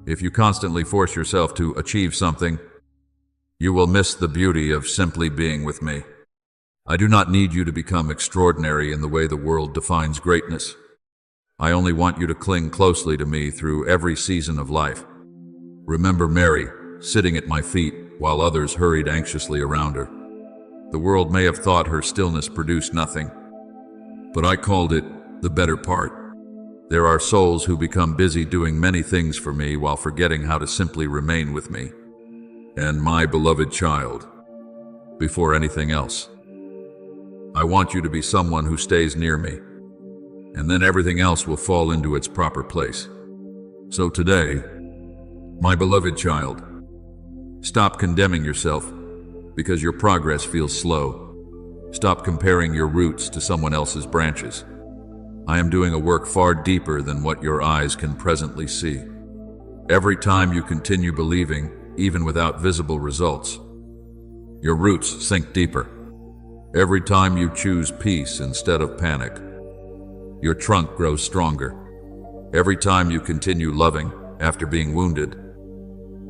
If you constantly force yourself to achieve something, you will miss the beauty of simply being with me. I do not need you to become extraordinary in the way the world defines greatness. I only want you to cling closely to me through every season of life. Remember Mary, sitting at my feet while others hurried anxiously around her. The world may have thought her stillness produced nothing, but I called it the better part. There are souls who become busy doing many things for me while forgetting how to simply remain with me. And my beloved child, before anything else, I want you to be someone who stays near me, and then everything else will fall into its proper place. So today, my beloved child, stop condemning yourself because your progress feels slow. Stop comparing your roots to someone else's branches. I am doing a work far deeper than what your eyes can presently see. Every time you continue believing, even without visible results, your roots sink deeper. Every time you choose peace instead of panic, your trunk grows stronger. Every time you continue loving after being wounded,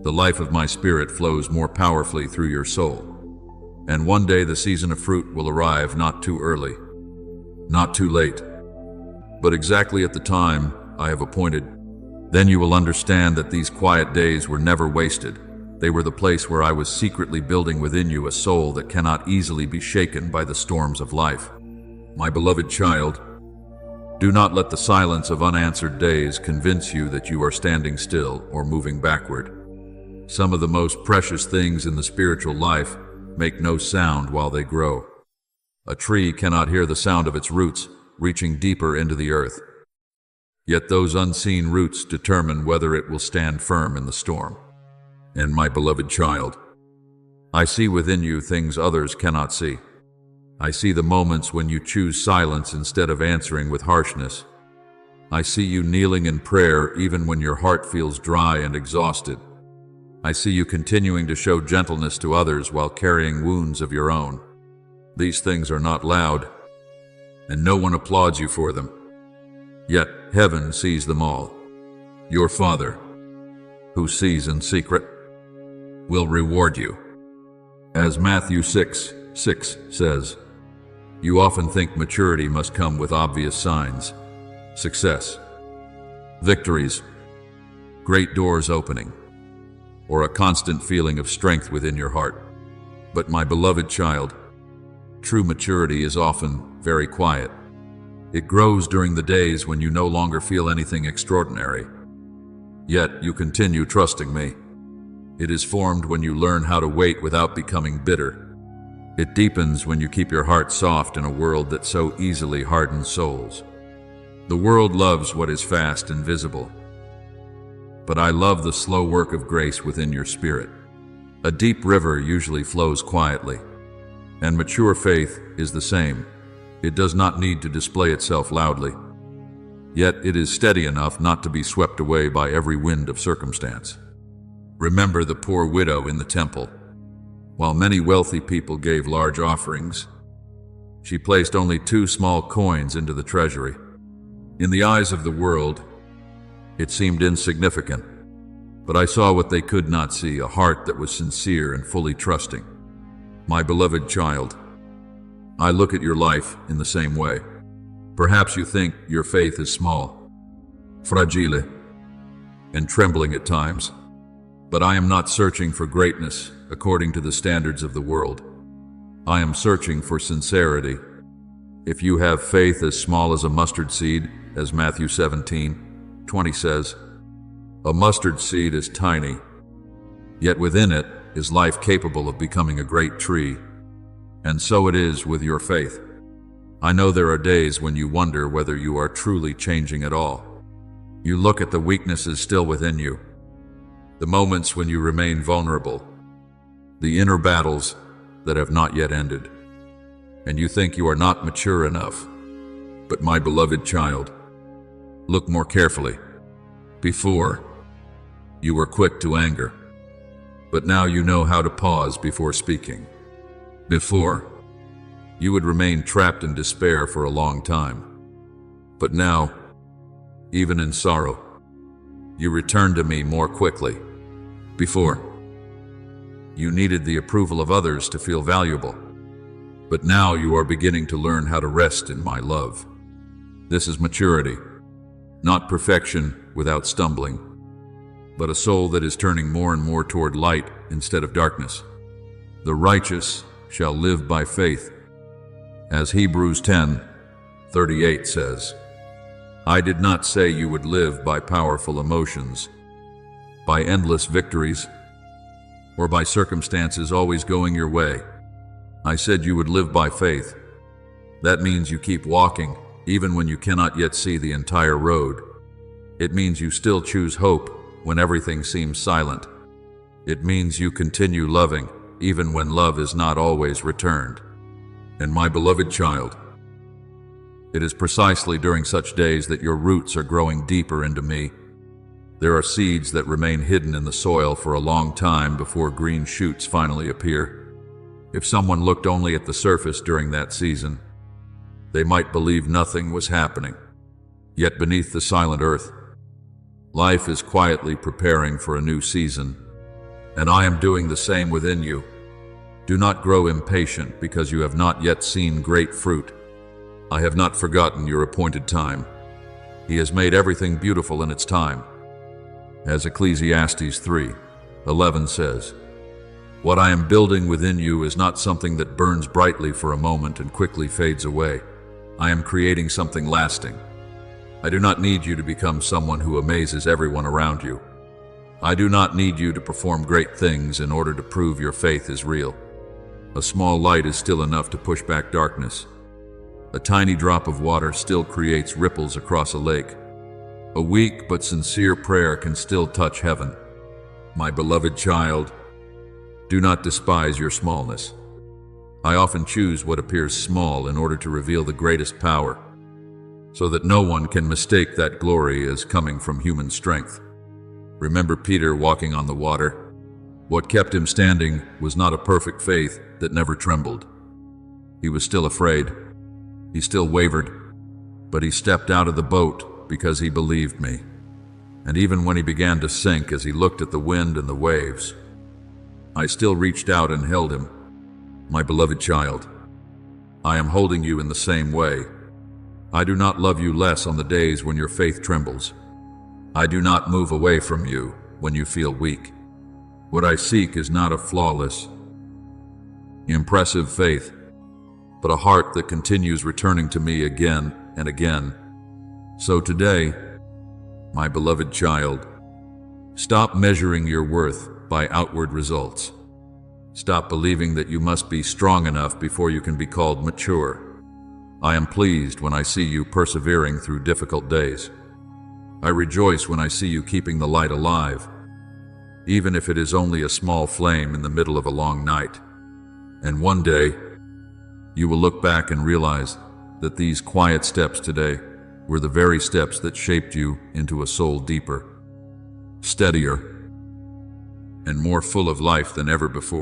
the life of my spirit flows more powerfully through your soul. And one day the season of fruit will arrive, not too early, not too late, but exactly at the time I have appointed. Then you will understand that these quiet days were never wasted. They were the place where I was secretly building within you a soul that cannot easily be shaken by the storms of life. My beloved child, do not let the silence of unanswered days convince you that you are standing still or moving backward. Some of the most precious things in the spiritual life make no sound while they grow. A tree cannot hear the sound of its roots reaching deeper into the earth. Yet those unseen roots determine whether it will stand firm in the storm. And my beloved child, I see within you things others cannot see. I see the moments when you choose silence instead of answering with harshness. I see you kneeling in prayer even when your heart feels dry and exhausted. I see you continuing to show gentleness to others while carrying wounds of your own. These things are not loud, and no one applauds you for them. Yet heaven sees them all. Your Father, who sees in secret, will reward you. As Matthew 6:6 says, you often think maturity must come with obvious signs, success, victories, great doors opening, or a constant feeling of strength within your heart. But my beloved child, True maturity is often very quiet. It grows during the days when you no longer feel anything extraordinary. Yet you continue trusting me. It is formed when you learn how to wait without becoming bitter. It deepens when you keep your heart soft in a world that so easily hardens souls. The world loves what is fast and visible. But I love the slow work of grace within your spirit. A deep river usually flows quietly, and mature faith is the same. It does not need to display itself loudly, yet it is steady enough not to be swept away by every wind of circumstance. Remember the poor widow in the temple. While many wealthy people gave large offerings, she placed only 2 small coins into the treasury. In the eyes of the world, it seemed insignificant, but I saw what they could not see, a heart that was sincere and fully trusting. My beloved child, I look at your life in the same way. Perhaps you think your faith is small, fragile, and trembling at times, but I am not searching for greatness according to the standards of the world. I am searching for sincerity. If you have faith as small as a mustard seed, as Matthew 17:20 says, a mustard seed is tiny, yet within it is life capable of becoming a great tree. And so it is with your faith. I know there are days when you wonder whether you are truly changing at all. You look at the weaknesses still within you, the moments when you remain vulnerable, the inner battles that have not yet ended, and you think you are not mature enough. But my beloved child, look more carefully. Before, you were quick to anger, but now you know how to pause before speaking. Before, you would remain trapped in despair for a long time, but now, even in sorrow, you return to me more quickly. Before, you needed the approval of others to feel valuable, but now you are beginning to learn how to rest in my love. This is maturity, not perfection without stumbling, but a soul that is turning more and more toward light instead of darkness. The righteous shall live by faith, as Hebrews 10:38 says. I did not say you would live by powerful emotions, by endless victories, or by circumstances always going your way. I said you would live by faith. That means you keep walking, even when you cannot yet see the entire road. It means you still choose hope when everything seems silent. It means you continue loving, even when love is not always returned. And my beloved child, it is precisely during such days that your roots are growing deeper into me. There are seeds that remain hidden in the soil for a long time before green shoots finally appear. If someone looked only at the surface during that season, they might believe nothing was happening. Yet beneath the silent earth, life is quietly preparing for a new season, and I am doing the same within you. Do not grow impatient because you have not yet seen great fruit. I have not forgotten your appointed time. He has made everything beautiful in its time. As Ecclesiastes 3:11 says, what I am building within you is not something that burns brightly for a moment and quickly fades away. I am creating something lasting. I do not need you to become someone who amazes everyone around you. I do not need you to perform great things in order to prove your faith is real. A small light is still enough to push back darkness. A tiny drop of water still creates ripples across a lake. A weak but sincere prayer can still touch heaven. My beloved child, do not despise your smallness. I often choose what appears small in order to reveal the greatest power, so that no one can mistake that glory as coming from human strength. Remember Peter walking on the water. What kept him standing was not a perfect faith that never trembled. He was still afraid. He still wavered, but he stepped out of the boat because he believed me. And even when he began to sink as he looked at the wind and the waves, I still reached out and held him. My beloved child, I am holding you in the same way. I do not love you less on the days when your faith trembles. I do not move away from you when you feel weak. What I seek is not a flawless, impressive faith, but a heart that continues returning to me again and again. So today, my beloved child, stop measuring your worth by outward results. Stop believing that you must be strong enough before you can be called mature. I am pleased when I see you persevering through difficult days. I rejoice when I see you keeping the light alive, even if it is only a small flame in the middle of a long night. And one day, you will look back and realize that these quiet steps today were the very steps that shaped you into a soul deeper, steadier, and more full of life than ever before.